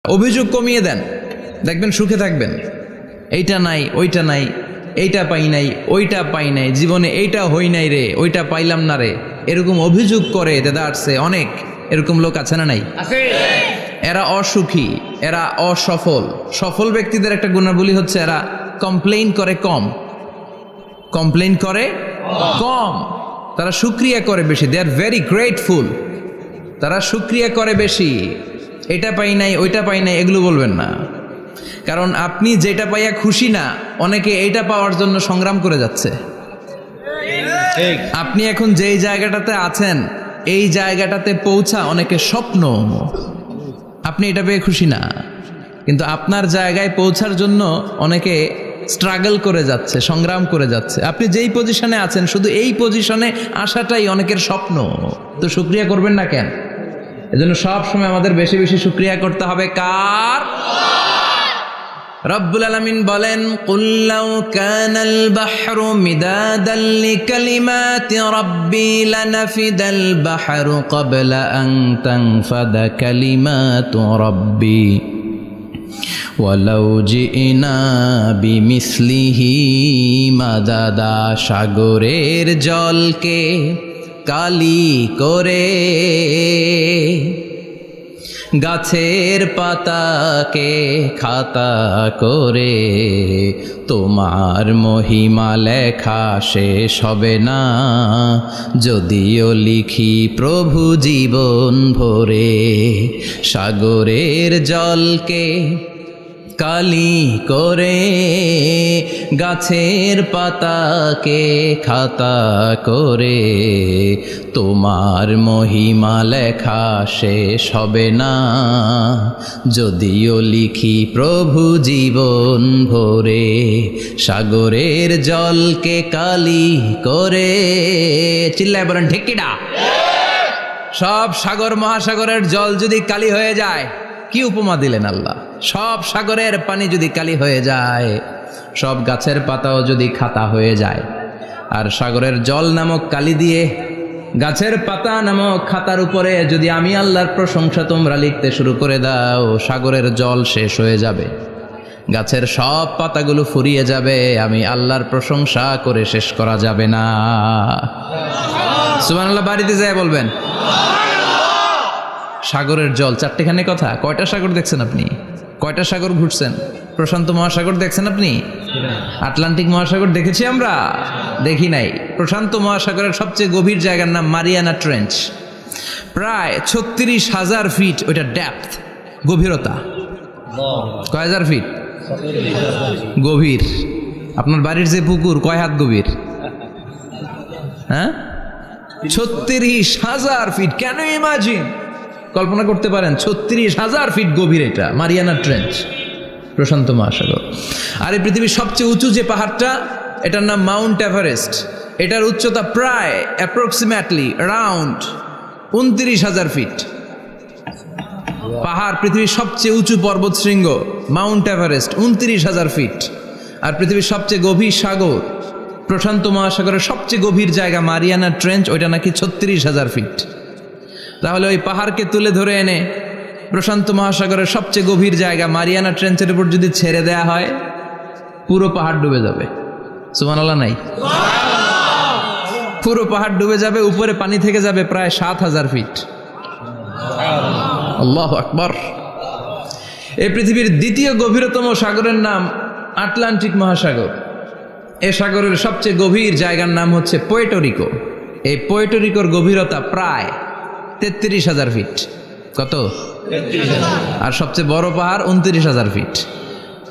অভিযোগ কমিয়ে দেন, দেখবেন সুখে থাকবেন। এইটা নাই, ওইটা নাই, এইটা পাই নাই, ওইটা পাই নাই, জীবনে এইটা হই নাই রে, ওইটা পাইলাম না রে, এরকম অভিযোগ করে দেদারছে অনেক। এরকম লোক আছে না নাই? এরা অসুখী, এরা অসফল। সফল ব্যক্তিদের একটা গুণাবলী হচ্ছে এরা কমপ্লেইন করে কম, কমপ্লেইন করে কম, তারা শুকরিয়া করে বেশি। দে আর ভেরি গ্রেটফুল। তারা শুকরিয়া করে বেশি। এটা পাই নাই, ওইটা পাই নাই, এগুলো বলবেন না। কারণ আপনি যেটা পাইয়া খুশি না, অনেকে এইটা পাওয়ার জন্য সংগ্রাম করে যাচ্ছে। আপনি এখন যেই জায়গাটাতে আছেন, এই জায়গাটাতে পৌঁছা অনেকে স্বপ্ন। আপনি এটা পেয়ে খুশি না, কিন্তু আপনার জায়গায় পৌঁছার জন্য অনেকে স্ট্রাগল করে যাচ্ছে, সংগ্রাম করে যাচ্ছে। আপনি যেই পজিশনে আছেন, শুধু এই পজিশনে আসাটাই অনেকের স্বপ্ন। তো শুকরিয়া করবেন না কেন? এজন্য সব সময় আমাদের বেশি বেশি শুকরিয়া করতে হবে কার? রব্বুল আলামিন বলেন, কুল লাউ কানাল বাহরু মিদাদান লিকালিমাতি রাব্বি লানাফিদাল বাহরু ক্বাবলা আন তানফাদা কালিমাতু রাব্বি ওয়ালাউ জিনা বিমিসলিহি মাদাদা। সাগরের জলকে কালি করে, গাছের পাতাকে খাতা করে, তোমার মহিমা লেখা শেষ হবে না, যদিও লিখি প্রভু জীবন ভরে। সাগরের জলকে কালি করে, গাছের পাতাকে খাতা করে, তোমার মহিমা লেখা শেষ হবে না, যদিও লিখি প্রভু জীবন ভরে। সাগরের জলকে কালি করে, চিল্লায় বলেন ঠিক কিনা? সব সাগর মহাসাগরের জল যদি কালি হয়ে যায়, কি উপমা দিলেন আল্লাহ! সব সাগরের পানি যদি কালি হয়ে যায়, সব গাছের পাতাও যদি খাতা হয়ে যায়, আর সাগরের জল নামক কালি দিয়ে গাছের পাতা নামক খাতার উপরে যদি আমি আল্লাহর প্রশংসা তোমরা লিখতে শুরু করে দাও, সাগরের জল শেষ হয়ে যাবে, গাছের সব পাতাগুলো ফুরিয়ে যাবে, আমি আল্লাহর প্রশংসা করে শেষ করা যাবে না। সুবহানাল্লাহ বাড়িতে যায় বলবেন। সাগরের জল, চারটেখানে কথা। কয়টা সাগর দেখছেন আপনি? কয়টা সাগর ঘুরছেন? প্রশান্ত মহাসাগর দেখছেন আপনি? আটলান্টিক মহাসাগর দেখেছি আমরা? দেখি নাই। প্রশান্ত মহাসাগরের সবচেয়ে গভীর জায়গার নাম মারিয়ানা ট্রেঞ্চ। প্রায় 36,000 ফিট ওইটা ডেপথ, গভীরতা। কয় হাজার ফিট গভীর? আপনার বাড়ির যে পুকুর কয় হাত গভীর? হ্যাঁ, 36,000 ফিট। কেন ইমাজিন, কল্পনা করতে পারেন 36,000 ফিট গভীর এটা মারিয়ানা ট্রেঞ্চ, প্রশান্ত মহাসাগর। আর এই পৃথিবীর সবচেয়ে উঁচু যে পাহাড়টা, এটার নাম মাউন্ট এভারেস্ট। এটার উচ্চতা প্রায় অ্যাপ্রক্সিমেটলি অ্যারাউন্ড 29,000 ফিট। পাহাড়, পৃথিবীর সবচেয়ে উঁচু পর্বত শৃঙ্গ মাউন্ট এভারেস্ট 29,000 ফিট। আর পৃথিবীর সবচেয়ে গভীর সাগর, প্রশান্ত মহাসাগরের সবচেয়ে গভীর জায়গা মারিয়ানা ট্রেঞ্চ, ওইটা নাকি 36,000 ফিট। তাহলে ওই পাহাড়কে তুলে ধরে এনে প্রশান্ত মহাসাগরের সবচেয়ে গভীর জায়গা মারিয়ানা ট্রেঞ্চের উপর যদি ছেড়ে দেয়া হয়, পুরো পাহাড় ডুবে যাবে। সুবহানাল্লাহ নাই? পুরো পাহাড় ডুবে যাবে, উপরে পানি থেকে যাবে প্রায় 7,000 ফিট। আল্লাহু আকবার। এই পৃথিবীর দ্বিতীয় গভীরতম সাগরের নাম আটলান্টিক মহাসাগর। এ সাগরের সবচেয়ে গভীর জায়গার নাম হচ্ছে পুয়ের্তো রিকো। এই পুয়ের্তো রিকোর গভীরতা প্রায় 33,000 ফিট। কত? আর সবচেয়ে বড় পাহাড় 29,000 ফিট।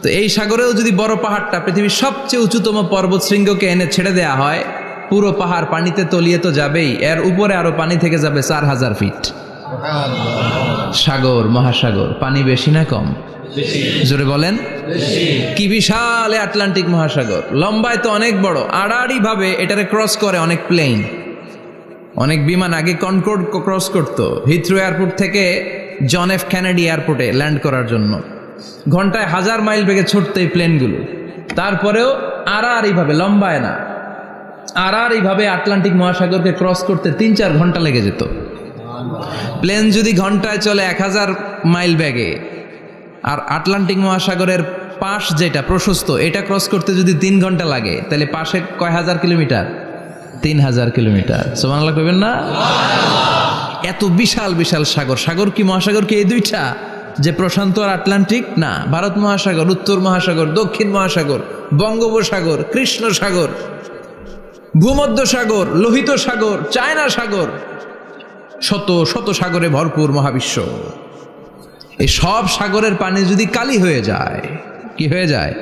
তো এই সাগরেও যদি বড় পাহাড়টা, পৃথিবীর সবচেয়ে উঁচুতম পর্বত শৃঙ্গকে এনে ছেড়ে দেয়া হয়, পুরো পাহাড় পানিতে তলিয়ে তো যাবেই, এর উপরে আরো পানি থেকে যাবে 4,000 ফিট। সাগর, মহাসাগর, পানি বেশি না কম? জোরে বলেন। কি বিশাল আটলান্টিক মহাসাগর! লম্বায় তো অনেক বড়, আড়াআড়ি ভাবে এটারে ক্রস করে অনেক প্লেন, অনেক বিমান। আগে কনকর্ড ক্রস করতো হিথ্রো এয়ারপোর্ট থেকে জন এফ কেনেডি এয়ারপোর্টে ল্যান্ড করার জন্য। ঘন্টায় 1000 মাইল বেগে ছুটতো এই প্লেনগুলো। তারপরেও আড়াআড়ি ভাবে, লম্বায় না, আড়াআড়ি ভাবে আটলান্টিক মহাসাগরকে ক্রস করতে 3-4 ঘন্টা লেগে যেত। প্লেন যদি ঘন্টায় চলে 1000 মাইল বেগে, আর আটলান্টিক মহাসাগরের পাশ যেটা প্রশস্ত, এটা ক্রস করতে যদি 3 ঘন্টা লাগে, তাহলে পাশে কয় হাজার কিলোমিটার? 3000 কিলোমিটার। সুবহানাল্লাহ কইবেন না? এত বিশাল বিশাল সাগর। সাগর কি, মহাসাগর কি এই দুইটা, যে প্রশান্ত আর আটলান্টিক? না, ভারত মহাসাগর, উত্তর মহাসাগর, দক্ষিণ মহাসাগর, বঙ্গোপসাগর, কৃষ্ণ সাগর, ভূমধ্য সাগর, লোহিত সাগর, চায়না সাগর, শত শত সাগরে ভরপুর মহাবিশ্ব। এই সব সাগরের পানি যদি কালি হয়ে যায়, কি হয়ে যায়?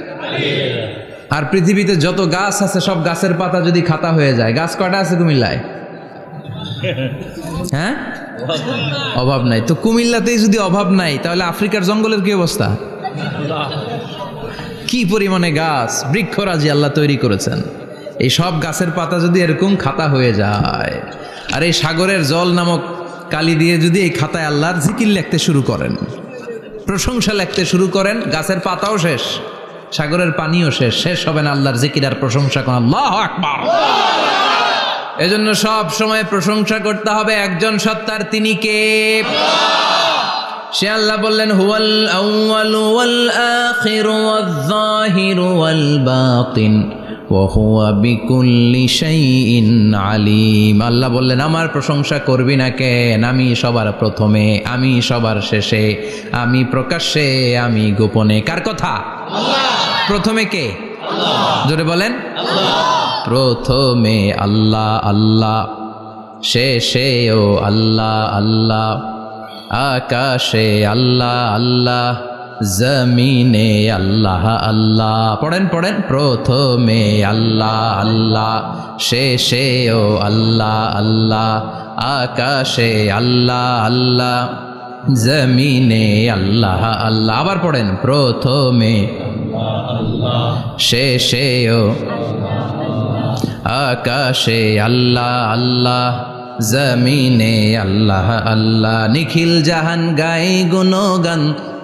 আর পৃথিবীতে যত গাছ আছে সব গাছের পাতা যদি খাতা হয়ে যায়, গাছ কয়টা আছে কুমিল্লায়? হ্যাঁ, অভাব নাই। তো কুমিল্লাতেই যদি অভাব নাই, তাহলে আফ্রিকার জঙ্গলের কি অবস্থা? কি পরিমাণে গাছ, বৃক্ষরাজি আল্লাহ তৈরি করেছেন। এই সব গাছের পাতা যদি এরকম খাতা হয়ে যায়, আর এই সাগরের জল নামক কালি দিয়ে যদি এই খাতায় আল্লাহর জিকির লিখতে শুরু করেন, প্রশংসা লিখতে শুরু করেন, গাছের পাতাও শেষ, সাগরের পানিও শেষ, শেষ হবে না আল্লাহর জিকির আর প্রশংসা করেন। আল্লাহু আকবার। এজন্য সব সময় প্রশংসা করতে হবে একজন সত্তার, তিনি কে? সে আল্লাহ বললেন, হুয়াল আউয়ালু ওয়াল আখিরু ওয়াজ যাহিরু ওয়াল বাতিন ওয়া হুয়া বিকুল্লি শাইইন আলিম। আল্লাহ বললেন, আমার প্রশংসা করবি না কেন? আমি সবার প্রথমে, আমি সবার শেষে, আমি প্রকাশ্যে, আমি গোপনে। কার কথা? আল্লাহ। প্রথমে কে? আল্লাহ। জোরে বলেন, আল্লাহ। প্রথমে আল্লাহ আল্লাহ, শেষেও আল্লাহ আল্লাহ, আকাশে আল্লাহ আল্লাহ, জমিনে আল্লাহ আল্লাহ। পড়েন পড়েন, প্রথমে আল্লাহ আল্লাহ, শেষেও আল্লাহ আল্লাহ, আকাশে আল্লাহ আল্লাহ, জমিনে আল্লাহ আল্লাহ। আবার পড়েন, প্রথমে শেষেও আকাশে আল্লাহ আল্লাহ, জমিনে আল্লাহ আল্লাহ। নিখিল জাহান গাই গুণগান,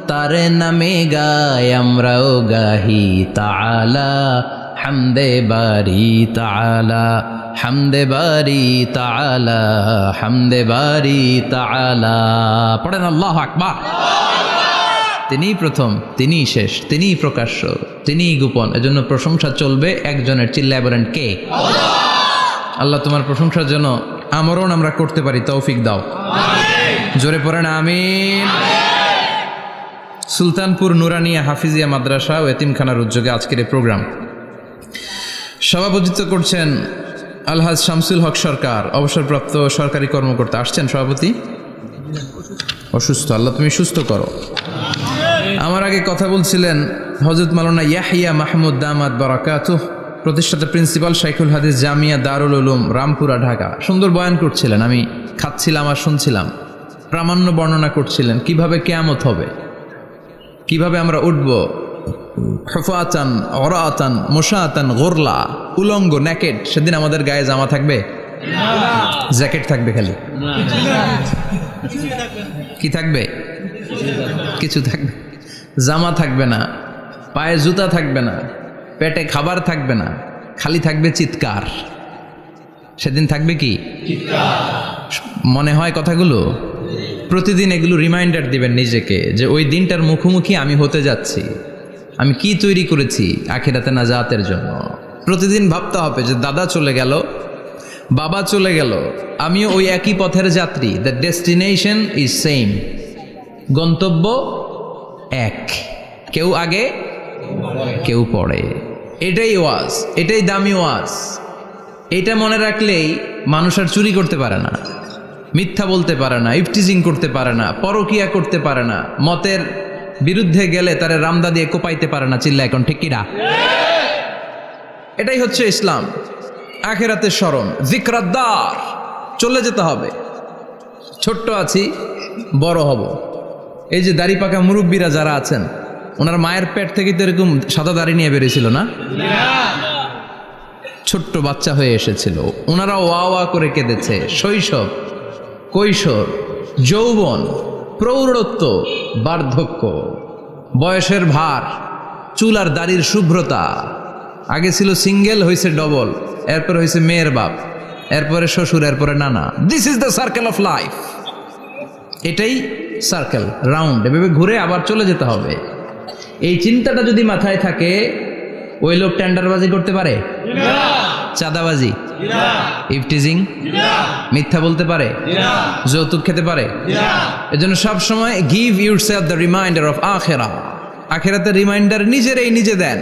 তারে নামে গাই আমরাও গাহি তাআলা, হামদে বারি তাআলা, হামদে বারি তাআলা, হামদে বারি তাআলা। পড়েন আল্লাহু আকবার। তিনিই প্রথম, তিনিই শেষ, তিনিই প্রকাশ্য, তিনিই গোপন। এজন্য প্রশংসা চলবে একজনের। চিল্লায় বলেন, কে? আল্লাহ তোমার প্রশংসার জন্য আমরণ আমরা করতে পারি, তৌফিক দাও। জোরে পড়েন আমিন। সুলতানপুর নুরানিয়া হাফিজিয়া মাদ্রাসা ও এতিমখানার উদ্যোগে আজকের এই প্রোগ্রাম সভাপতিত্ব করছেন আলহাজ শামসুল হক সরকার, অবসরপ্রাপ্ত সরকারি কর্মকর্তা। আসছেন সভাপতি? অসুস্থ, আল্লাহ তুমি সুস্থ করো। আমার আগে কথা বলছিলেন হযরত মাওলানা ইয়াহিয়া মাহমুদ দামাত বারাকাতুহ, প্রতিষ্ঠাতা প্রিন্সিপাল শাইখুল হাদিস জামিয়া দারুল উলুম রামপুরা ঢাকা। সুন্দর বয়ান করছিলেন, আমি খাচ্ছিলাম আর শুনছিলাম। প্রামাণ্য বর্ণনা করছিলেন কিভাবে কিয়ামত হবে, কিভাবে আমরা উঠব, হুফাতান ওরাতান মুশাতান গুরলা, উলঙ্গ, নেকেড। সেদিন আমাদের গায়ে জামা থাকবে? জ্যাকেট থাকবে খালি। কি থাকবে? কিছু থাকবে, জামা থাকবে না, পায়ে জুতা থাকবে না, পেটে খাবার থাকবে না, খালি থাকবে চিৎকার। সেদিন থাকবে কি? মনে হয় কথাগুলো প্রতিদিন এগুলো রিমাইন্ডার দিবেন নিজেকে, যে ওই দিনটার মুখোমুখি আমি হতে যাচ্ছি। আমি কি তৈরি করেছি আখিরাতে নাজাতের জন্য। প্রতিদিন ভাবতে হবে যে দাদা চলে গেল, বাবা চলে গেল, আমিও ওই একই পথের যাত্রী। দ্য ডেস্টিনেশন ইজ সেম, গন্তব্য এক, কেউ আগে কেউ পরে। এটাই ওয়াজ, এটাই দামি ওয়াজ। এটা মনে রাখলেই মানুষ আর চুরি করতে পারে না, মিথ্যা বলতে পারে না, ইফটিজিং করতে পারে না, পরকিয়া করতে পারে না, মতের বিরুদ্ধে গেলে তারে রামদা দিয়ে কোপাইতে পারে না। চিল্লা এখন ঠিক কিনা? এটাই হচ্ছে ইসলাম। আখিরাতের স্মরণ, যিকরাদ্দার, চলে যেতে হবে। ছোট্ট আছি, বড় হব। এই যে দাড়ি পাকা মুরব্বীরা যারা আছেন, ওনার মায়ের পেট থেকে তো এরকম সাদা দাড়ি নিয়ে বেরিয়েছিল না? ছোট্ট বাচ্চা হয়ে এসেছিল, ওনারা ওয়া ওয়া করে কেঁদেছে। শৈশব, কৈশোর, যৌবন, প্রৌঢ়ত্ব, বার্ধক্য, বয়সের ভার, চুল আর দাড়ির শুভ্রতা। আগে ছিল সিঙ্গেল, হয়েছে ডবল, এরপর হয়েছে মেয়ের বাপ, এরপরে শ্বশুর, এরপরে নানা। This is the circle of life. এটাই সার্কেল, রাউন্ড, এভাবে ঘুরে আবার চলে যেতে হবে। এই চিন্তাটা যদি মাথায় থাকে, ওই লোক টেন্ডারবাজি করতে পারে? চাঁদাবাজি, ইফটিজিং, মিথ্যা বলতে পারে, যৌতুক খেতে পারে? এজন্য সব সময় give yourself the reminder of আখিরা। আখিরাতের রিমাইন্ডার নিজে দেন।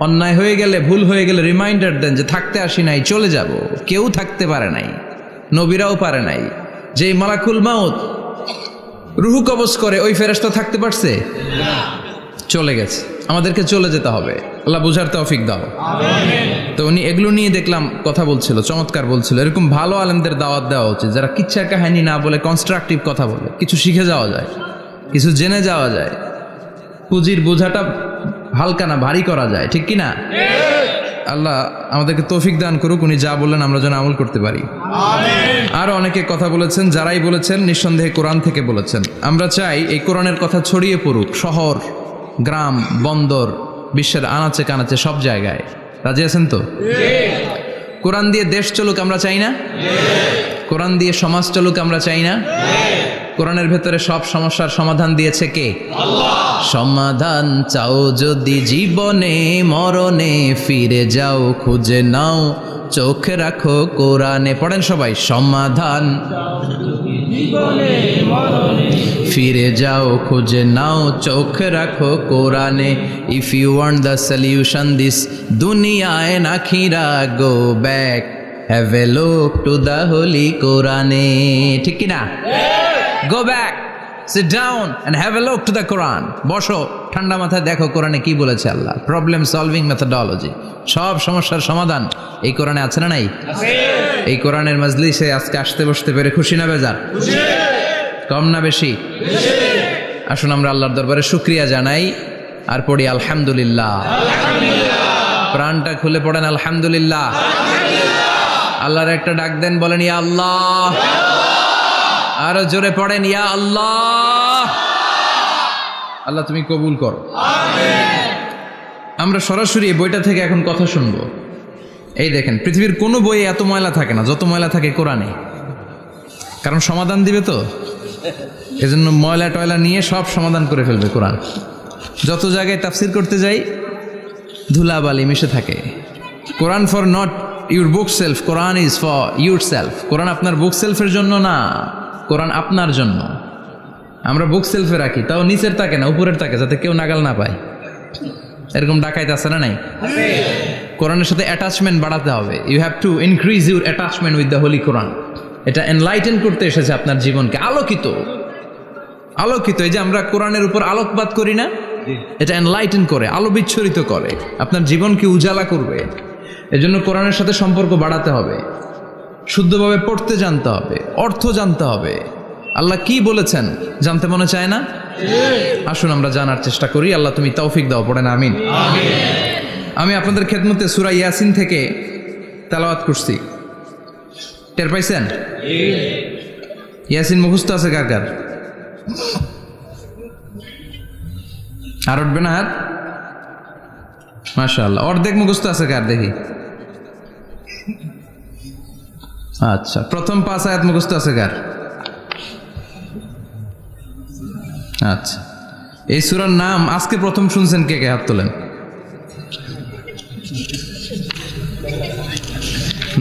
অন্যায় হয়ে গেলে, ভুল হয়ে গেলে রিমাইন্ডার দেন যে থাকতে আসি নাই, চলে যাব। কেউ থাকতে পারে নাই, নবীরাও পারে নাই। যেই মালাকুল মাউত রুহু কবজ করে, ওই ফেরেশতা থাকতে পারছে? চলে গেছে। আমাদেরকে চলে যেতে হবে। আল্লাহ বুঝার তৌফিক দাও। তো উনি এগুলো নিয়ে দেখলাম কথা বলছিল, চমৎকার বলছিল। এরকম ভালো আলেমদের দাওয়াত দেওয়া উচিত, যারা কিচ্ছা কাহিনী না বলে কনস্ট্রাকটিভ কথা বলে। কিছু শিখে যাওয়া যায়, কিছু জেনে যাওয়া যায়। পুঁজির বোঝাটা হালকা না, ভারী করা যায়, ঠিক কি না? আল্লাহ আমাদেরকে তৌফিক দান করুক। উনি যা বললেন আমরা যেন আমল করতে পারি। আরো অনেকে কথা বলেছেন, যারাই বলেছেন নিঃসন্দেহে কোরআন থেকে বলেছেন। আমরা চাই এই কোরআনের কথা ছড়িয়ে পড়ুক শহর, গ্রাম, বন্দর, বিশ্বের আনাচে কানাচে, সব জায়গায়। রাজি আছেন তো? কোরআন দিয়ে দেশ চলুক আমরা চাই না? কোরআন দিয়ে সমাজ চলুক আমরা চাই না? কোরআনের ভেতরে সব সমস্যার সমাধান দিয়েছে কে? আল্লাহ। সমাধান চাও যদি জীবনে মরণে, ফিরে যাও খুঁজে নাও, চোখ রাখো কোরআনে। পড়েন সবাই, সমাধান ফিরে যাও খুঁজে নাও, চোখ রাখো কোরআনে। If you want the solution this দুনিয়ায় নাখিরা, go back, have a look to the holy কোরআনে। ঠিক কিনা? Go back, sit down and have a look to the Quran. বসো, ঠান্ডা মাথায় দেখো কোরআনে কি বলেছে আল্লাহ। প্রবলেম সলভিং মেথোডোলজি, সব সমস্যার সমাধান এই কোরআনে আছে না নাই? এই কোরআনের মাজলিসে আজকে আসতে বসতে পেরে খুশি না বেজার? কম না বেশি? আসুন আমরা আল্লাহর দরবারে শুকরিয়া জানাই আর পড়ি আলহামদুলিল্লাহ। প্রাণটা খুলে পড়েন আলহামদুলিল্লাহ। আল্লাহর একটা ডাক দেন, বলেন ইয়া আল্লাহ। আরো জোরে পড়েন ইয়া আল্লাহ। আল্লাহ তুমি কবুল করো। আমরা সরাসরি এই বইটা থেকে এখন কথা শুনবো। এই দেখেন, পৃথিবীর কোনো বইয়ে এত ময়লা থাকে না যত ময়লা থাকে কোরআনে। কারণ সমাধান দিবে তো, এজন্য ময়লা টয়লা নিয়ে সব সমাধান করে ফেলবে কোরআন। যত জায়গায় তাফসির করতে যাই ধুলাবালি মিশে থাকে। Quran for not your bookshelf, Quran is for yourself. Quran আপনার বুক সেলফের জন্য না, কোরআন আপনার জন্য। আমরা বুক সেলফে রাখি, তাও নিচের থাকে না, উপরের থাকে, যাতে কেউ নাগাল না পায়। এরকম ডাকাইতে আছে না নাই? কোরআনের সাথে অ্যাটাচমেন্ট বাড়াতে হবে। You have to increase your attachment with the holy Quran. এটা এনলাইটেন করতে এসেছে আপনার জীবনকে, আলোকিত। এই যে আমরা কোরআনের উপর আলোকপাত করি না, এটা এনলাইটেন করে, আলো বিচ্ছুরিত করে, আপনার জীবনকে উজালা করবে। এজন্য কোরআনের সাথে সম্পর্ক বাড়াতে হবে, শুদ্ধভাবে পড়তে জানতে হবে, অর্থ জানতে হবে। আল্লাহ কি বলেছেন জানতে মনে চায় না? আসুন আমরা জানার চেষ্টা করি। আল্লাহ তুমি তৌফিক দাও, পড়েন আমিন। আমি আপনাদের খেদমতে সূরা ইয়াসিন থেকে তেলাওয়াত করছি, টের পাইছেন? ইয়াসিন মুখস্থ আছে কার কার? আর উঠবে না হাত? মাশাআল্লাহ। অর্ধেক মুখস্থ আছে কার দেখি? আচ্ছা, প্রথম 5 আয়াত মুখস্থ আছে কার? আচ্ছা, এই সূরার নাম আজকে প্রথম শুনছেন কে কে? হাত তোলেন।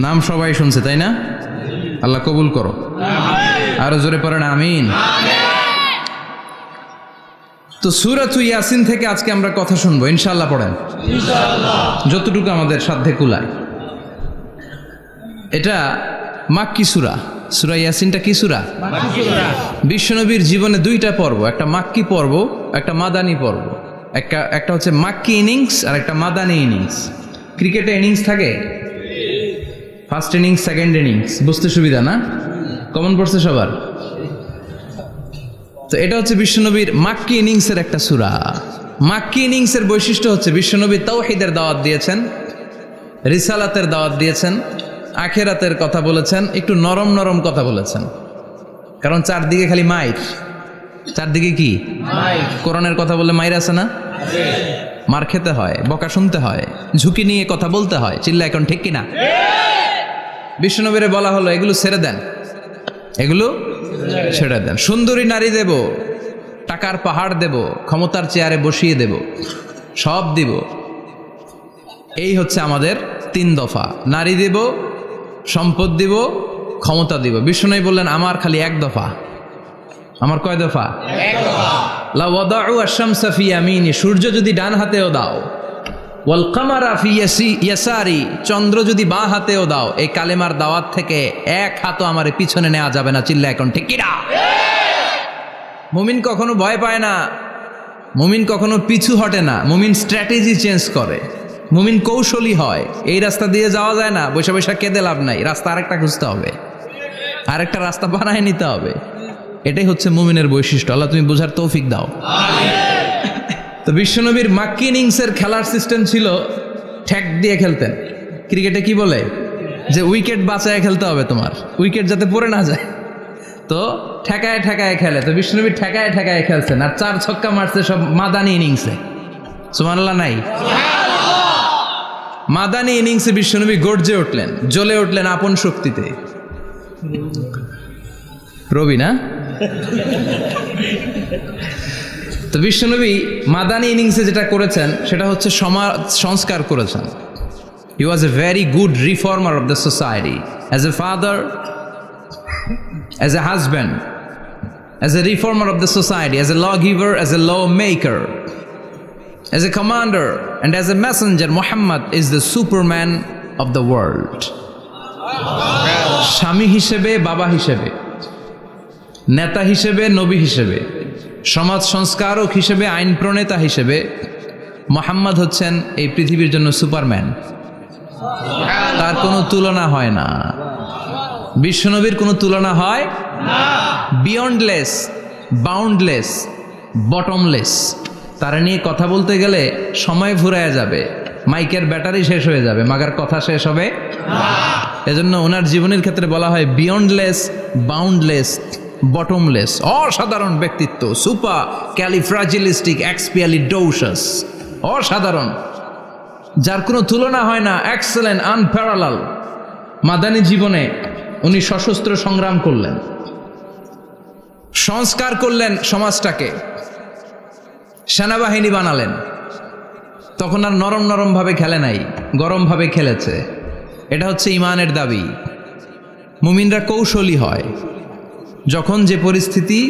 নাম সবাই শুনছে তাই না? আল্লাহ কবুল করো। আরো জোরে পড়েন আমিন। তো সূরাতুল ইয়াসিন থেকে আজকে আমরা কথা শুনবো ইনশাআল্লাহ। পড়েন ইনশাআল্লাহ, যতটুকু আমাদের সাধ্যে কুলায়। এটা মাক্কি সূরা। সূরা ইয়াসিনটা কি সূরা? মাক্কি সূরা। বিশ্বনবীর জীবনে 2টা পর্ব, একটা মাক্কি পর্ব, একটা মাদানী পর্ব। একটা হচ্ছে মাক্কি ইনিংস আর একটা মাদানী ইনিংস। ক্রিকেটে ইনিংস থাকে, ফার্স্ট ইনিংস, সেকেন্ড ইনিংস, বুঝতে সুবিধা না? কমন পড়ছে সবার? তো এটা হচ্ছে বিশ্বনবীর মাক্কি ইনিংসের একটা সূরা। মাক্কি ইনিংসের বৈশিষ্ট্য হচ্ছে বিশ্বনবী তাওহীদের দাওয়াত দিয়েছেন, রিসালাতের দাওয়াত দিয়েছেন, আখিরাতের কথা বলেছেন, একটু নরম নরম কথা বলেছেন। কারণ চারদিকে খালি মাইর। চারদিকে কি? কোরআনের কথা বললে মাইর আছে না? মার খেতে হয়, বকা শুনতে হয়, ঝুঁকি নিয়ে কথা বলতে হয়। চিল্লা এখন ঠিক কিনা? বিশ্বনবীরে বলা হলো এগুলো ছেড়ে দেন, এগুলো ছেড়ে দেন। সুন্দরী নারী দেব, টাকার পাহাড় দেব, ক্ষমতার চেয়ারে বসিয়ে দেব, সব দিব। এই হচ্ছে আমাদের 3 দফা। নারী দিব, সম্পদ দিব, ক্ষমতা দিব। বিষ্ণু বললেন আমার খালি 1 দফা। আমার কয় দফা? 1 দফা। লা ওয়াদাউ আশ-শামসা ফি ইয়ামিনি, সূর্য যদি ডান হাতেও দাও, ওয়াল কামারা ফি ইয়াসারি, চন্দ্র যদি বাঁ হাতেও দাও, এই কালেমার দাওয়াত থেকে 1 হাতও আমারে পিছনে নেওয়া যাবে না। চিল্লা এখন ঠিক কিনা? মুমিন কখনো ভয় পায় না, মুমিন কখনো পিছু হটে না, মুমিন স্ট্র্যাটেজি চেঞ্জ করে, মুমিন কৌশলী হয়। এই রাস্তা দিয়ে যাওয়া যায় না, বৈশা বৈশা কেঁদে লাভ নাই, রাস্তা আরেকটা খুঁজতে হবে, আরেকটা রাস্তা বানায় নিতে হবে। এটাই হচ্ছে মুমিনের বৈশিষ্ট্য। আল্লাহ তুমি বোঝার তৌফিক দাও। তো বিশ্বনবীর মাক্কি ইনিংসের খেলার সিস্টেম ছিল ঠ্যাক দিয়ে খেলতেন। ক্রিকেটে কি বলে যে উইকেট বাঁচায় খেলতে হবে, তোমার উইকেট যাতে পড়ে না যায়, তো ঠেকায় ঠেকায় খেলে। তো বিশ্বনবী ঠেকায় ঠেকায় খেলছেন, আর 4 ছক্কা মারছে সব মাদানি ইনিংসে। সুবহানাল্লাহ নাই? মাদানি ইনিংসে বিশ্বনবী গর্জে উঠলেন, জ্বলে উঠলেন আপন শক্তিতে। রবি না? তো বিশ্বনবী মাদানি ইনিংসে যেটা করেছেন সেটা হচ্ছে সমাজ সংস্কার করেছেন। He was a very good reformer of the society, as a father, as a husband, as a reformer of the society, as a lawgiver, as a lawmaker, as a commander, and as a messenger. Muhammad is the Superman of the world. স্বামী হিসেবে, বাবা হিসেবে, নেতা হিসেবে, নবী হিসেবে, সমাজ সংস্কারক হিসেবে, আইন প্রণেতা হিসেবে মুহাম্মদ হচ্ছেন এই পৃথিবীর জন্য সুপারম্যান। তার কোনো তুলনা হয় না, বিশ্বনবীর কোনো তুলনা হয় না। Beyondless, boundless, bottomless. তারা নিয়ে কথা বলতে গেলে সময় ফুরায় যাবে, মাইকের ব্যাটারি শেষ হয়ে যাবে, মাগার কথা শেষ হবে না। এজন্য ওনার জীবনের ক্ষেত্রে বলা হয় বিয়ন্ডলেস, বাউন্ডলেস, বটমলেস। অসাধারণ ব্যক্তিত্ব, সুপার ক্যালিফ্রাজিলিস্টিক এক্সপিয়ালিডোসাস, অসাধারণ, যার কোনো তুলনা হয় না, এক্সেলেন্ট, আনপ্যারালাল। মাদানী জীবনে উনি সশস্ত্র সংগ্রাম করলেন, সংস্কার করলেন সমাজটাকে, সেনাবাহিনী বানালেন। তখন আর নরম নরম ভাবে খেলে নাই, গরম ভাবে খেলেছে। এটা হচ্ছে ইমানের দাবি। মুমিনরা কৌশলী হয়, যখন যে পরিস্থিতি,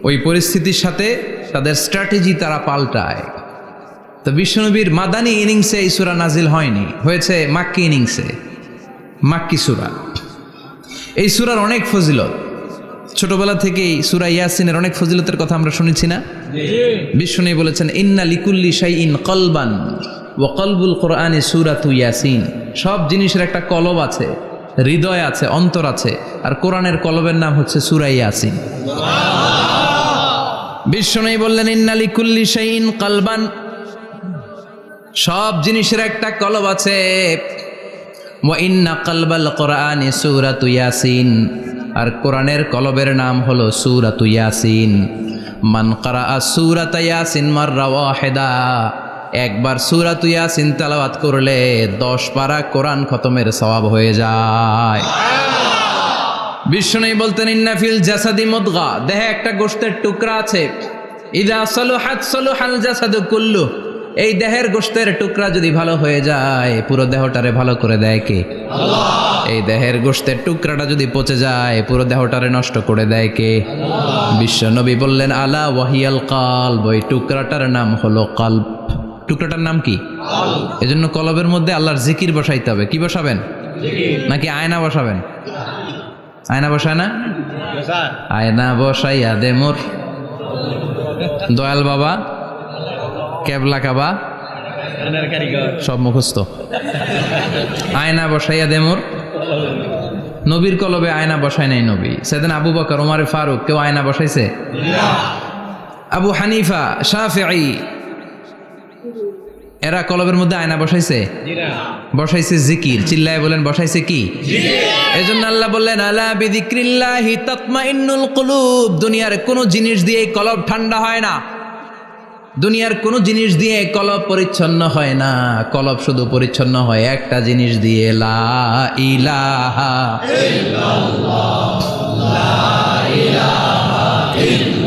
ওই পরিস্থিতির সাথে তাদের স্ট্র্যাটেজি তারা পাল্টায়। তো বিশ্বনবীর মাদানী ইনিংসে এই সূরা নাজিল হয়নি, হয়েছে মাক্কি ইনিংসে, মাক্কি সূরা। এই সূরার অনেক ফজিলত, ছোটবেলা থেকেই সূরা ইয়াসিনের অনেক ফজিলতের কথা আমরা শুনেছি না? বিশ্বনবী বলেছেন ইন্না লিকুল্লি শাইইন কলবান ওয়া কলবুল কোরআনি সূরাতু ইয়াসিন। সব জিনিসের একটা কলব আছে, হৃদয় আছে, অন্তর আছে, আর কোরআনের কলবের নাম হচ্ছে সূরা ইয়াসিন। বিশ্বনবী বললেন ইন্না লিকুল্লি শাইইন কলবান, সব জিনিসের একটা কলব আছে। ওয়া ইন্না কলবাল কোরআনি সূরাতু ইয়াসিন, আর কোরআনের কলবের নাম হলো সূরাতু ইয়াসিন। মান ক্বারাআ সূরাতা ইয়াসিন মাররা ওয়াহিদা, একবার সূরাতু ইয়াসিন তেলাওয়াত করলে 10 পারা কোরআন খতমের সওয়াব হয়ে যায়। বিশ্বনবী বলতেন ইন্না ফিল জাসাদি মুদগা, দেহে একটা গোশতের টুকরা আছে, ইযা সালুহাত সালুহাল জাসাদু কুল্লু, এই দেহের গোশতের টুকরা যদি ভালো হয়ে যায়, পুরো দেহটারে ভালো করে দেয় কে? আল্লাহ। এই দেহের গোশতের টুকরাটা যদি পচে যায়, পুরো দেহটারে নষ্ট করে দেয় কে? আল্লাহ। বিশ্বনবী বললেন আলা ওয়াহিয়াল কলব, ওই টুকরাটার নাম হলো কলব। টুকরাটার নাম কি? কলব। এজন্য কলবের মধ্যে আল্লাহর জিকির বসাইতে হবে। কি বসাবেন? জিকির। নাকি আয়না বসাবেন? আয়না বসায় না? আয়না বসাইয়া দে মোর দয়াল বাবা, কেবলা কাবা, সব মুখস্থ। আয়না বসাইয়া দে মোর, নবীর কলবে আয়না বসায় নাই নবী। সেদিন আবু বকর, ওমর ফারুক, কেউ আয়না বসাইছে? আবু হানিফা, শাফিঈ, এরা কলবের মধ্যে আয়না বসাইছে? বসাইছে জিকির। চিল্লায় বলেন বসাইছে কি? এজন্য আল্লাহ বললেন আলা বিযিক্রিল্লাহি তাতমাইন্নুল কুলুব। দুনিয়ার কোনো জিনিস দিয়ে কলব ঠান্ডা হয় না, দুনিয়ার কোনো জিনিস দিয়ে কলব পরিচ্ছন্ন হয় না। কলব শুধু পরিচ্ছন্ন হয় একটা জিনিস দিয়ে, লা ইলাহা ইল্লাল্লাহ, লা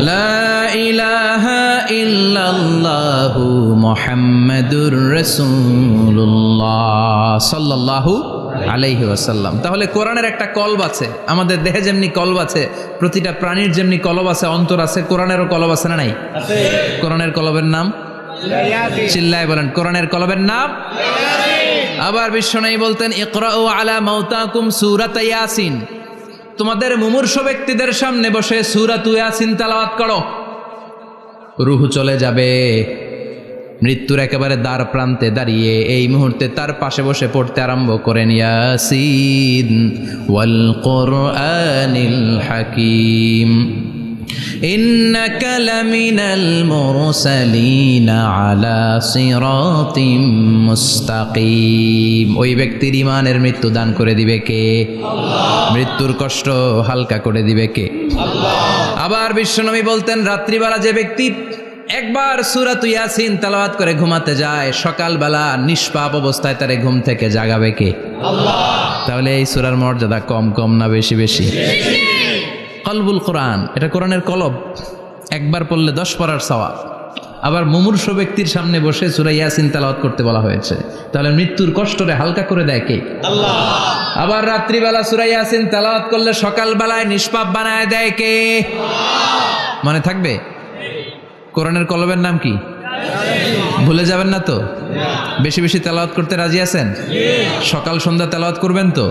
লা ইলাহা ইল্লাল্লাহু মুহাম্মাদুর রাসূলুল্লাহ সাল্লাল্লাহু আলাইহি ওয়াসাল্লাম। তাহলে কোরআনের একটা কলব আছে, আমাদের দেহে যেমনি কলব আছে, প্রতিটা প্রাণীর যেমনি কলব আছে, অন্তর আছে, কোরআনেরও কলব আছে না নাই? কোরআনের কলবের নাম চিল্লায় বলেন, কোরআনের কলবের নাম। আবার বিশ্বনবী বলতেন, ইকরাউ আলা মাউতাকুম সূরাত ইয়াসিন, তোমাদের মুমূর্ষ ব্যক্তিদের সামনে বসে সূরাত ইয়াসিন তেলাওয়াত করো। রূহ চলে যাবে, মৃত্যুর একেবারে দ্বার প্রান্তে দাঁড়িয়ে এই মুহূর্তে তার পাশে বসে পড়তে আরম্ভ করেন, ইয়াসিন ওয়াল কুরআনিল হাকীম ইন্নাকা লামিনাল মুরসালিনা আলা সিরাতিম মুস্তাকিম। ওই ব্যক্তির ঈমানের মৃত্যু দান করে দিবে কে? আল্লাহ। মৃত্যুর কষ্ট হালকা করে দিবে কে? আল্লাহ। আবার বিশ্বনবী বলতেন, রাত্রিবেলা যে ব্যক্তি একবার সূরাত ইয়াসিন তেলাওয়াত করে ঘুমাতে যায়, সকালবেলা নিষ্পাপ অবস্থায় তারে ঘুম থেকে জাগাবে কে? আল্লাহ। তাহলে এই সূরার মর্যাদা কম কম না বেশি বেশি? কলবুল কোরআন, এটা কোরআনের কলব, একবার পড়লে 10 পড়ার সওয়াব। আবার মুমূর্ষ ব্যক্তির সামনে বসে সূরা ইয়াসিন তেলাওয়াত করতে বলা হয়েছে, তাহলে মৃত্যুর কষ্টরে হালকা করে দেয় কে? আল্লাহ। আবার রাত্রিবেলা সূরা ইয়াসিন তেলাওয়াত করলে সকালবেলায় নিষ্পাপ বানায় দেয় কে? আল্লাহ। মনে থাকবে? কোরআনের কলবের নাম কি? ভুলে যাবেন না তো? বেশি বেশি তেলাওয়াত করতে রাজি আছেন? সকাল সন্ধ্যা তেলাওয়াত করবেন তো?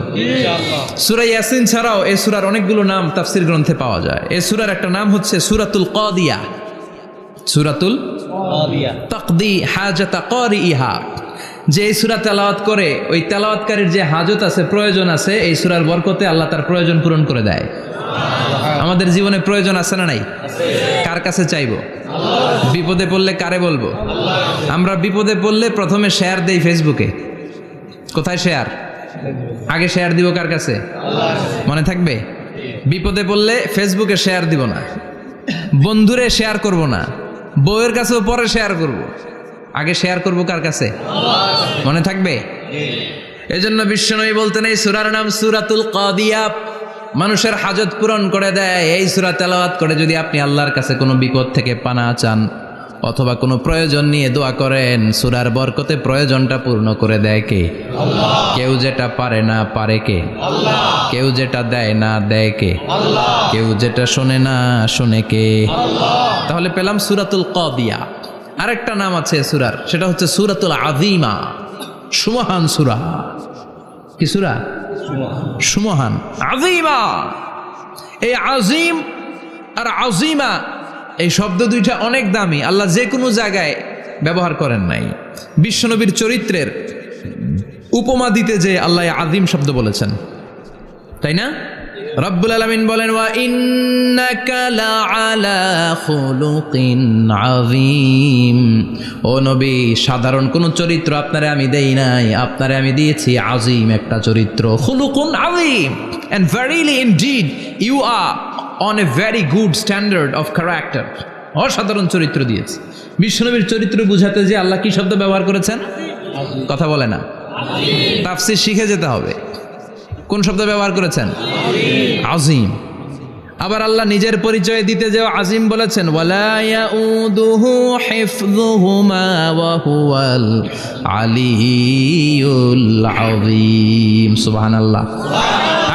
সূরা ইয়াসিন ছাড়াও এই সূরার অনেকগুলো নাম তাফসীর গ্রন্থে পাওয়া যায়। এই সূরার একটা নাম হচ্ছে সূরাতুল কাদিয়া, সূরাতুল কাদিয়া, তাকদি হাজাতা কারিহা। যে এই সূরা তেলাওয়াত করে, ওই তেলাওয়াতকারীর যে হাজত আছে, প্রয়োজন আছে, এই সূরার বরকতে আল্লাহ তার প্রয়োজন পূরণ করে দেয়। আমাদের জীবনে প্রয়োজন আছে না নাই? কার কাছে চাইবো? বিপদে পড়লে কারে বলবো? আমরা বিপদে পড়লে প্রথমে শেয়ার দেই ফেসবুকে। কোথায় শেয়ার? আগে শেয়ার দিব কার কাছে? মনে থাকবে? বিপদে পড়লে ফেসবুকে শেয়ার দিব না, বন্ধুরে শেয়ার করব না, বউয়ের কাছেও পরে শেয়ার করব, আগে শেয়ার করব কার কাছে? মনে থাকবে? এজন্য বিশ্বনবী বলতেন, এই সূরার নাম সূরাতুল কাদিয়া, মানুষের হাজত পূরণ করে দেয়। এই সূরা তেলাওয়াত করে যদি আপনি আল্লাহর কাছে কোনো বিপদ থেকে পানা চান অথবা কোনো প্রয়োজন নিয়ে দোয়া করেন, সূরার বরকতে প্রয়োজনটা পূর্ণ করে দেয় কে? আল্লাহ। কেউ যেটা পারে না পারে কে? আল্লাহ। কেউ যেটা দেয় না দেয় কে? আল্লাহ। কেউ যেটা শোনে না শোনে কে? আল্লাহ। তাহলে পেলাম সূরাতুল কাদিয়া। আরেকটা নাম আছে সূরার, সেটা হচ্ছে সূরাতুল আযীমা, সুমহান সূরা। কি সূরা? সুমহান, আযীমা। এই আযীম আর আযীমা এই শব্দ দুইটা অনেক দামি, আল্লাহ যে কোনো জায়গায় ব্যবহার করেন নাই। বিশ্বনবীর চরিত্রের উপমা দিতে যে আল্লাহ আযীম শব্দ বলেছেন, তাই না? রব্বুল আলামিন বলেন, ওয়া ইন্নাকা লাআলা খুলুকিন আযীম। ও নবী, সাধারণ কোন চরিত্র আপনারে আমি দেই নাই, আপনারে আমি দিয়েছি আযীম একটা চরিত্র, খুলুকুন আযীম। And verily indeed you are on a very good standard of character. অসাধারণ চরিত্র দিয়েছে। বিশ্বনবীর চরিত্র বুঝাতে যে আল্লাহ কি শব্দ ব্যবহার করেছেন? কথা বলে না, তাফসীর শিখে যেতে হবে। কোন শব্দ ব্যবহার করেছেন? আযীম। আবার আল্লাহ নিজের পরিচয় দিতে যে আযীম বলেছেন, ওয়ালা ইয়াউদুহু হিফযুহুমা ওয়া হুয়াল আলিয়্যুল আযীম। সুবহানাল্লাহ।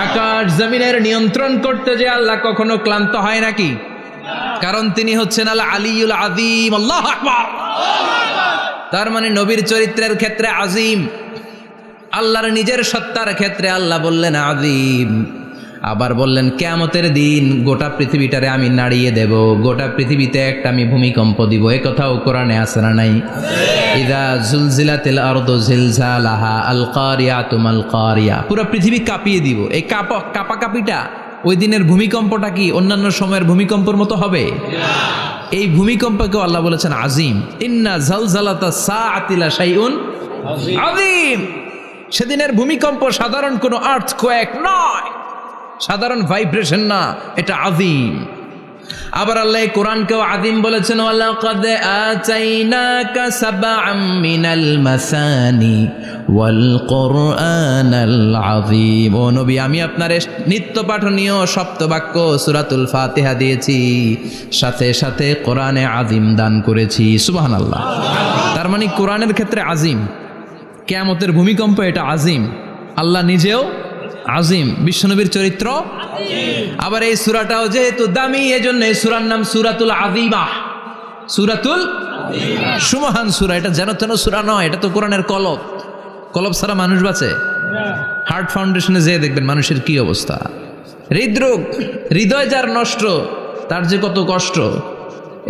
আকাশ জমিনের নিয়ন্ত্রণ করতে যে আল্লাহ কখনো ক্লান্ত হয় নাকি? কারণ তিনি হচ্ছেন আল আলিয়্যুল আযীম। আল্লাহু আকবার। তার মানে নবীর চরিত্রের ক্ষেত্রে আযীম, আল্লাহর নিজের সত্তার ক্ষেত্রে আল্লাহ বললেন আযীম। আবার বললেন কিয়ামতের দিন গোটা পৃথিবীটারে আমি নাড়িয়ে দেব, গোটা পৃথিবীতে একটা আমি ভূমিকম্প দিব। এই কথাও কোরআনে আছে না নাই? ইযা জুলজিলাতিল আরদু জিলজালাহা আল কারিয়াতু মাল কারিয়া। পুরো পৃথিবী কাঁপিয়ে দিব। এই কাঁপাকাঁপিটা, ওই দিনের ভূমিকম্পটা কি অন্যান্য সময়ের ভূমিকম্পের মতো হবে? এই ভূমিকম্পকে আল্লাহ বলেছেন আযীম। ইন্না জালজালাতা সাআতি লা শাইউন আযীম। সেদিনের ভূমিকম্প সাধারণ কোনো আর্থকোয়েক নয়, সাধারণ ভাইব্রেশন না, এটা আযীম। আবার আল্লাহ এই কোরআনকেও আযীম বলেছেন, ওয়ালাকাদ আতাইনাকা সাবআম মিনাল মাসানি ওয়াল কুরআনাল আযীম। ও নবী, আমি আপনার নিত্য পাঠনীয় সপ্তবাক্য সূরাতুল ফাতিহা দিয়েছি, সাথে সাথে কোরআনে আযীম দান করেছি। সুবহানাল্লাহ। তার মানে কোরআনের ক্ষেত্রে আযীম, কিয়ামতের ভূমিকম্প এটা আযীম, আল্লাহ নিজেও আযীম, বিশ্বনবীর চরিত্র। আবার এই সূরাটাও যেহেতু দামি, এজন্য এই সূরার নাম সূরাতুল আযীমা। সূরাতুল সুমহান সূরা। এটা যেন তেন সূরা নয়, এটা তো কোরআনের কলব। কলব ছাড়া মানুষ বাঁচে? হার্ট ফাউন্ডেশনে যেয়ে দেখবেন মানুষের কি অবস্থা। হৃদরোগ, হৃদয় যার নষ্ট, তার যে কত কষ্ট।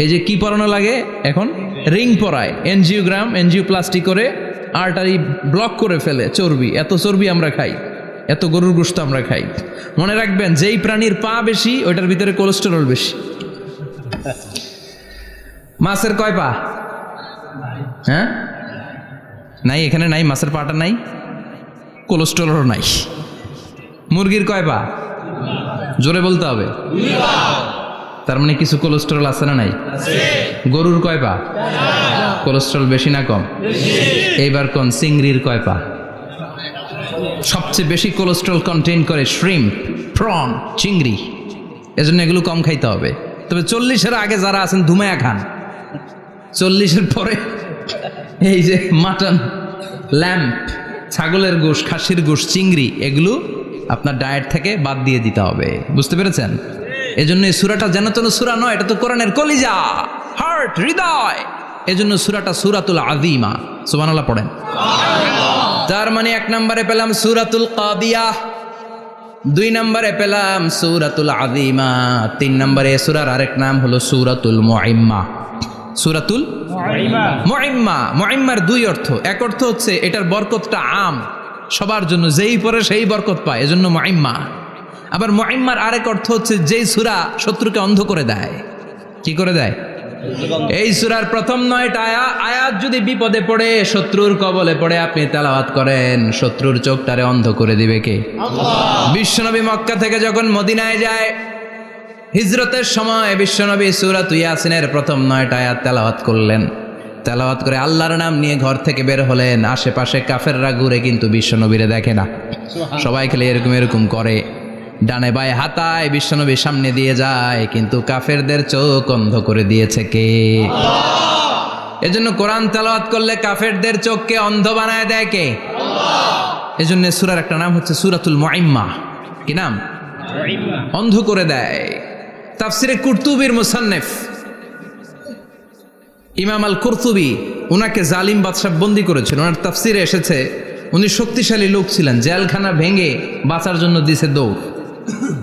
এই যে কি পরানো লাগে এখন, রিং পরায়, এনজিওগ্রাম, এনজিওপ্লাস্টি করে আর্টারি ব্লক করে ফেলে। চর্বি, এত চর্বি আমরা খাই, এত গরুর গোশত আমরা খাই। মনে রাখবেন, যেই প্রাণীর পা বেশি ওইটার ভিতরে কোলেস্টেরল বেশি। মাছের কয় পা? হ্যাঁ, নাই, এখানে নাই, মাছের পাটা নাই, কোলেস্টেরলও নাই। মুরগির কয় পা? জোরে বলতে হবে। তার মানে কিছু কোলেস্টেরল আছে না নাই? গরুর কয় পা? কোলেস্টেরল বেশি না কম? এইবার কোন চিংড়ির কয় পা? সবচেয়ে বেশি কোলেস্টেরল কন্টেইন করে শ্রিম্প, প্রন, চিংড়ি। এজন্য এগুলো কম খাইতে হবে। তবে 40-এর আগে যারা আছেন ধুমায়া খান, 40-এর পরে এই যে মাটন, ল্যাম্প, ছাগলের গোশ, খাসির গোশ, চিংড়ি, এগুলো আপনার ডায়েট থেকে বাদ দিয়ে দিতে হবে। বুঝতে পেরেছেন? এজন্য এই সূরাটা যেন তেন সূরা নয়, এটা তো কোরআনের কলিজা, হার্ট, হৃদয়। এজন্য সূরাটা সূরাতুল আযীমা। সুবহানাল্লাহ পড়েন। তার মানে 1 নম্বরে পেলাম সূরাতুল কাদিয়াহ, 2 নম্বরে পেলাম সূরাতুল আযীমা, 3 নম্বরে সূরার আরেক নাম হলো সূরাতুল মুইম্মা। সূরাতুল মুইম্মা। মুইম্মার 2 অর্থ। এক অর্থ হচ্ছে এটার বরকতটা আম, সবার জন্য, যেই পড়ে সেই বরকত পায়, এজন্য মুইম্মা। আবার মুইম্মার আরেক অর্থ হচ্ছে যেই সূরা শত্রুকে অন্ধ করে দেয়। কি করে দেয়? এই সূরার প্রথম 9টা আয়াত যদি বিপদে পড়ে, শত্রুর কবলে পড়ে আপনি তেলাওয়াত করেন, শত্রুর চোখটারে অন্ধ করে দিবে কে? আল্লাহ। বিশ্বনবী মক্কা থেকে যখন মদিনায় যায়, হিজরতের সময় বিশ্বনবী সূরাতুল ইয়াসিনের প্রথম 9টা আয়াত তেলাওয়াত করলেন। তেলাওয়াত করে আল্লাহর নাম নিয়ে ঘর থেকে বের হলেন। আশেপাশে কাফেররা ঘুরে কিন্তু বিশ্বনবীরে দেখে না, সবাই খেলে এরকম এরকম করে, ডানে বায়ে হাতায়, বিশ্বনবীর সামনে দিয়ে যায়, কিন্তু কাফেরদের চোখ অন্ধ করে দিয়েছে কে? আল্লাহ। এজন্য কোরআন তেলাওয়াত করলে কাফেরদের চোখকে অন্ধ বানায় দেয় কে? আল্লাহ। এজন্য সূরার একটা নাম হচ্ছে সূরাতুল মুইম্মা। কি নাম? অন্ধ করে দেয়। তাফসিরে কুরতুবির মুসান্নিফ ইমাম আল কুরতুবি, উনাকে জালিম বাদশাহ বন্দী করেছিল। ওনার তাফসিরে এসেছে উনি শক্তিশালী লোক ছিলেন, জেলখানা ভেঙে বাঁচার জন্য দিছে দৌড়।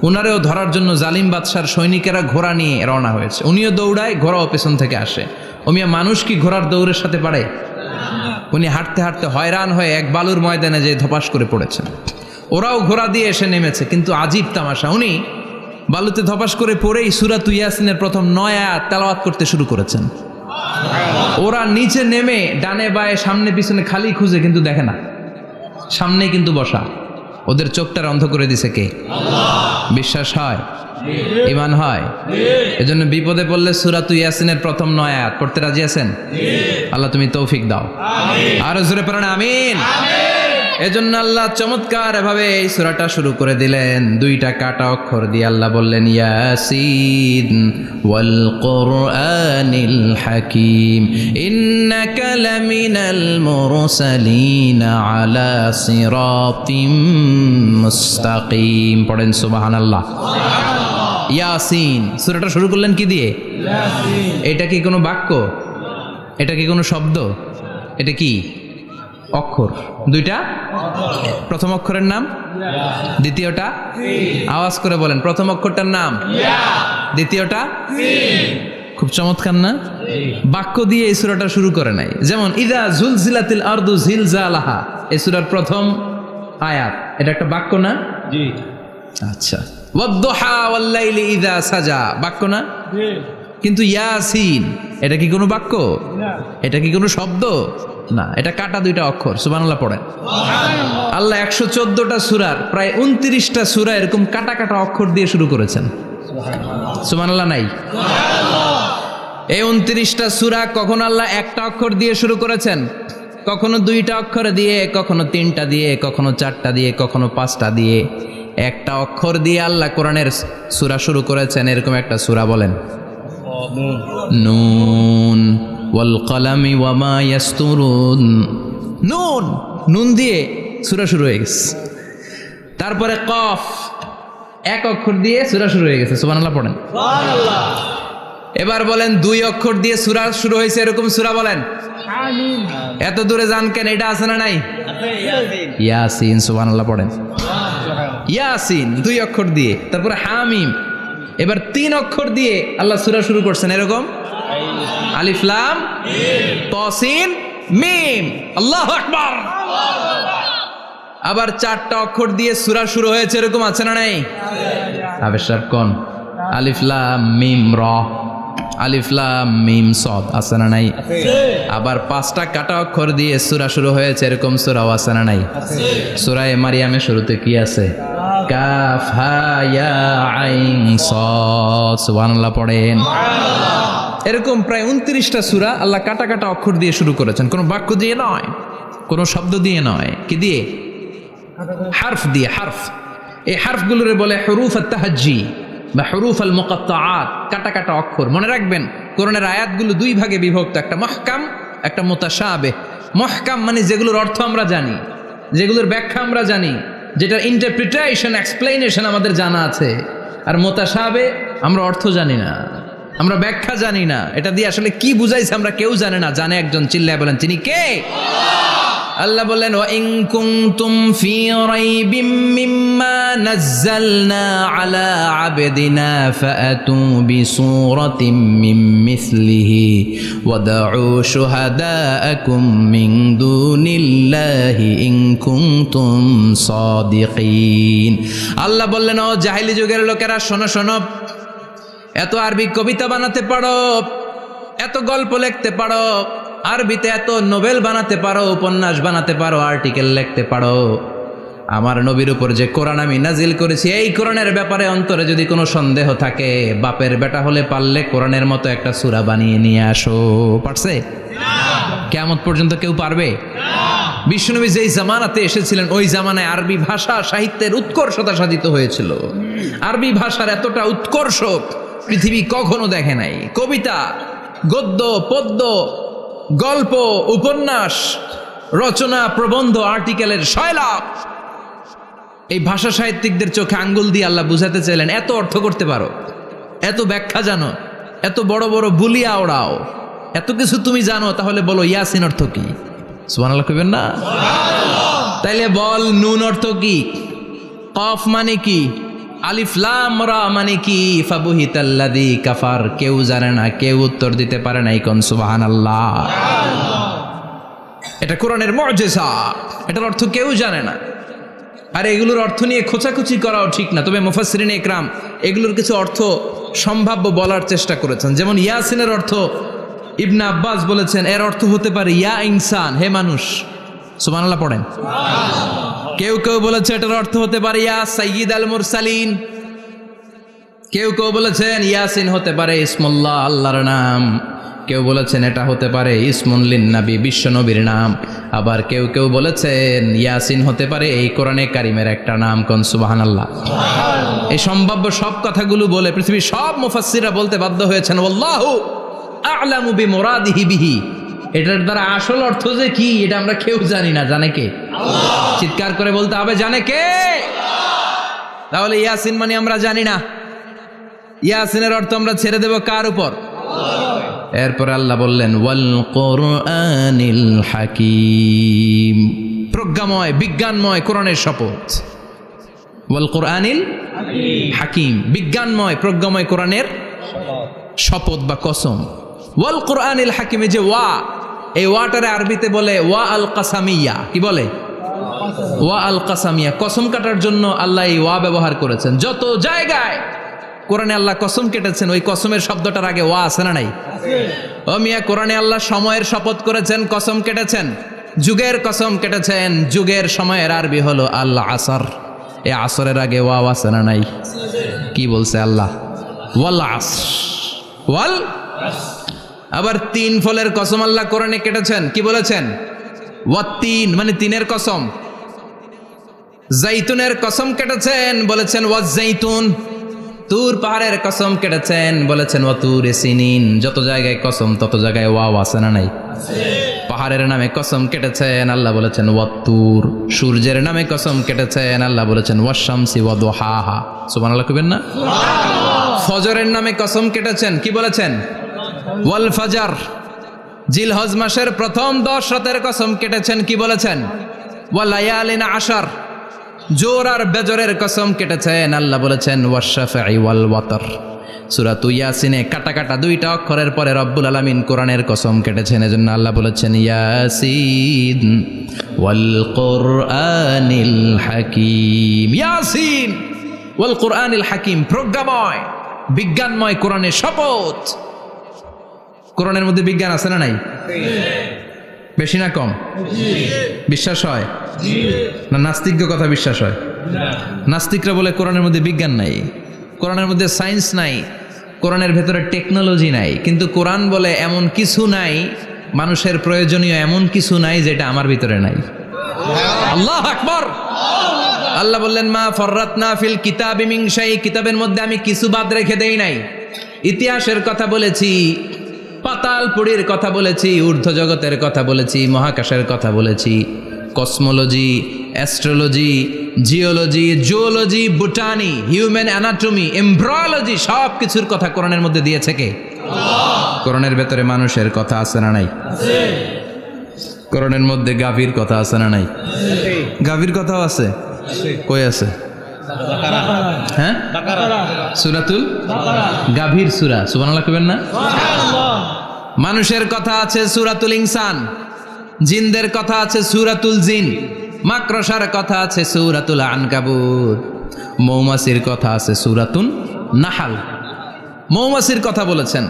উনারেও ধরার জন্য জালিম বাদশার সৈনিকেরা ঘোড়া নিয়ে রওনা হয়েছে। উনিও দৌড়ায়, ঘোড়াও পেছন থেকে আসে। ওমিয়া মানুষ কি ঘোড়ার দৌড়ের সাথে পারে? উনি হাঁটতে হাঁটতে হয়রান হয়ে এক বালুর ময়দানে যে ধপাস করে পড়েছেন। ওরাও ঘোড়া দিয়ে এসে নেমেছে, কিন্তু আজীব তামাশা, উনি বালুতে ধপাস করে পড়েই সূরাতুল ইয়াসিনের প্রথম 9 আয়াত তেলাওয়াত করতে শুরু করেছেন। ওরা নিচে নেমে ডানে বায়ে সামনে পিছনে খালি খুঁজে, কিন্তু দেখে না, সামনে কিন্তু বসা। ওদের চোখটার অন্ধ করে দিছে কে? আল্লাহ। বিশ্বাস হয়? ঈমান হয়? এজন্য বিপদে পড়লে সূরাতুল ইয়াসিনের প্রথম 9 আয়াত পড়তে রাজি আছেন? আল্লাহ তুমি তৌফিক দাও। আরো জোরে পড়েন আমিন। এজন্য আল্লাহ চমৎকার ভাবে এই সূরাটা শুরু করে দিলেন। 2টা কাটা অক্ষর দিয়ে আল্লাহ বললেন, ইয়াসিন ওয়াল কুরআনিল হাকীম ইন্নাকা লামিনাল মুরসালিন আলা সিরাতিম মুস্তাকিম। পড়েন সুবহানাল্লাহ। ইয়াসিন। সূরাটা শুরু করলেন কি দিয়ে? ইয়াসিন। এটা কি কোনো বাক্য? এটা কি কোনো শব্দ? এটা কি অক্ষর? 2টা। প্রথম অক্ষরের নাম, দ্বিতীয়টা আওয়াজ করে বলেন, প্রথম অক্ষরটার নাম, দ্বিতীয়টা। খুব চমৎকার না? বাক্য দিয়ে এই সূরাটা শুরু করে নাই। যেমন ইযা জুলজিলাতিল আরদু জিলজালাহা, এই সূরার প্রথম আয়াত, এটা একটা বাক্য না? জি। আচ্ছা। ওয়াদ-দুহা ওয়াল-লাইলি ইযা সাজা, বাক্য না? জি। কিন্তু ইয়াসিন, এটা কি কোনো বাক্য? না। এটা কি কোনো শব্দ? না, এটা কাটা 2টা অক্ষর। সুবহানাল্লাহ পড়েন। আল্লাহ 114টা সূরার প্রায় 29টা সূরা এরকম কাটা কাটা অক্ষর দিয়ে শুরু করেছেন। সুবহানাল্লাহ নাই? এই 29টা সূরা কখনো আল্লাহ একটা অক্ষর দিয়ে শুরু করেছেন, কখনো 2টা অক্ষর দিয়ে, কখনো 3টা দিয়ে, কখনো 4টা দিয়ে, কখনো 5টা দিয়ে। একটা অক্ষর দিয়ে আল্লাহ কোরআনের সূরা শুরু করেছেন, এরকম একটা সূরা বলেন। নুন ওয়াল কলামি ওয়া মা ইয়াসতুরুন। নুন, নুন দিয়ে সূরা শুরু হয়ে গেছে। তারপরে কফ, এক অক্ষর দিয়ে সূরা শুরু হয়ে গেছে। সুবহানাল্লাহ পড়েন। সুবহানাল্লাহ। এবার বলেন 2 অক্ষর দিয়ে সূরা শুরু হয়েছে এরকম সূরা বলেন। আমিন। এত দূরে যান কেন? এটা আছে না নাই? আছে, ইয়াসিন। ইয়াসিন, সুবহানাল্লাহ পড়েন। ইয়াসিন 2 অক্ষর দিয়ে। তারপরে হামিম। এবার 3 অক্ষর দিয়ে আল্লাহ সূরা শুরু করছেন এরকম। আলিফ লাম মিম তা সিন মিম। আল্লাহু আকবার। আবার 4টা অক্ষর দিয়ে সূরা শুরু হয়েছে এরকম আছে না নাই? আবেশাব কোন? আলিফ লাম মিম র, আলিফ লাম মিম সদ আছে না নাই? আবার 5টা কাটা অক্ষর দিয়ে সূরা শুরু হয়েছে এরকম সূরাও আছে না নাই? সূরা মারিয়ামের শুরুতে কি আছে? কাফ হা ইয়া আইন সাদ। সুবহানাল্লাহ পড়েন। এরকম প্রায় 29টা সূরা আল্লাহ কাটা কাটা অক্ষর দিয়ে শুরু করেছেন, কোনো বাক্য দিয়ে নয়, কোনো শব্দ দিয়ে নয়। কি দিয়ে? হারফ দিয়ে। হারফ, এই হারফগুলোরে বলে হুরুফ আত-তাহাজ্জি বা হুরুফ আল মুকাত্তাআত, কাটা কাটা অক্ষর। মনে রাখবেন কোরআনের আয়াতগুলো 2 ভাগে বিভক্ত, একটা মুহকাম, একটা মুতাশাবিহ। মুহকাম মানে যেগুলোর অর্থ আমরা জানি, যেগুলোর ব্যাখ্যা আমরা জানি, যেটার ইন্টারপ্রিটেশন, এক্সপ্লেনেশন আমাদের জানা আছে। আর মুতাশাবিহ আমরা অর্থ জানি না, আমরা ব্যাখ্যা জানি না, এটা দিয়ে আসলে কি বুঝাইছে আমরা কেউ জানে না। জানে একজন, চিল্লায় বলেন তিনি কে? আল্লাহ বললেন ওয়া ইন কুনতুম ফি রাইবিম মিম্মা নাযালনা আলা আবদিনা ফাআতু বিসূরাতিম মিন মিসলিহি ওয়াদউ শুহাদাআকুম মিন দুনিল্লাহি ইন কুনতুম সাদিকিন। আল্লাহ বললেন ও জাহেলি যুগের লোকেরা, শোনো শোনো, এত আরবি কবিতা বানাতে পারো, এত গল্প লিখতে পারো, আরবিতে এত নোবেল বানাতে পারো, উপন্যাস বানাতে পারো, আর্টিকেল লিখতে পারো, আমার নবীর উপর যে কোরআন আমি নাজিল করেছি এই কোরআনের ব্যাপারে অন্তরে যদি কোনো সন্দেহ থাকে, বাপের বেটা হলে পারলে কোরআনের মতো একটা সূরা বানিয়ে নিয়ে আসো। পারছে? কিয়ামত পর্যন্ত কেউ পারবে? বিশ্বনবী যেই জামানাতে এসেছিলেন ওই জামানায় আরবি ভাষা সাহিত্যের উৎকর্ষতা সাধিত হয়েছিল। আরবি ভাষার এতটা উৎকর্ষ পৃথিবী কখনো দেখে নাই। কবিতা, গদ্য, পদ্য, গল্প, উপন্যাস, রচনা, প্রবন্ধ, আর্টিকেলের সয়লাভ। এই ভাষা সাহিত্যিকদের চোখে আঙ্গুল দিয়ে আল্লাহ বুঝাতে চাইলেন এত অর্থ করতে পারো, এত ব্যাখ্যা জানো, এত বড় বড় বুলিয়া ওড়াও, এত কিছু তুমি জানো, তাহলে বলো ইয়াসিন অর্থ কি? সুবহানাল্লাহ কইবেন না? তাইলে বল নুন অর্থ কি? কফ মানে কি? আলিফ লাম রা মানে কি? ফাবুহিতাল্লাযী কাফার। কেউ জানে না, কেউ উত্তর দিতে পারে না। কোন সুবহানাল্লাহ। এটা কোরআনের মুআজিজা, এটার অর্থ কেউ জানে না। আর এগুলোর অর্থ নিয়ে খোঁচাখুচি করাও ঠিক না। তবে মুফাসসিরিনে ইকরাম এগুলোর কিছু অর্থ সম্ভাব্য বলার চেষ্টা করেছেন। যেমন ইয়াসিনের অর্থ ইবনে আব্বাস বলেছেন এর অর্থ হতে পারে ইয়া ইনসান, হে মানুষ। সুবহানাল্লাহ পড়েন। কেউ কেউ বলেছে এটার অর্থ হতে পারে ইয়া সাইয়্যিদ আল মুরসালিন। কেউ কেউ বলেছেন ইয়াসিন হতে পারে ইসমুল্লাহ, আল্লাহর নাম। কেউ বলেছেন এটা হতে পারে ইসমুন লিন নবী, বিশ্ব নবীর নাম। আবার কেউ কেউ বলেছেন ইয়াসিন হতে পারে এই কোরআনে কারিমের একটা নাম। কোন সুবহানাল্লাহ। এই সম্ভাব্য সব কথাগুলো বলে পৃথিবীর সব মুফাসসিররা বলতে বাধ্য হয়েছেন আল্লাহু আ'লামু বিমুরাদিহি বিহি। এটার দ্বারা আসল অর্থ যে কি এটা আমরা কেউ জানি না। জানে কে? আল্লাহ। চিৎকার করে বলতে হবে জানে কে? আল্লাহ। তাহলে ইয়াসিন মানে আমরা জানি না। ইয়াসিনের অর্থ আমরা ছেড়ে দেব কার উপর? আল্লাহ। এরপর আল্লাহ বললেন ওয়াল কুরআনিল হাকীম। প্রজ্ঞাময়, বিজ্ঞানময় কোরআনের শপথ। ওয়াল কুরআনিল হাকীম, বিজ্ঞানময়, প্রজ্ঞাময় কোরআনের শপথ বা কসম। ওয়াল কুরআনিল হাকিমে যে ওয়া, এই ওয়াটারে আরবিতে বলে ওয়া আল কাসামিয়া। কি বলে? ওয়া আল কাসামিয়া। কসম কাটার জন্য আল্লাহ এই ওয়া ব্যবহার করেছেন। যত জায়গায় কোরআনে আল্লাহ কসম কেটেছেন ওই কসমের শব্দটার আগে ওয়া আছে না নাই? ও মিয়া, কোরআনে আল্লাহ সময়ের শপথ করেছেন, কসম কেটেছেন, যুগের কসম কেটেছেন। যুগের সময়ের আরবি হলো আল আসর। এই আসরের আগে ওয়া আছে না নাই? কি বলছে আল্লাহ? ওয়াল আসর, ওয়াল। আবার 3 ফলের কসম আল্লাহ কোরআনে কেটেছেন, কি বলেছেন? ওয়াত্তিন মানে 3-এর কসম। জাইতুনের কসম কেটেছেন, বলেছেন ওয়াজ্জাইতুন। তুর পাহাড়ের কসম কেটেছেন, বলেছেন ওয়াতুরে সিনিন। যত জায়গায় কসম তত জায়গায় ওয়াও আছে না নাই? পাহাড়ের নামে কসম কেটেছেন, আল্লাহ বলেছেন ওয়াত্তুর। সূর্যের নামে কসম কেটেছেন, আল্লাহ বলেছেন ওয়াশ-শামসি ওয়া দুহাহা। সুবহানাল্লাহ কইবেন না? ফজরের নামে কসম কেটেছেন, কি বলেছেন? ওয়াল ফাজর। জিলহজ মাসের প্রথম 10 রাতের কসম কেটেছেন, কি বলেছেন? ওয়া লায়ালিন আশর। জোর আর বেজরের কসম কেটেছেন, আল্লাহ বলেছেন ওয়াশ-শাফঈ ওয়াল ওয়াতর। সূরা ইয়াসিনে কাটা কাটা 2টা অক্ষরের পরে রব্বুল আলামিন কোরআনের কসম কেটেছেন, এজন্য আল্লাহ বলেছেন ইয়াসিন ওয়াল কুরআনিল হাকীম। ইয়াসিন ওয়াল কুরআনিল হাকীম, প্রজ্ঞাময় বিজ্ঞানময় কোরআনের শপথ। কোরআনের মধ্যে বিজ্ঞান আছে না নাই? বেশি না কম? বিশ্বাস হয় না? নাস্তিকদের কথা বিশ্বাস হয়? নাস্তিকরা বলে কোরআনের মধ্যে বিজ্ঞান নাই, কোরআনের মধ্যে সায়েন্স নাই, কোরআনের ভেতরে টেকনোলজি নাই। কিন্তু কোরআন বলে এমন কিছু নাই, মানুষের প্রয়োজনীয় এমন কিছু নাই যেটা আমার ভিতরে নাই। আল্লাহু আকবার। আল্লাহ বললেন মা ফররাতনা ফিল কিতাবি মিন শাই, কিতাবের মধ্যে আমি কিছু বাদ রেখে দেই নাই। ইতিহাসের কথা বলেছি, পাতালপুরীর কথা বলেছি, ঊর্ধ্ব জগতের কথা বলেছি, মহাকাশের কথা বলেছি, cosmology, astrology, geology, zoology, botany, human anatomy, embryology, সব কিছুর কথা কোরআনের মধ্যে দিয়েছে কে? কোরআনের ভেতরে মানুষের কথা আছে না নাই? কোরআনের মধ্যে গাভীর কথা আছে না নাই? গাভীর কথাও আছে। কই আছে? হ্যাঁ, সূরাতুল গাভীর সূরা। সুবহানাল্লাহ কইবেন না? মানুষের কথা আছে সূরাতুল ইনসান, জিনদের কথা আছে সূরাতুল জিন, মাকড়সার কথা আছে সূরাতুল আনকাবুত, মৌমাছির কথা আছে সূরাতুন নাহাল। মৌমাছির কথা বলেছেন,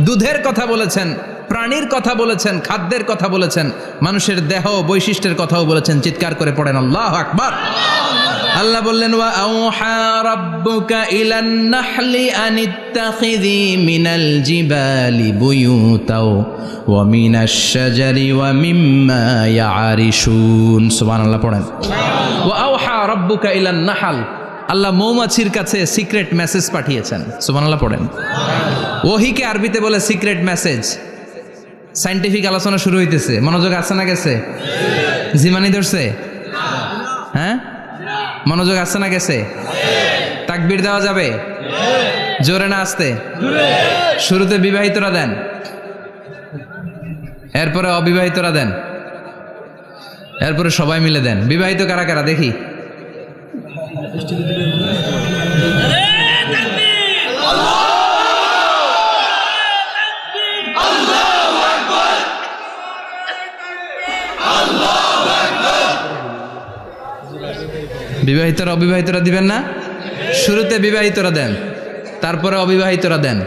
দুধের কথা বলেছেন, প্রাণীর কথা বলেছেন, খাদ্যের কথা বলেছেন, মানুষের দেহ বৈশিষ্ট্যের কথাও বলেছেন। চিৎকার করে পড়েন আল্লাহু আকবার। আল্লাহ বললেন ওয়া আওহা রাব্বুকা ইলান নাহলি আনিত্তাখিযি মিনাল জিবালি বুয়ুতাও ওয়া মিনাশ শাজারি ওয়া মিম্মা ইয়ারিশুন। সুবহানাল্লাহ পড়েন। ওয়া আওহা রাব্বুকা ইলান নাহল, আল্লাহ মৌমাছির কাছে সিক্রেট মেসেজ পাঠিয়েছেন। সুবহানাল্লাহ পড়েন। ওহীকে আরবিতে বলে সিক্রেট মেসেজ। সায়েন্টিফিক আলোচনা শুরু হইতেছে, মনোযোগ আছে না গেছে? জিমানি ধরছে? হ্যাঁ, মনোযোগ আছে না গেছে? তাকবীর দেওয়া যাবে? জোরে না আসতে? শুরুতে বিবাহিতরা দেন, এরপরে অবিবাহিতরা দেন, এরপরে সবাই মিলে দেন। বিবাহিত কারা কারা দেখি? বিবাহিতরা অবিবাহিতরা দিবেন না? শুরুতে বিবাহিতরা দেন, তারপরে অবিবাহিতরা দেন,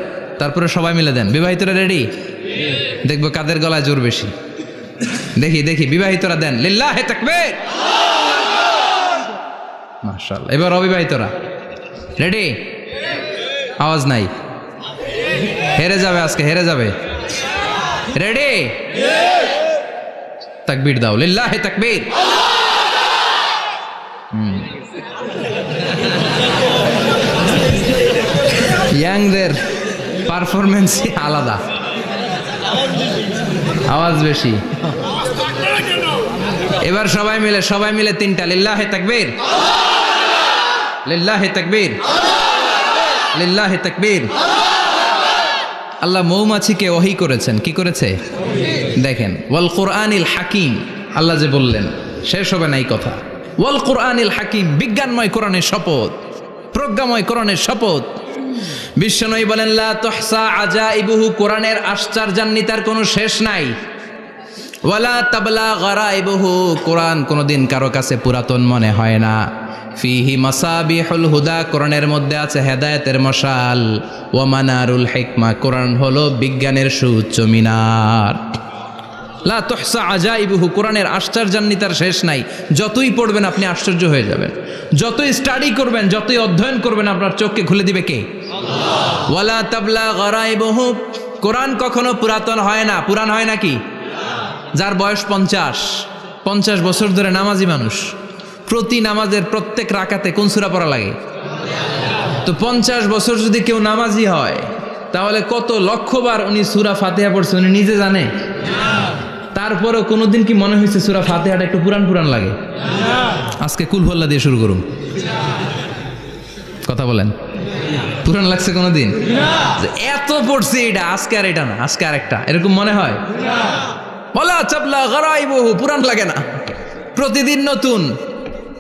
তারপরে সবাই মিলে দেন। বিবাহিতরা রেডি? দেখবো কাদের গলায় জোর বেশি। দেখি দেখি, বিবাহিতরা দেন লিল্লাহি তাকবীর। মাশাআল্লাহ। এবার অবিবাহিতরা রেডি? আওয়াজ নাই, হেরে যাবে আজকে, হেরে যাবে। রেডি? তাকবীর দাও, লিল্লাহি তাকবীর। ইয়াংদের পারফরমেন্সই আলাদা, আওয়াজ বেশি। এবার সবাই মিলে 3টা লিল্লাহি তাকবীর, লিল্লাহি তাকবীর, লিল্লাহি তাকবীর। আল্লাহ মৌমাছিকে ওহী করেছেন। কি করেছে দেখেন, ওয়াল কুরআনিল হাকিম। আল্লাহ যে বললেন শেষ হবে না এই কথা। ওয়াল কুরআনিল হাকিম, বিজ্ঞানময় কোরআনের শপথ, প্রজ্ঞাময় কোরআনের শপথ। বিশ্বনবী বলেন লা তুহসা আজাইবুহু, কোরআনের আশ্চর্যান্বিতার কোনো শেষ নাই। ওয়ালা তাবলা গারাইবুহু, কোরআন কোনোদিন কারো কাছে পুরাতন মনে হয় না। ফিহি মাসাবিহুল হুদা, কোরআনের মধ্যে আছে হেদায়েতের মশাল। ওয়া মানারুল হিকমা, কোরআন হলো বিজ্ঞানের সুউচ্চ মিনার। লা তুহসা আজাইবুহু, কোরআনের আশ্চর্যান্বিতার শেষ নাই। যতই পড়বেন আপনি আশ্চর্য হয়ে যাবেন, যতই স্টাডি করবেন, যতই অধ্যয়ন করবেন, আপনার চোখকে খুলে দিবে কে? আল্লাহ। ওয়ালা তাবলা গরাইবহু, কোরআন কখনো পুরাতন হয় না। পুরান হয় নাকি? যার বয়স 50 বছর ধরে নামাজি মানুষ, প্রতি নামাজের প্রত্যেক রাকাতে কোন সূরা পড়া লাগে? তো 50 বছর যদি কেউ নামাজি হয়, তাহলে কত লক্ষবার উনি সূরা ফাতিহা পড়ছে উনি নিজে জানে? তারপরেও কোনোদিন কি মনে হয়েছে সূরা ফাতিহাটা একটু পুরান লাগে? আজকে কুল হল্লা দিয়ে শুরু করুন, কথা বলেন। পুরান লাগছে কোনোদিন? এত পড়ছি এটা, আজকে আর এটা না, আজকে আর একটা, এরকম মনে হয়? ওয়ালা তাবলা গরাইবহু, পুরান লাগে না। প্রতিদিন নতুন,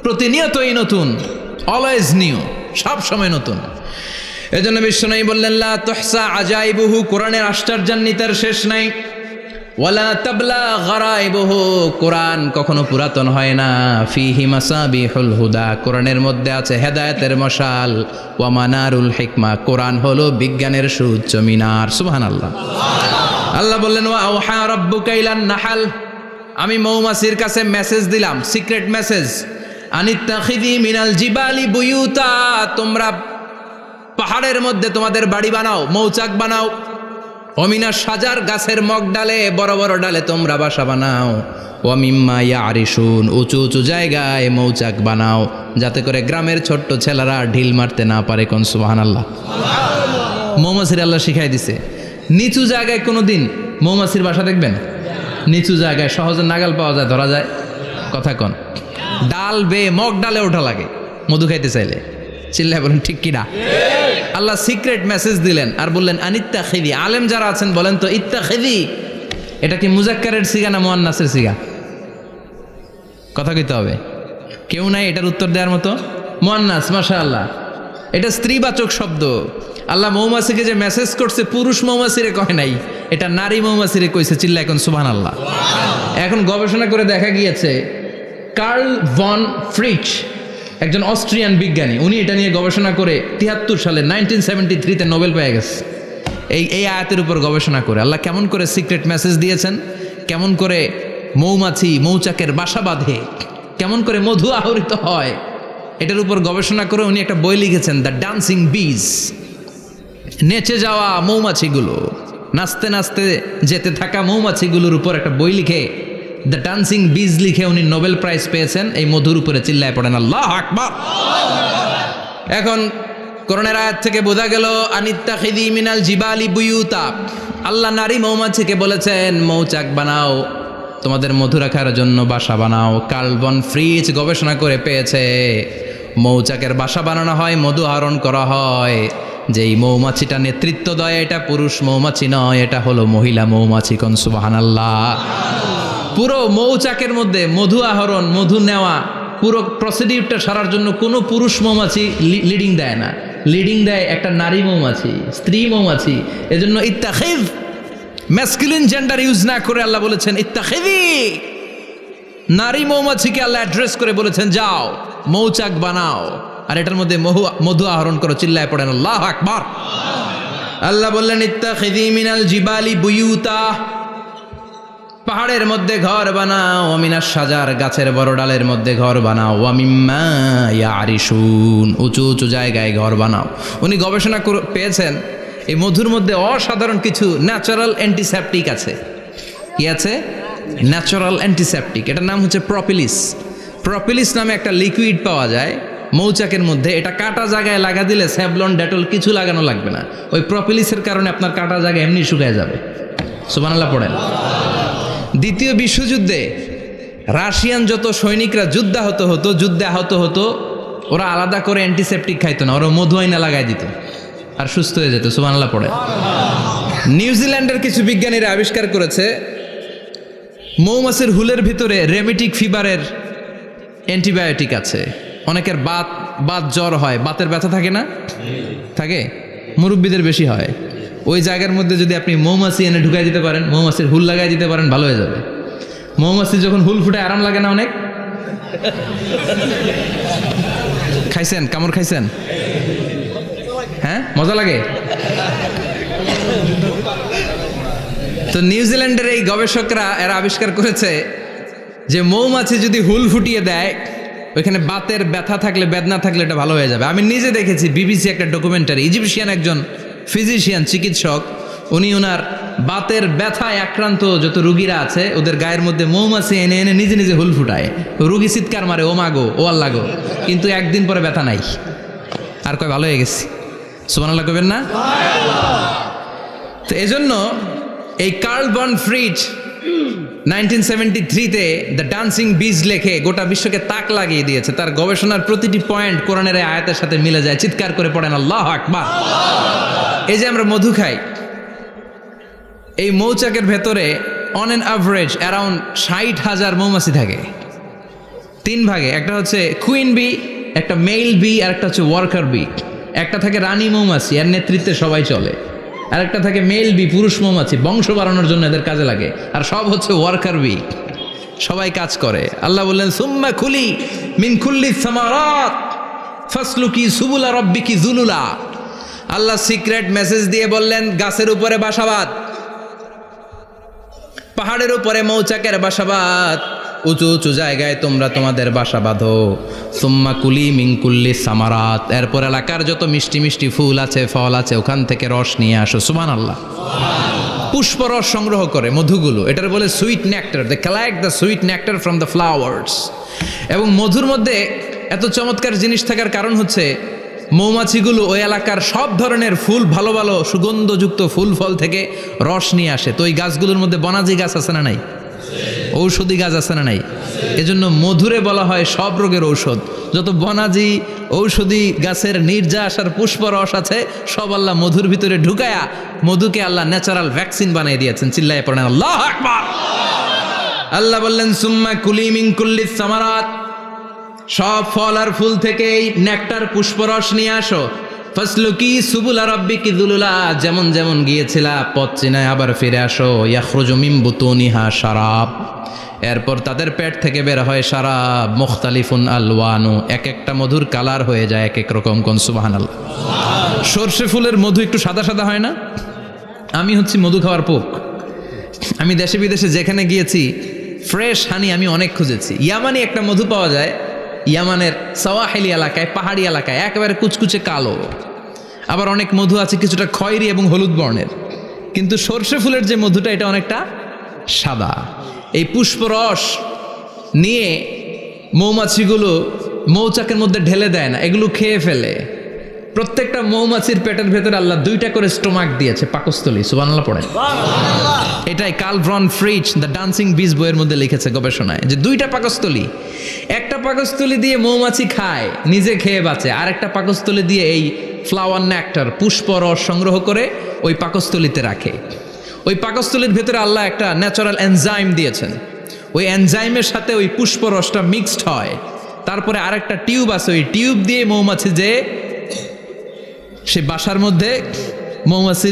প্রতিনিয়তই নতুন, অলওয়েজ নিউ, সব সময় নতুন। এজন্য বিশ্বনবী বললেন লা তুহসা আজাইবুহু, কোরআনের আশ্চর্যান্বিতার শেষ নাই। ওয়ালা তাবলা গরাইবুহু, কোরআন কখনো পুরাতন হয় না। ফিহি মাসাবিহুল হুদা, কোরআনের মধ্যে আছে হেদায়েতের মশাল। ওয়া মানারুল হিকমা, কোরআন হলো বিজ্ঞানের সুউচ্চ মিনার। সুবহানাল্লাহ। আল্লাহ বললেন ওয়া আওহা রাব্বুকা ইলান নাহাল, আমি মৌমাছির কাছে মেসেজ দিলাম, সিক্রেট মেসেজ। আনিত্তাখিযি মিনাল জিবালি বুয়ুতা, তোমরা পাহাড়ের মধ্যে তোমাদের বাড়ি বানাও, মৌচাক বানাও। অমিনা সাজার, গাছের মগ ডালে, বড় বড় ডালে তোমরা বাসা বানাও। ওয়ামিম্মা ইয়ারিশুন, উঁচু উঁচু জায়গায় মৌচাক বানাও, যাতে করে গ্রামের ছোট্ট ছেলেরা ঢিল মারতে না পারে। কোন সুবহানাল্লাহ। মৌমাছির আল্লাহ শিখাই দিছে। নিচু জায়গায় কোনোদিন মৌমাছির বাসা দেখবেন? নিচু জায়গায় সহজে নাগাল পাওয়া যায়, ধরা যায়। কথা কন। ডাল বেয়ে মগ ডালে ওঠা লাগে মধু খাইতে চাইলে। চিল্লায় বলেন ঠিক কিনা? আল্লাহ সিক্রেট মেসেজ দিলেন আর বললেন আনিত্তাখিযি। আলেম যারা আছেন বলেন তো, ইত্তাখিযি এটা কি মুজাক্কারের সিগা না মুয়ান্নাসের সিগা? কথা কইতে হবে। কেউ নাই এটার উত্তর দেওয়ার মতো? মুয়ান্নাস, মাশাআল্লাহ। এটা স্ত্রীবাচক শব্দ। আল্লাহ মৌমাছিকে যে মেসেজ করছে পুরুষ মৌমাছিরে কয় নাই, এটা নারী মৌমাছিরে কইছে। চিল্লা এখন সুবহানাল্লাহ। এখন গবেষণা করে দেখা গিয়েছে, কার্ল ভন ফ্রিচ একজন অস্ট্রিয়ান বিজ্ঞানী, উনি এটা নিয়ে গবেষণা করে 73 সালে 1973-তে নোবেল পেয়ে গেছে। এই আয়াতের উপর গবেষণা করে আল্লাহ কেমন করে সিক্রেট মেসেজ দিয়েছেন, কেমন করে মৌমাছি মৌচাকের বাসা বাঁধে, কেমন করে মধু আহরিত হয়, এটার উপর গবেষণা করে উনি একটা বই লিখেছেন, দ্য ডান্সিং বিজ। নেচে যাওয়া মৌমাছিগুলো, নাচতে নাচতে যেতে থাকা মৌমাছিগুলোর উপর একটা বই লিখে, দ্য ডান্সিং বিজ লিখে উনি নোবেল প্রাইজ পেয়েছেন এই মধুর উপরে। চিল্লায় পড়েন আল্লাহু আকবার। এখন কোরআনের আয়াত থেকে বোঝা গেল আনিত্তাখিযি মিনাল জিবালি বুয়ুতা, আল্লাহ নারী মৌমাছিকে বলেছেন মৌচাক বানাও, তোমাদের মধু রাখার জন্য বাসা বানাও। কার্ল ভন ফ্রিচ গবেষণা করে পেয়েছে মৌচাকের বাসা বানানো হয়, মধু আহরণ করা হয়। যেই মৌমাছিটা নেতৃত্ব দেয় এটা পুরুষ মৌমাছি নয়, এটা হলো মহিলা মৌমাছি। কোন সুবহানাল্লাহ। পুরো মৌচাকের মধ্যে মধু আহরণ, মধু নেওয়া, পুরো প্রসিডিউরটা সারার জন্য কোনো পুরুষ মৌমাছি লিডিং দেয় না, লিডিং দেয় একটা নারী মৌমাছি, স্ত্রী মৌমাছি। এজন্য ইত্তাখিয, ম্যাসকুলিন জেন্ডার ইউজ না করে আল্লাহ বলেছেন ইত্তাখিযি। নারী মৌমাছিকে আল্লাহ অ্যাড্রেস করে বলেছেন যাও মৌচাক বানাও আর এটার মধ্যে মধু আহরণ করো। চিল্লায় পড়েন আল্লাহু আকবার। আল্লাহ বললেন ইত্তাখিযি মিনাল জিবালি বুয়ুতা, পাহাড়ের মধ্যে ঘর বানাও। ওয়ামিনাস সাজার, গাছের বড় ডালের মধ্যে ঘর বানাও। ওয়ামিম্মা ইয়ারিশুন, উঁচু উঁচু জায়গায় ঘর বানাও। উনি গবেষণা পেয়েছেন এই মধুর মধ্যে অসাধারণ কিছু ন্যাচারাল অ্যান্টিসেপটিক আছে। কি আছে? Natural antiseptic. এটার নাম হচ্ছে প্রপিলিস। প্রপিলিস নামে একটা লিকুইড পাওয়া যায় মৌচাকের মধ্যে। এটা কাটা জায়গায় লাগা দিলে স্যাভলন, ডেটল কিছু লাগানো লাগবে না। ওই প্রপিলিসের কারণে আপনার কাটা জায়গা এমনি শুকিয়ে যাবে। সুবহানাল্লাহ পড়েন। দ্বিতীয় বিশ্বযুদ্ধে রাশিয়ান যত সৈনিকরা যুদ্ধে আহত হতো, ওরা আলাদা করে অ্যান্টিসেপটিক খাইতো না, ওরা মধু আইনা লাগাই দিত আর সুস্থ হয়ে যেত। সুবহানাল্লাহ পড়ে। নিউজিল্যান্ডের কিছু বিজ্ঞানীরা আবিষ্কার করেছে মৌমাছির হুলের ভিতরে রেমেটিক ফিভারের অ্যান্টিবায়োটিক আছে। অনেকের বাত জ্বর হয়, বাতের ব্যথা থাকে না? থাকে, মুরব্বীদের বেশি হয়। ওই জায়গার মধ্যে যদি আপনি মৌমাছি এনে ঢুকাই দিতে পারেন, মৌমাছির হুল লাগাই দিতে পারেন, ভালো হয়ে যাবে। মৌমাছি যখন হুল ফুটে আরাম লাগে না অনেক? খাইছেন? কামড় খাইছেন? হ্যাঁ, মজা লাগে। তো নিউজিল্যান্ডের এই গবেষকরা এরা আবিষ্কার করেছে যে মৌমাছি যদি হুল ফুটিয়ে দেয়, ওইখানে বাতের ব্যথা থাকলে, বেদনা থাকলে এটা ভালো হয়ে যাবে। আমি নিজে দেখেছি, বিবিসি একটা ডকুমেন্টারি, ইজিপশিয়ান একজন ফিজিশিয়ান, চিকিৎসক, উনি ওনার বাতের ব্যথায় আক্রান্ত যত রুগীরা আছে ওদের গায়ের মধ্যে মৌমাছি এনে এনে নিজে নিজে হুল ফুটায়। রুগী চিৎকার মারে, ও মাগো, ও আল্লাহ গো, কিন্তু একদিন পরে ব্যথা নাই, আর কয় ভালো হয়ে গেছি। সুবহানাল্লাহ কইবেন না? তো এজন্য এই কার্ল বন ফ্রিজ 1973-তে দ্য ডান্সিং বিজ লেখে গোটা বিশ্বকে তাক লাগিয়ে দিয়েছে। তার গবেষণার প্রতিটি পয়েন্ট কোরআনের এই আয়াতের সাথে মিলে যায়। চিৎকার করে পড়েন আল্লাহু আকবার। এই যে আমরা মধু খাই, এই মৌচাকের ভেতরে অন অ্যান অ্যাভারেজ অ্যারাউন্ড 60,000 মৌমাছি থাকে। 3 ভাগে, একটা হচ্ছে কুইন বি, একটা মেল বি, আর একটা হচ্ছে ওয়ার্কার বি। একটা থাকে রানী মৌমাছি, এর নেতৃত্বে সবাই চলে। আর একটা থাকে মেল বি, পুরুষ মৌমাছি, বংশ বাড়ানোর জন্য এদের কাজে লাগে। আর সব হচ্ছে ওয়ার্কার বি, সবাই কাজ করে। আল্লাহ বললেন সুম্মা খুলি মিন কুল্লি সামারাত ফাসলুকি সুবুলা রাব্বিকি যুলুলা। আল্লাহ সিক্রেট মেসেজ দিয়ে বললেন গাছের উপরে বাসাবাদ, পাহাড়ের উপরে মৌচাকের বাসাবাদ, উঁচু উঁচু জায়গায় তোমরা তোমাদের বাসা বাঁধো। সুম্মা কুলি মিন কুল্লি সামারাত, এরপর এলাকার যত মিষ্টি মিষ্টি ফুল আছে, ফল আছে, ওখান থেকে রস নিয়ে আসো। সুবহানাল্লাহ। পুষ্প রস সংগ্রহ করে মধুগুলো, এটার বলে sweet nectar. They collect the sweet nectar from the flowers. এবং মধুর মধ্যে এত চমৎকার জিনিস থাকার কারণ হচ্ছে মৌমাছিগুলো ওই এলাকার সব ধরনের ফুল, ভালো ভালো সুগন্ধযুক্ত ফুল ফল থেকে রস নিয়ে আসে। তো ওই গাছগুলোর মধ্যে বনাজি গাছ আছে না নাই? ঔষধি গাছ আছে না নাই? এজন্য মধুরে বলা হয় সব রোগের ঔষধ। যত বনাজি ঔষধি গাছের নির্যাস আর পুষ্প রস আছে সব আল্লাহ মধুর ভিতরে ঢুকায়া মধুকে আল্লাহ ন্যাচারাল ভ্যাকসিন বানিয়ে দিয়েছেন। চিল্লায়ে পড়েন আল্লাহু আকবার। আল্লাহ বললেন সুম্মা কুলি মিন কুল্লি সামারাত, সব ফল আর ফুল থেকে এই নেকটার পুষ্পরস নিয়ে আসো। ফাসলুকি সুবুলা রাব্বিকি যুলুলা, যেমন যেমন গিয়েছিলা পথ চিনায় আবার ফিরে আসো। ইয়াখরুজু মিন বুতুনিহা শারাব, এরপর তাদের পেট থেকে বের হয় শারাব। মুখতালিফুন আলওয়ানু, এক একটা মধুর কালার হয়ে যায় এক এক রকম। কোন সুবহানাল্লাহ। সরষে ফুলের মধু একটু সাদা সাদা হয় না? আমি হচ্ছি মধু খাওয়ার পোক। আমি দেশে বিদেশে যেখানে গিয়েছি ফ্রেশ হানি আমি অনেক খুঁজেছি। ইয়ামানি একটা মধু পাওয়া যায়, ইয়ামানের সাওয়াহিলি এলাকায়, পাহাড়ি এলাকায়, একেবারে কুচকুচে কালো। আবার অনেক মধু আছে কিছুটা খয়েরি এবং হলুদ বর্ণের, কিন্তু সরষে ফুলের যে মধুটা এটা অনেকটা সাদা। এই পুষ্পরস নিয়ে মৌমাছিগুলো মৌচাকের মধ্যে ঢেলে দেয় না, এগুলো খেয়ে ফেলে। প্রত্যেকটা মৌমাছির পেটের ভেতরে আল্লাহ 2টা করে স্টোমাক দিয়েছে, পাকস্থলী। সুবহানাল্লাহ পড়েন। এটাই Karl von Frisch the dancing bees বইয়ের মধ্যে লিখেছে গবেষণায়, যে 2টা পাকস্থলী। একটা পাকস্থলী দিয়ে মৌমাছি খায়, নিজে খেয়ে বাঁচে। আর একটা পাকস্থলী দিয়ে এই ফ্লাওয়ার নেক্টার, পুষ্প রস সংগ্রহ করে ওই পাকস্থলীতে রাখে। ওই পাকস্থলীর ভেতরে আল্লাহ একটা ন্যাচারাল এনজাইম দিয়েছেন। ওই এনজাইমের সাথে ওই পুষ্প রসটা মিক্সড হয়। তারপরে আরেকটা টিউব আছে, ওই টিউব দিয়ে মৌমাছি যে সে বাসার মধ্যে মৌমাছি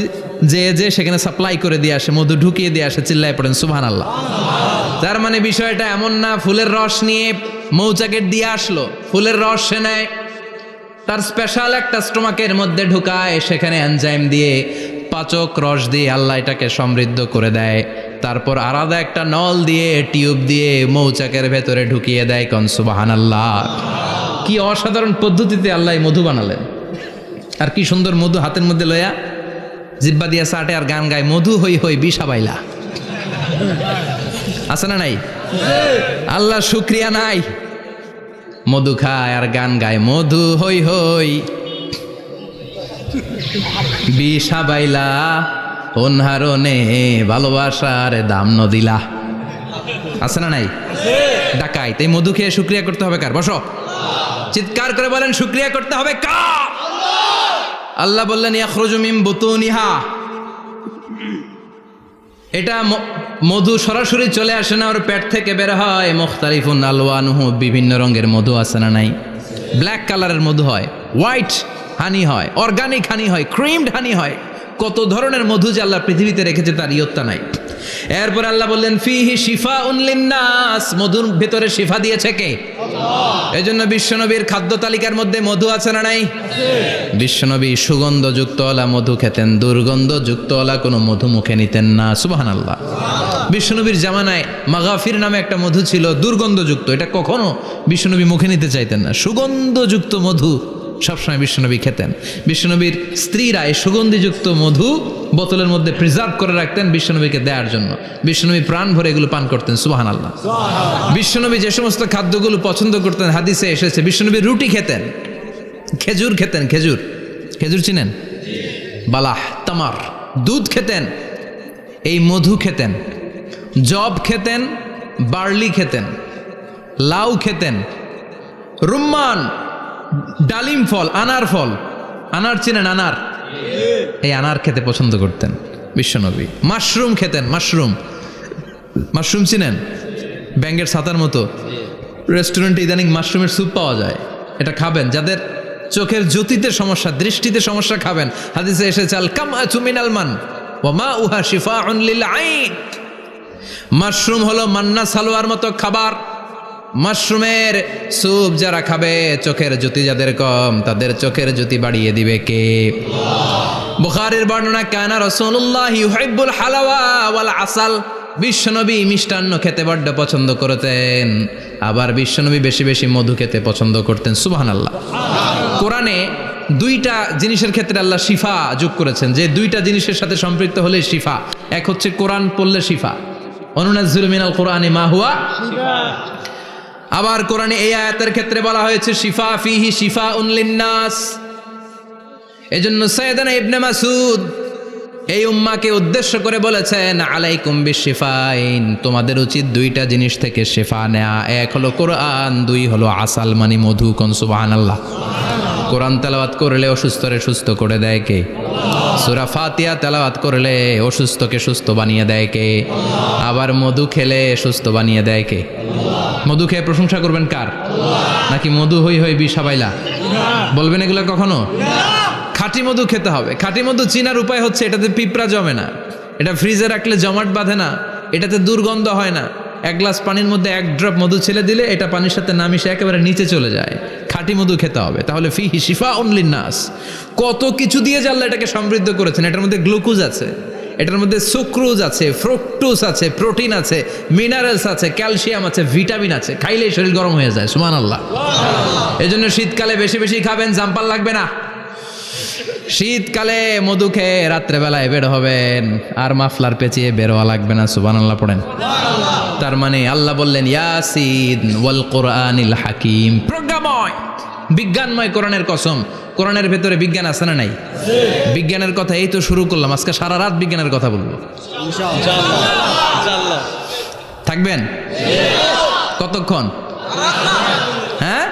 যে সেখানে সাপ্লাই করে দিয়ে আসে, মধু ঢুকিয়ে দিয়ে আসে। চিল্লায় পড়েন সুবহানাল্লাহ। তার মানে বিষয়টা এমন না ফুলের রস নিয়ে মৌচাকের দিয়ে আসলো, ফুলের রস সে নেয়, তার স্পেশাল একটা স্টোমাকের মধ্যে ঢুকায়, সেখানে এনজাইম দিয়ে পাচক রস দিয়ে আল্লাহ এটাকে সমৃদ্ধ করে দেয়। তারপর আলাদা একটা নল দিয়ে, টিউব দিয়ে মৌচাকের ভেতরে ঢুকিয়ে দেয়। কোন সুবহানাল্লাহ। কি অসাধারণ পদ্ধতিতে আল্লাহ মধু বানালেন। আর কি সুন্দর মধু হাতের মধ্যে লয়া জিব্বা দিয়া চাটে আর গান গায়, মধু হই হই বিষা বাইলা। আছে না নাই? আল্লাহ শুকরিয়া নাই? মধু খায় আর গান গায়, মধু হই হই বিষা বাইলা, অনহারণে ভালোবাসার দাম নদিলা। আছে না নাই? ডাকাইত। এই মধু খেয়ে শুকরিয়া করতে হবে কার? বসো, চিৎকার করে বলেন শুকরিয়া করতে হবে কার? আল্লাহ বললেন ইয়াখরুজু মিন বুতুনিহা, এটা মধু সরাসরি চলে আসে না, ওর পেট থেকে বের হয়। মুখতালিফুন আলওয়ানুহু, বিভিন্ন রঙের মধু আছে না নাই? ব্ল্যাক কালারের মধু হয়, হোয়াইট হানি হয়, অর্গানিক হানি হয়, ক্রিমড হানি হয়। কত ধরনের মধু যে আল্লাহ পৃথিবীতে রেখেছে তার ইয়ত্তা নাই। এরপর আল্লাহ বললেন ফিহি শিফাউন লিন্নাস, মধুর ভেতরে শিফা দিয়েছে কে? আল্লাহ। এজন্য বিশ্বনবীর খাদ্য তালিকার মধ্যে মধু আছে না নাই? বিশ্বনবী সুগন্ধযুক্তওয়ালা মধু খেতেন, দুর্গন্ধযুক্তওয়ালা কোনো মধু মুখে নিতেন না। সুবহানাল্লাহ। বিশ্বনবীর জামানায় মাগাফির নামে একটা মধু ছিল, দুর্গন্ধযুক্ত। এটা কখনো বিশ্বনবী মুখে নিতে চাইতেন না। সুগন্ধযুক্ত মধু সবসময় বিশ্বনবী খেতেন। বিশ্বনবীর স্ত্রীরা এই সুগন্ধিযুক্ত মধু বোতলের মধ্যে প্রিজার্ভ করে রাখতেন বিশ্বনবীকে দেওয়ার জন্য। বিশ্বনবী প্রাণ ভরে এগুলো পান করতেন, সুবহানাল্লাহ। বিশ্বনবী যে সমস্ত খাদ্যগুলো পছন্দ করতেন হাদিসে এসেছে, বিশ্বনবী রুটি খেতেন, খেজুর খেতেন, খেজুর, খেজুর চিনেন, বালাহ, তামার, দুধ খেতেন, এই মধু খেতেন, জব খেতেন, বার্লি খেতেন, লাউ খেতেন, রুম্মান, ডালিম ফল, আনার ফল, আনার চিনেন, আনার, এই আনার খেতে পছন্দ করতেন বিশ্বনবী। মাশরুম খেতেন, মাশরুম, মাশরুম চিনেন, ব্যাঙের ছাতার মতো। রেস্টুরেন্টে ইদানিং মাশরুমের স্যুপ পাওয়া যায়, এটা খাবেন। যাদের চোখের জ্যোতিতে সমস্যা, দৃষ্টিতে সমস্যা, খাবেন। হাদিসে এসেছে আল কামআতু মিনাল মান ওয়া মাউহা শিফাউন লিল আইন। মাশরুম হলো মান্না সালোয়ার মতো খাবার। মাশরুমের স্যুপ যারা খাবে, চোখের জ্যোতি যাদের কম, তাদের চোখের জ্যোতি বাড়িয়ে দিবে কে? বুখারীর বর্ণনা, কানা রাসূলুল্লাহ ইউহিব্বুল হালাওয়া ওয়াল আসাল। বিশ্বনবী মিষ্টান্ন খেতে বড্ড পছন্দ করতেন, আবার বিশ্বনবী বেশি বেশি মধু খেতে পছন্দ করতেন, সুবহানাল্লাহ। কোরআনে দুইটা জিনিসের ক্ষেত্রে আল্লাহ শিফা যোগ করেছেন, যে দুইটা জিনিসের সাথে সম্পৃক্ত হলে শিফা। এক হচ্ছে কোরআন পড়লে শিফা, অনুনাজ্জিলু মিনাল কোরআনি মা হুয়া শিফা। আবার কোরআনে এই আয়াতের ক্ষেত্রে বলা হয়েছে শিফা ফিহি শিফাউন লিন্নাস। এজন্য সাইয়েদানা ইবনে মাসউদ এই উম্মাকে উদ্দেশ্য করে বলেছেন, আলাইকুম বিশিফাইন, তোমাদের উচিত দুইটা জিনিস থেকে শিফা নেয়া। এক হলো কোরআন, দুই হলো আসাল মানে মধু। কোন সুবহানাল্লাহ। কোরআন তেলাওয়াত করলে অসুস্থরে সুস্থ করে দেয় কে? সূরা ফাতিহা তেলাওয়াত করলে অসুস্থকে সুস্থ বানিয়ে দেয় কে? আবার মধু খেলে সুস্থ বানিয়ে দেয় কে? মধু খেয়ে প্রশংসা করবেন কার? নাকি মধু হই হই বিষাবাইলা বলবেন এগুলো কখনো? খাঁটি মধু খেতে হবে। খাঁটি মধু চিনার উপায় হচ্ছে, এটাতে পিঁপড়া জমে না, এটা ফ্রিজে রাখলে জমাট বাঁধে না, এটাতে দুর্গন্ধ হয় না। এক গ্লাস পানির মধ্যে এক ড্রপ মধু ছেলে দিলে এটা পানির সাথে না মিশে একেবারে নিচে চলে যায়। খাঁটি মধু খেতে হবে, তাহলে ফিহি শিফাউন লিন্নাস। কত কিছু দিয়ে আল্লাহ এটাকে সমৃদ্ধ করেছেন। এটার মধ্যে গ্লুকোজ আছে, এটার মধ্যে সুক্রোজ আছে, ফ্রুক্টোজ আছে, প্রোটিন আছে, মিনারেলস আছে, ক্যালসিয়াম আছে, ভিটামিন আছে। খাইলেই শরীর গরম হয়ে যায়, সুবহানাল্লাহ। এজন্য শীতকালে বেশি বেশি খাবেন, জাম্পার লাগবে না। শীতকালে মধু খেয়ে রাত্রেবেলায় বের হবেন, আর মাফলার পেঁচিয়ে বেরোয়া লাগবে না, সুবহানাল্লাহ পড়েন। তার মানে আল্লাহ বললেন ইয়াসিন ওয়াল কোরআনিল হাকিম, প্রজ্ঞাময়, বিজ্ঞানময় কোরআনের কসম। কোরআনের ভেতরে বিজ্ঞান আছে না নাই? বিজ্ঞানের কথা এই তো শুরু করলাম, আজকে সারা রাত বিজ্ঞানের কথা বলবো ইনশাআল্লাহ। থাকবেন কতক্ষণ? হ্যাঁ,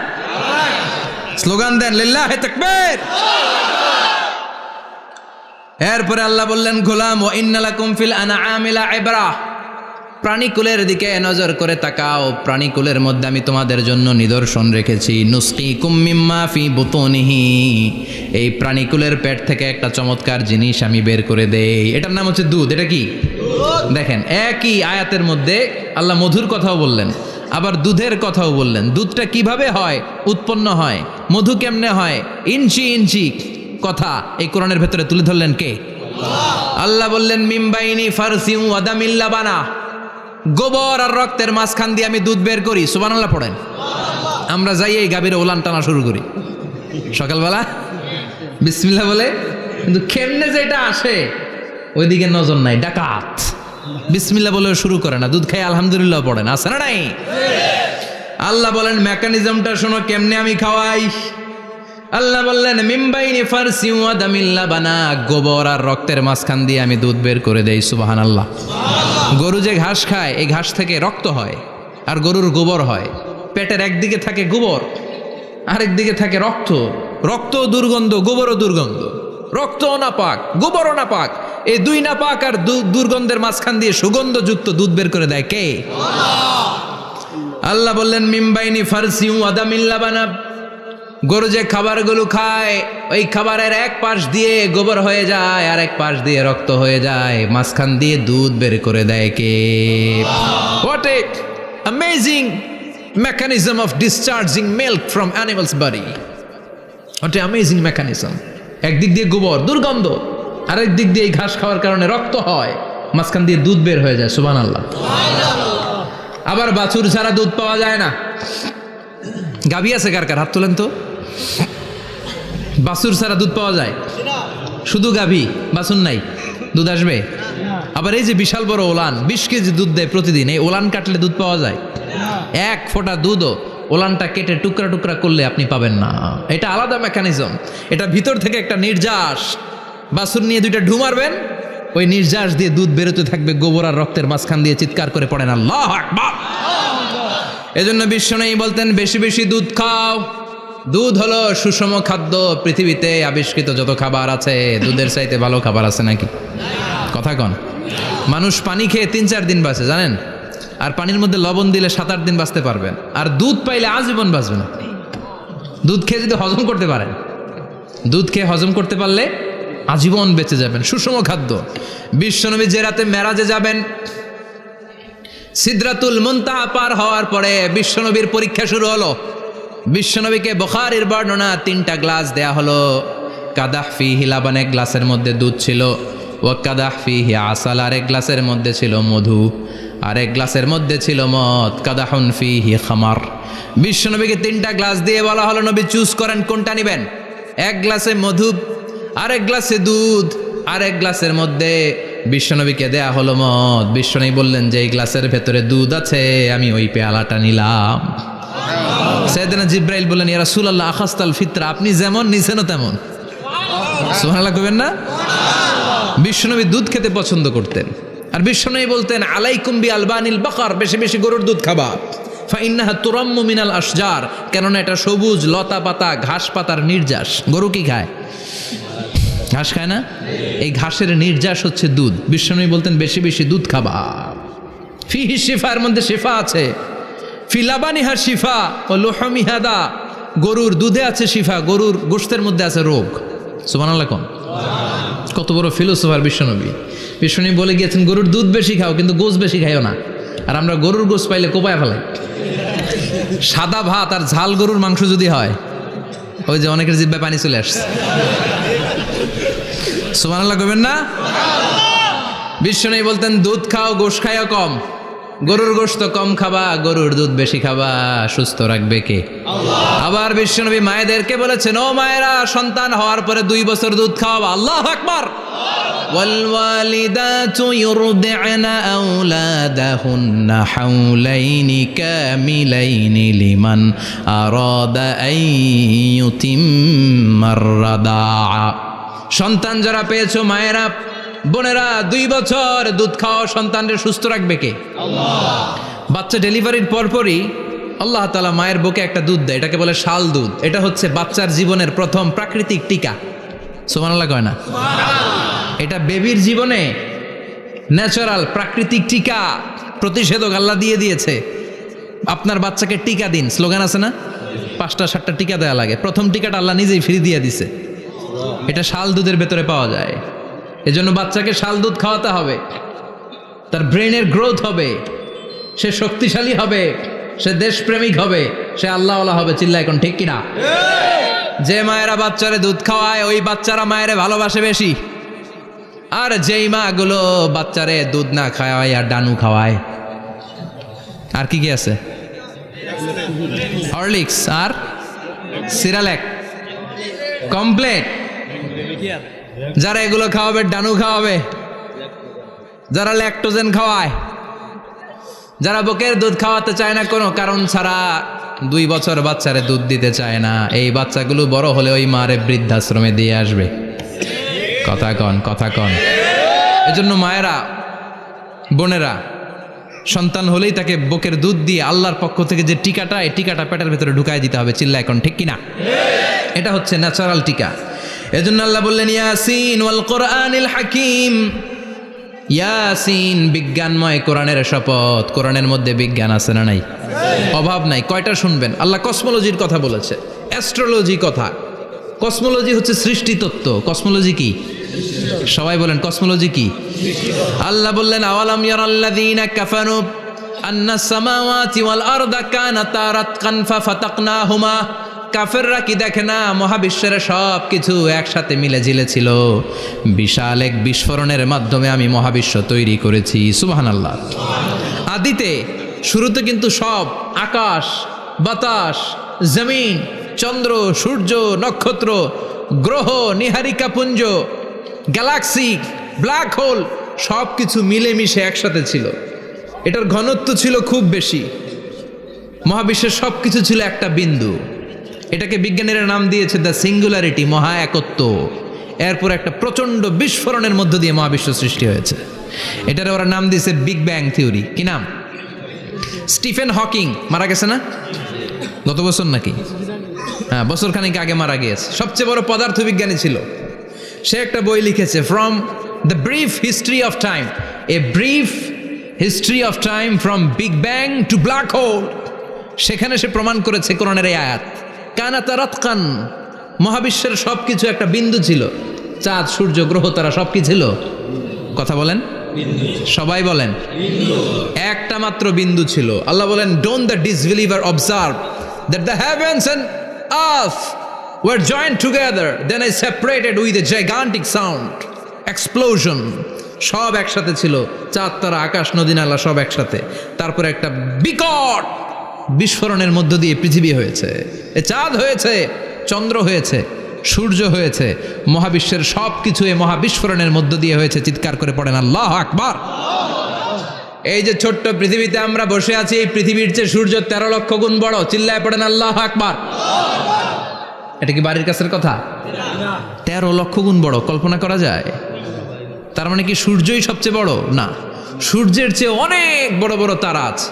স্লোগান দেন লিল্লাহি তাকবীর। এরপরে আল্লাহ বললেন, গোলাম ওয়া ইন্না লাকুম ফিল আনআমি লাইবরা, প্রাণীকুলের দিকে নজর করে তাকাও। প্রাণীকুলের মধ্যে আমি তোমাদের জন্য নিদর্শন রেখেছি। নুসকিকুম মিম্মা ফি বুতুনিহি, এই প্রাণীকুলের পেট থেকে একটা চমৎকার জিনিস আমি বের করে দেই, এটার নাম হচ্ছে দুধ। এটা কি? দেখেন, একই আয়াতের মধ্যে আল্লাহ মধুর কথাও বললেন, আবার দুধের কথাও বললেন। দুধটা কিভাবে হয়, উৎপন্ন হয়, মধু কেমনে হয়, ইঞ্চি ইঞ্চি কথা এই কোরআনের ভেতরে তুলে ধরলেন কে? আল্লাহ বললেন, মিমবাইনি ফারসিউ ওয়াদামিল লাবানা, গোবর আর রক্তের মাঝখান দিয়ে আমি দুধ বের করি। সুবহানাল্লাহ পড়েন। আমরা যাই এই গাভীর ওলান টানা শুরু করি সকালবেলা বিসমিল্লাহ বলে, কিন্তু কেমনে যেটা আসে ওইদিকে নজর নাই। ডাকাত বিসমিল্লাহ বলে শুরু করে না, দুধ খাই আলহামদুলিল্লাহ পড়েন, আছে না নাই? আল্লাহ বলেন মেকানিজমটা শোনো, কেমনে আমি খাওয়াই। আল্লাহ বললেন, মিমবাইনি ফারসিউ ওয়াদামিল লাবানা, গোবর আর রক্তের মাঝখান দিয়ে আমি দুধ বের করে দেই। সুবহানাল্লাহ। গরু যে ঘাস খায়, এই ঘাস থেকে রক্ত হয় আর গরুর গোবর হয়। পেটের একদিকে থাকে গোবর, আরেক দিকে থাকে রক্ত। রক্তও দুর্গন্ধ, গোবরও দুর্গন্ধ। রক্তও নাপাক, গোবরও নাপাক। এই দুই নাপাক আর দুর্গন্ধের মাঝখান দিয়ে সুগন্ধযুক্ত দুধ বের করে দেয় কে? আল্লাহ বললেন, মিমবাইনি ফারসিউ ওয়াদামিল লাবানা, গরু যে খাবারগুলো খায়, ওই খাবারের এক পাশ দিয়ে গোবর হয়ে যায় আর এক পাশ দিয়ে রক্ত হয়ে যায়, মাঝখান দিয়ে দুধ বের করে দেয় কে? What a amazing mechanism of discharging milk from animal's body. What a amazing mechanism. একদিক দিয়ে গোবর দুর্গন্ধ, আরেক দিক দিয়ে এই ঘাস খাওয়ার কারণে রক্ত হয়, মাঝখান দিয়ে দুধ বের হয়ে যায়। সুবহানাল্লাহ। আবার বাছুর ছাড়া দুধ পাওয়া যায় না। গাভী আছে কার কার? হাত তোলেন তো। বাছুর ছাড়া দুধ পাওয়া যায়? শুধু গাভী, বাছুর নাই, দুধ আসবে? আবার এই যে বিশাল বড় ওলান 20 কেজি দুধ দেয় প্রতিদিন, এই ওলান কাটলে দুধ পাওয়া যায়? এক ফোঁটা দুধও ওলানটা কেটে টুকরা টুকরা করলে আপনি পাবেন না। এটা আলাদা মেকানিজম, এটা ভিতর থেকে একটা নির্যাস। বাছুর নিয়ে 2টা ঢু মারবেন, ওই নির্যাস দিয়ে দুধ বেরোতে থাকবে, গোবর আর রক্তের মাঝখান দিয়ে চিৎকার করে পড়েন আল্লাহু আকবার। এজন্য বিশ্বনবী বলতেন বেশি বেশি দুধ খাও। দুধ হলো সুষম খাদ্য। পৃথিবীতে আবিষ্কৃত যত খাবার আছে, দুধের চাইতে ভালো খাবার আছে নাকি? কথা কন। মানুষ পানি খেয়ে 3-4 দিন বাঁচে জানেন, আর পানির মধ্যে লবণ দিলে 7-8 দিন বাঁচতে পারবেন। আর দুধ পাইলে আজীবন বাঁচবেন আপনি। দুধ খেয়ে যদি হজম করতে পারেন, দুধ খেয়ে হজম করতে পারলে আজীবন বেঁচে যাবেন। সুষম খাদ্য। বিশ্বনবী যে রাতে মেরাজে যাবেন, সিদরাতুল মুনতাহা পার হওয়ার পরে বিশ্বনবীর পরীক্ষা শুরু হলো। বিশ্বনবীকে বুখারীর বর্ণনা 3টা গ্লাস দেয়া হলো। কাদাহ ফিহি লাবান, এক গ্লাসের মধ্যে দুধ ছিল। ওয়া কাদাহ ফিহি আসাল, আরেক গ্লাসের মধ্যে ছিল মধু, আরেক গ্লাসের মধ্যে ছিল মদ। কাদাহুন ফিহি খামার। বিশ্বনবীকে 3টা গ্লাস দিয়ে বলা হলো নবী চুজ করেন কোনটা নেবেন। এক গ্লাসে মধু, আরেক গ্লাসে দুধ, আরেক গ্লাসের মধ্যে বিশ্বনবীকে দেয়া হলো মদ। বিশ্বনবী বললেন যে এই গ্লাসের ভেতরে দুধ আছে, আমি ওই পেয়ালাটা নিলাম। সাইয়েদনা জিব্রাইল বললেন ইয়া রাসূলুল্লাহ আখাস্তাল ফিতরা, আপনি যেমন নিছেন তেমন। সুবহানাল্লাহ কইবেন না? বিশ্বনবী দুধ খেতে পছন্দ করতেন। আর বিশ্বনবী বলতেন আলাইকুম বি আলবানিল বাকার, বেশি বেশি গরুর দুধ খাবা। ফাইন্নাহা তুরাম্মু মিনাল আশজার, কেননা এটা সবুজ লতা পাতা ঘাস পাতার নির্যাস। গরু কি খায়? ঘাস খায় না? এই ঘাসের নির্যাস হচ্ছে দুধ। বিশ্বনবী বলতেন বেশি বেশি দুধ খাবা। ফিহি শিফা, এর মধ্যে শিফা আছে। ফি লাবানিহা শিফা ও লুহমিহা দা, গরুর দুধে আছে শিফা, গরুর গোশতের মধ্যে আছে রোগ। সুবহানাল্লাহ কোন। কত বড় ফিলোসোফার বিশ্বনবী। বিশ্বনবী বলে গিয়েছেন গরুর দুধ বেশি খাও, কিন্তু গোশ বেশি খাইও না। আর আমরা গরুর গোশ পাইলে কোপায় ফেলাই। সাদা ভাত আর ঝাল গরুর মাংস যদি হয়, ওই যে অনেকের জিহ্বায় পানি চলে আসছে। সুবহানাল্লাহ কইবেন না? বিশ্বনবী বলতেন দুধ খাও, গোশ খাইও কম। গরুর গোশত কম খাবা, গরুর দুধ বেশি খাবা। সুস্থ রাখবে কে? আল্লাহ। আবার বিশ্বনবী মায়েদেরকে বলেছেন ও মায়েরা, সন্তান হওয়ার পরে 2 বছর দুধ খাওয়াবা। আল্লাহু আকবার। ওয়াল ওয়ালিদাতু ইউরদি'না আওলাদাহুন্না হাওলাইনি কামিলাইনি লিমান আরাদা আন ইউতিম্মার রাদা'a। সন্তান যারা পেয়েছো মায়েরা, বোনেরা, 2 বছর দুধ খাওয়া সন্তানদের সুস্থ রাখবে কে? আল্লাহ। বাচ্চা ডেলিভারির পরপরই আল্লাহ তাআলা মায়ের বুকে একটা দুধ দেয়, এটাকে বলে শাল দুধ। এটা হচ্ছে বাচ্চার জীবনের প্রথম প্রাকৃতিক টিকা। সুবহানাল্লাহ কয় না? এটা বেবির জীবনে ন্যাচারাল প্রাকৃতিক টিকা, প্রতিষেধক আল্লাহ দিয়ে দিয়েছে। আপনার বাচ্চাকে টিকা দিন, স্লোগান আছে না? 5টা-7টা টিকা দেওয়া লাগে। প্রথম টিকাটা আল্লাহ নিজেই ফ্রি দিয়ে দিছে। এটা শাল দুধের ভেতরে পাওয়া যায়। এজন্য বাচ্চাকে শাল দুধ খাওয়াতে হবে। তার ব্রেনের গ্রোথ হবে, সে শক্তিশালী হবে, সে দেশপ্রেমিক হবে, সে আল্লাহওয়ালা হবে। চিল্লা এখন ঠিক কিনা? যে মায়েরা বাচ্চারে দুধ খাওয়ায়, ওই বাচ্চারা মায়েরে ভালোবাসে বেশি। আর যেই মাগুলো বাচ্চারে দুধ না খাওয়ায় আর ডানু খাওয়ায়, আর কি কি আছে? হরলিক্স আর সিরালেক, কমপ্লেট। যারা এগুলো খাওয়াবে ডানু খাওয়াবে, যারা ল্যাকটোজেন খাওয়ায়, যারা বুকের দুধ খাওয়াতে চায় না কোনো কারণ ছাড়া, 2 বছর বাচ্চারে দুধ দিতে চায় না, এই বাচ্চাগুলো বড় হলে ওই মারে বৃদ্ধাশ্রমে দিয়ে আসবে। কথা কন, কথা কন। এজন্য মায়েরা, বোনেরা, সন্তান হলেই তাকে বুকের দুধ দিয়ে আল্লাহর পক্ষ থেকে যে টিকাটা, এই টিকাটা পেটের ভেতরে ঢুকায় দিতে হবে। চিল্লা এখন ঠিক কিনা? এটা হচ্ছে ন্যাচারাল টিকা। এজন্য আল্লাহ বললেন ইয়াসিন ওয়াল কোরআনিল হাকিম। ইয়াসিন, বিজ্ঞানময় কোরআনের শপথ। কোরআনের মধ্যে বিজ্ঞান আছে না নাই? অভাব নাই। কয়টা শুনবেন? আল্লাহ কসমোলজির কথা বলেছে, অ্যাস্ট্রোলজি কথা। কসমোলজি হচ্ছে সৃষ্টি তত্ত্ব। কসমোলজি কি? সবাই বলেন কসমোলজি কি? আল্লাহ বললেন আওয়ালাম ইয়ারাল্লাযীনা কাফারু আন্নাস সামাওয়াতি ওয়াল আরদা কানাতা রাতকান ফাফাতাকনাহুমা। কাফেররা কি দেখে না মহাবিশ্বের সব কিছু একসাথে মিলে ঝিলে ছিল, বিশাল এক বিস্ফোরণের মাধ্যমে আমি মহাবিশ্ব তৈরি করেছি। সুবহানাল্লাহ। আদিতে, শুরুতে কিন্তু সব আকাশ, বাতাস, জমিন, চন্দ্র, সূর্য, নক্ষত্র গ্রহ, নিহারিকা পুঞ্জ, গ্যালাক্সি, ব্ল্যাক হোল সব কিছু মিলেমিশে একসাথে ছিল। এটার ঘনত্ব ছিল খুব বেশি। মহাবিশ্বের সব কিছু ছিল একটা বিন্দু। এটাকে বিজ্ঞানীরা নাম দিয়েছে দ্য সিঙ্গুলারিটি, মহা একত্ব। এরপর একটা প্রচণ্ড বিস্ফোরণের মধ্য দিয়ে মহাবিশ্ব সৃষ্টি হয়েছে। এটার ওরা নাম দিয়েছে বিগ ব্যাং থিওরি। কি নাম? স্টিফেন হকিং মারা গেছে না গত বছর নাকি? হ্যাঁ, বছর খানিক আগে মারা গিয়েছে। সবচেয়ে বড় পদার্থবিজ্ঞানী ছিল। সে একটা বই লিখেছে, from the brief history of time, a brief history of time from big bang two black hole. সেখানে সে প্রমাণ করেছে কোরআনের এই আয়াত, কানা তারাতকান, মহাবিশ্বের সব কিছু একটা বিন্দু ছিল। চাঁদ, সূর্য, গ্রহ, তারা সব কি ছিল? কথা বলেন, সবাই বলেন, একটা মাত্র বিন্দু ছিল। আল্লাহ বলেন, don't the disbeliever observe that the heavens and earth were joined together, then I separated with a gigantic sound, explosion. সব একসাথে ছিল, চাঁদ, তারা, আকাশ, নদী, নালা সব একসাথে। তারপরে একটা বিকট বিস্ফোরণের মধ্য দিয়ে পৃথিবী হয়েছে, এ চাঁদ হয়েছে, চন্দ্র হয়েছে, সূর্য হয়েছে, মহাবিশ্বের সব কিছু এই মহাবিস্ফোরণের মধ্য দিয়ে হয়েছে। চিৎকার করে পড়েন আল্লাহু আকবার। এই যে ছোট্ট পৃথিবীতে আমরা বসে আছি, এই পৃথিবীর চেয়ে সূর্য 13 লক্ষ গুণ বড়। চিল্লায় পড়েন আল্লাহু আকবার। এটা কি বাড়ির কাছের কথা? 13 লক্ষ গুণ বড়, কল্পনা করা যায়? তার মানে কি সূর্যই সবচেয়ে বড়? না, সূর্যের চেয়ে অনেক বড় বড় তারা আছে।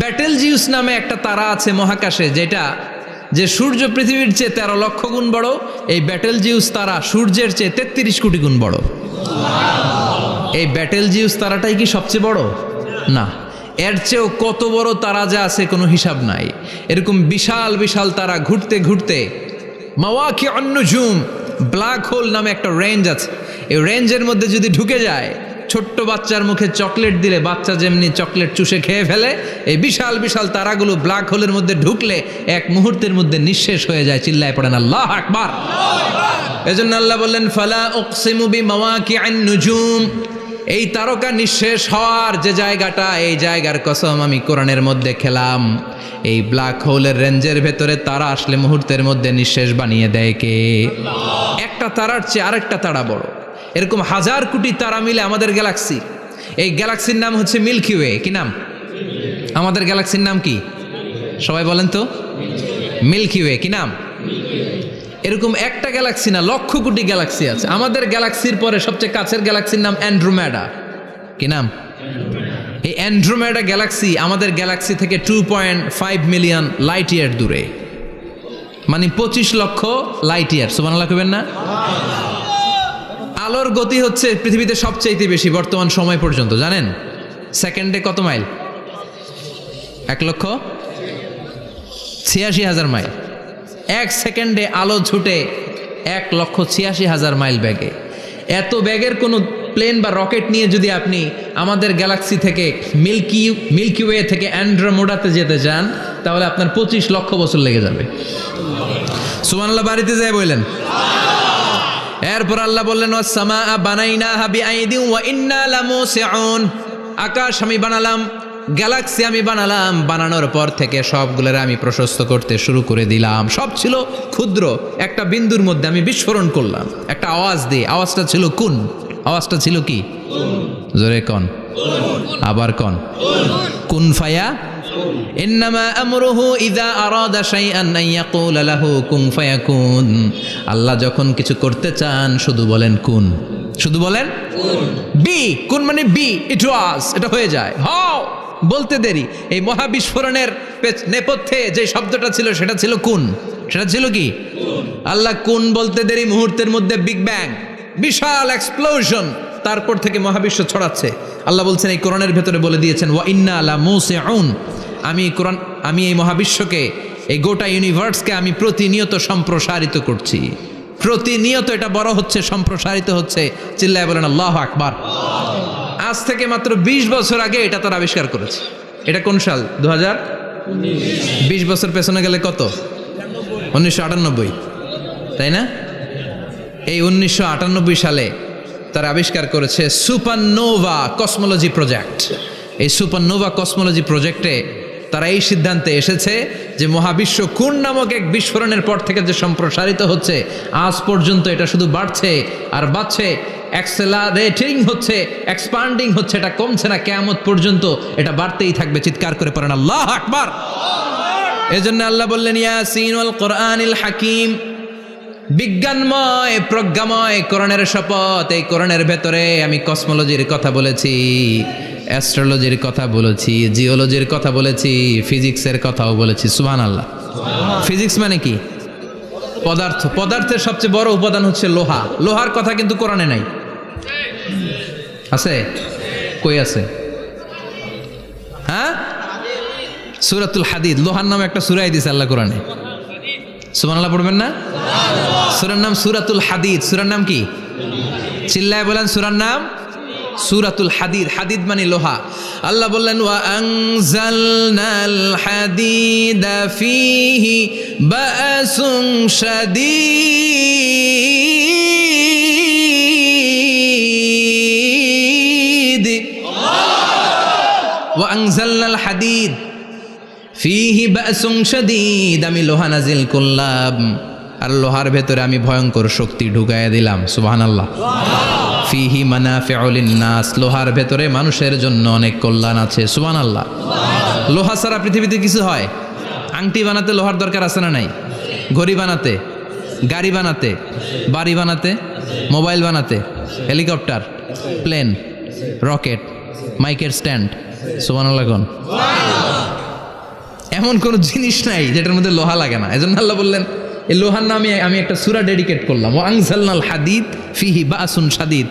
ব্যাটেলজিউস নামে একটা তারা আছে মহাকাশে, যেটা যে সূর্য পৃথিবীর চেয়ে 13 লক্ষ গুণ বড়। এই ব্যাটেলজিউস তারা সূর্যের চেয়ে 33 কোটি গুণ বড়। এই ব্যাটেলজিউস তারাটাই কি সবচেয়ে বড়? না, এর চেয়েও কত বড় তারা যা আছে কোনো হিসাব নাই। এরকম বিশাল বিশাল তারা ঘুরতে ঘুরতে মাওয়াকিউন নুজুম, ব্ল্যাক হোল নামে একটা রেঞ্জ আছে। এই রেঞ্জের মধ্যে যদি ঢুকে যায়, ছোট্ট বাচ্চার মুখে চকলেট দিলে বাচ্চা যেমনি চকলেট চুষে খেয়ে ফেলে, এই বিশাল বিশাল তারাগুলো ব্ল্যাক হোলের মধ্যে ঢুকলে এক মুহূর্তের মধ্যে নিঃশেষ হয়ে যায়। চিল্লায় পড়েন আল্লাহু আকবার। এজন্য আল্লাহ বললেন, ফালা উকসিমু বিমাওয়াকিউন নুজুম, এই তারকা নিঃশেষ হওয়ার যে জায়গাটা, এই জায়গার কসম আমি কোরআনের মধ্যে খেলাম। এই ব্ল্যাক হোলের রেঞ্জের ভেতরে তারা আসলে মুহূর্তের মধ্যে নিঃশেষ বানিয়ে দেয় কে? একটা তারার চেয়ে আরেকটা তারা বড়। এরকম 1000 কোটি তারা মিলে আমাদের গ্যালাক্সি। এই গ্যালাক্সির নাম হচ্ছে মিল্কি ওয়ে। কি নাম? আমাদের গ্যালাক্সির নাম কি? সবাই বলেন তো। Milky way. কি নাম? এরকম একটা গ্যালাক্সি না, লক্ষ কোটি গ্যালাক্সি আছে। আমাদের গ্যালাক্সির পরে সবচেয়ে কাছের গ্যালাক্সির নাম অ্যান্ড্রোমেডা। কি নাম? এই অ্যান্ড্রোমেডা গ্যালাক্সি আমাদের গ্যালাক্সি থেকে 2.5 মিলিয়ন লাইট ইয়ার দূরে, মানে 25 লক্ষ লাইট ইয়ার। সুবহানাল্লাহ কইবেন না? আলোর গতি হচ্ছে পৃথিবীতে সবচাইতে বেশি বর্তমান সময় পর্যন্ত, জানেন? সেকেন্ডে কত মাইল? 1,86,000 মাইল। 1 সেকেন্ডে আলো ছুটে 1,86,000 মাইল বেগে। এত বেগের কোনো প্লেন বা রকেট নিয়ে যদি আপনি আমাদের গ্যালাক্সি থেকে মিল্কি ওয়ে থেকে অ্যান্ড্রোমেডাতে যেতে চান, তাহলে আপনার 25 লক্ষ বছর লেগে যাবে। সুবহানাল্লাহ বাড়িতে যায় বললেন। এরপর আল্লাহ বললেন, ওয়াস-সামা বানাইনাহা বিআইদিন ওয়া ইন্না লামুসিউন, আকাশ আমি বানালাম, গ্যালাক্সি আমি বানালাম। বানানোর পর থেকে সবগুলোর আমি প্রশস্ত করতে শুরু করে দিলাম। সব ছিল ক্ষুদ্র, একটা বিন্দুর মধ্যে আমি বিস্ফোরণ করলাম একটা আওয়াজ দিয়ে। আওয়াজটা ছিল কুন। আওয়াজটা ছিল কি? জোরে কন, আবার কন। কুন ফায়া ইন্নামা আমরুহু ইযা আরাদা শাইআন আন ইয়াকুলা লাহু কুন ফায়াকুন। আল্লাহ যখন কিছু করতে চান শুধু বলেন কুন, শুধু বলেন বি। কুন মানে বি, ইট ওয়াজ, এটা হয়ে যায়। হাও বলতে দেরি। এই মহাবিস্ফোরণের নেপথ্যে যে শব্দটা ছিল সেটা ছিল কুন। সেটা ছিল কি? আল্লাহ কুন বলতে দেরি, মুহূর্তের মধ্যে বিগ ব্যাং, বিশাল এক্সপ্লোশন। তারপর থেকে মহাবিশ্ব ছড়াচ্ছে। আল্লাহ বলছেন এই কোরআনের ভেতরে বলে দিয়েছেন, ওয়া ইন্না লামুসিউন, আমি এই মহাবিশ্বকে, এই গোটা ইউনিভার্সকে আমি প্রতিনিয়ত সম্প্রসারিত করছি। প্রতিনিয়ত এটা বড় হচ্ছে, সম্প্রসারিত হচ্ছে। চিল্লায় বলেন আল্লাহু আকবার। আজ থেকে মাত্র 20 বছর আগে এটা তারা আবিষ্কার করেছে। এটা কোন সাল? 2020 বছর পেছনে গেলে কত? 1998, তাই না? এই 1998 সালে তারা আবিষ্কার করেছে সুপারনোভা কসমোলজি প্রজেক্ট। এই সুপারনোভা কসমোলজি প্রজেক্টে তারা এই সিদ্ধান্তে এসেছে যে মহাবিশ্ব কোন নামক এক বিস্ফোরণের পর থেকে যে সম্প্রসারিত হচ্ছে, আজ পর্যন্ত এটা শুধু বাড়ছে আর বাড়ছে, অ্যাক্সেলারেটিং হচ্ছে, এক্সপান্ডিং হচ্ছে, এটা কমছে না, কিয়ামত পর্যন্ত এটা বাড়তেই থাকবে। চিৎকার করে পড়েন আল্লাহু আকবার। এজন্য আল্লাহ বললেন ইয়াসিন ওয়াল কোরআনিল হাকিম, বিজ্ঞানময় প্রজ্ঞাময় কোরআনের শপথ। এই কোরআনের ভেতরে আমি কসমোলজির কথা বলেছি, অ্যাস্ট্রোলজির কথা বলেছি, জিওলজির কথা বলেছি, ফিজিক্সের কথাও বলেছি। সুবহানাল্লাহ। ফিজিক্স মানে কি? পদার্থ। পদার্থের সবচেয়ে বড় উপাদান হচ্ছে লোহা। লোহার কথা কিন্তু কোরআনে নাই। আছে? কই আছে? হ্যাঁ, সূরাতুল হাদিদ, লোহার নামে একটা সূরা দিয়েছে আল্লাহ কোরআনে। সুবহানাল্লাহ পড়বেন না? সূরার নাম সূরাতুল হাদিদ। সূরার নাম কি? চিল্লায় বলেন সূরার নাম সূরাতুল হাদিদ। হাদিদ মানে লোহা। আল্লাহ বললেন ওয়া আনজালনাল হাদিদা ফীহি বাসুন শাদীদ। ওয়া আনজালনাল হাদিদ ফীহি বাসুন শাদীদ, আমি লোহা নাজিল করলাম আর লোহার ভেতরে আমি ভয়ঙ্কর শক্তি ঢুকাইয়া দিলাম। সুবহানাল্লাহ। ফিহি মানাফিউ লিন্নাস, লোহার ভেতরে মানুষের জন্য অনেক কল্যাণ আছে। সুবহানাল্লাহ। লোহা ছাড়া পৃথিবীতে কিছু হয়? আংটি বানাতে লোহার দরকার আছে না নাই? ঘড়ি বানাতে, গাড়ি বানাতে, বাড়ি বানাতে, মোবাইল বানাতে, হেলিকপ্টার, প্লেন, রকেট, মাইকের স্ট্যান্ড। সুবহানাল্লাহ কোন? এমন কোন জিনিস নাই যেটার মধ্যে লোহা লাগে না। এজন্য আল্লাহ বললেন এই লোহার নামে আমি একটা সূরা ডেডিকেট করলাম, ওয়া আনজালনাল হাদিদ ফিহি বাসুন শাদীদ,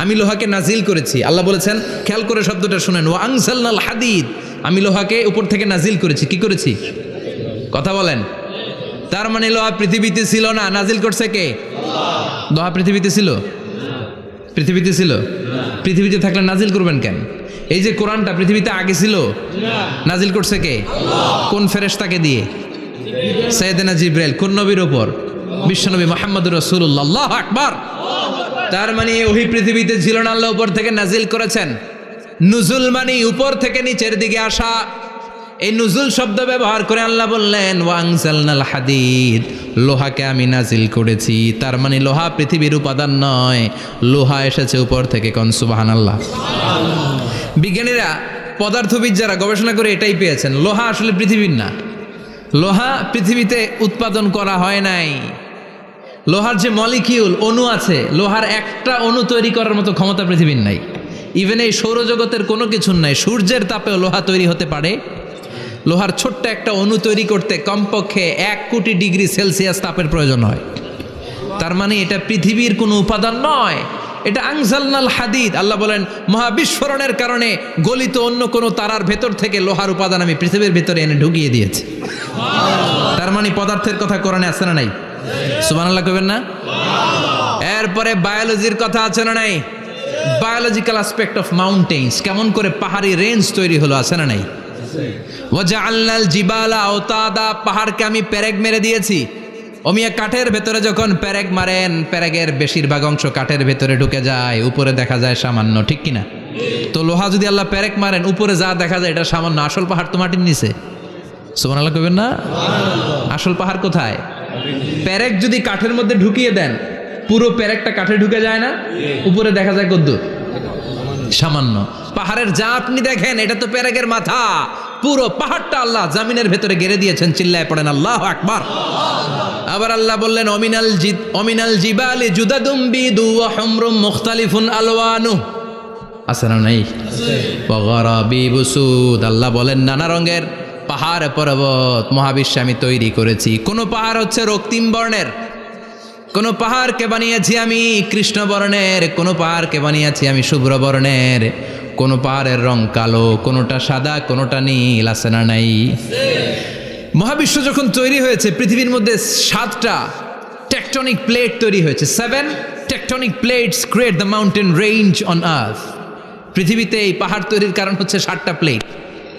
আমি লোহাকে নাজিল করেছি। আল্লাহ বলেছেন, খেয়াল করে শব্দটা শুনেন, ওয়া আনজালনাল হাদিদ, আমি লোহাকে উপর থেকে নাজিল করেছি। কি করেছি? কথা বলেন। তার মানে লোহা পৃথিবীতে ছিল না, নাজিল করছে কে? লোহা পৃথিবীতে ছিল? পৃথিবীতে ছিল? পৃথিবীতে থাকলে নাজিল করবেন কেন? এই যে কোরআনটা পৃথিবীতে আগে ছিল, নাজিল করছে কে? কোন ফেরেশতাকে দিয়ে? সাইয়েদনা জিবরাইল। কোন নবীর উপর? বিশ্বনবী মুহাম্মদুর রাসূলুল্লাহ। আল্লাহু আকবার। তার মানে ওহি পৃথিবীতে ছিল না, আল্লাহ উপর থেকে নাজিল করেছেন। নুজুল মানে উপর থেকে নিচের দিকে আসা। এই নুজুল শব্দ ব্যবহার করে আল্লাহ বললেন ওয়া আনজালনাল হাদিদ, লোহাকে আমি নাজিল করেছি। তার মানে লোহা পৃথিবীর উপাদান নয়, লোহা এসেছে উপর থেকে। কোন সুবহানাল্লাহ। বিজ্ঞানীরা, পদার্থবিদ যারা গবেষণা করে এটাই পেয়েছেন, লোহা আসলে পৃথিবীর না। লোহা পৃথিবীতে উৎপাদন করা হয় নাই। লোহার যে মলিকিউল, অণু আছে, লোহার একটা অণু তৈরি করার মতো ক্ষমতা পৃথিবীর নাই। ইভেন এই সৌরজগতের কোনো কিছুর নাই। সূর্যের তাপেও লোহা তৈরি হতে পারে? লোহার ছোট্ট একটা অণু তৈরি করতে কমপক্ষে 1 কোটি ডিগ্রি সেলসিয়াস তাপের প্রয়োজন হয়। তার মানে এটা পৃথিবীর কোনো উপাদান নয়, এটা আনজালনাল হাদিদ। আল্লাহ বলেন মহাবিস্ফোরণের কারণে গলিত অন্য কোনো তারার ভেতর থেকে লোহার উপাদান আমি পৃথিবীর ভেতরে এনে ঢুকিয়ে দিয়েছি। তার মানে পদার্থের কথা কোরআনে আছে না নাই? সুবহানাল্লাহ কইবেন না? এরপরে বায়োলজির কথা আছে না নাই? বায়োলজিক্যাল অ্যাসপেক্ট অফ মাউন্টেন্স, কেমন করে পাহাড়ি রেঞ্জ তৈরি হলো, আছে না নাই? ওয়াজআলনাল জিবালা আওতাদা, পাহাড়কে আমি পেরেক মেরে দিয়েছি। অমিয়া কাঠের ভেতরে যখন পেরেক মারেন, পেরেকের বেশিরভাগ অংশ কাঠের ভেতরে ঢুকে যায়, উপরে দেখা যায় সামান্য, ঠিক কিনা? তো লোহা যদি আল্লাহ পেরেক মারেন, উপরে যা দেখা যায় এটা সামান্য, আসল পাহাড় তো মাটির নিচে। সুবহানাল্লাহ কইবেন না? আসল পাহাড় কোথায়? পেরেক যদি কাঠের মধ্যে ঢুকিয়ে দেন, পুরো পেরেকটা কাঠে ঢুকে যায় না, উপরে দেখা যায় কদ্দুর? সামান্য। পাহাড়ের যা আপনি দেখেন এটা তো পেরেকের মাথা, পুরো পাহাড়টা আল্লাহ জামিনের ভেতরে গেড়ে দিয়েছেন। চিল্লায় পড়েন আল্লাহু আকবার। আবার আল্লাহ বললেন অমিনাল জিবালি জুদাদুম বিদু ওয়া হুমরুম মুখতালিফুন আলওয়ানু, আছে না নাই? ওয়া গারাবিবু সুদ, আল্লাহ বলেন নানা রঙের পাহাড় পর্বত মহাবিশ্বে আমি তৈরি করেছি। কোন পাহাড় হচ্ছে রক্তিম বর্ণের, কোন পাহাড়কে বানিয়েছি আমি কৃষ্ণ বর্ণের, কোন পাহাড়কে বানিয়েছি আমি শুভ্র বর্ণের, কোন পাহাড়ের রং কালো, কোনটা সাদা, কোনটা নীল, আছে না নাই? মহাবিশ্ব যখন তৈরি হয়েছে, পৃথিবীর মধ্যে 7টা টেকটনিক প্লেট তৈরি হয়েছে। 7 tectonic plates create the mountain range on earth. পৃথিবীতে এই পাহাড় তৈরির কারণ হচ্ছে 7টা প্লেট,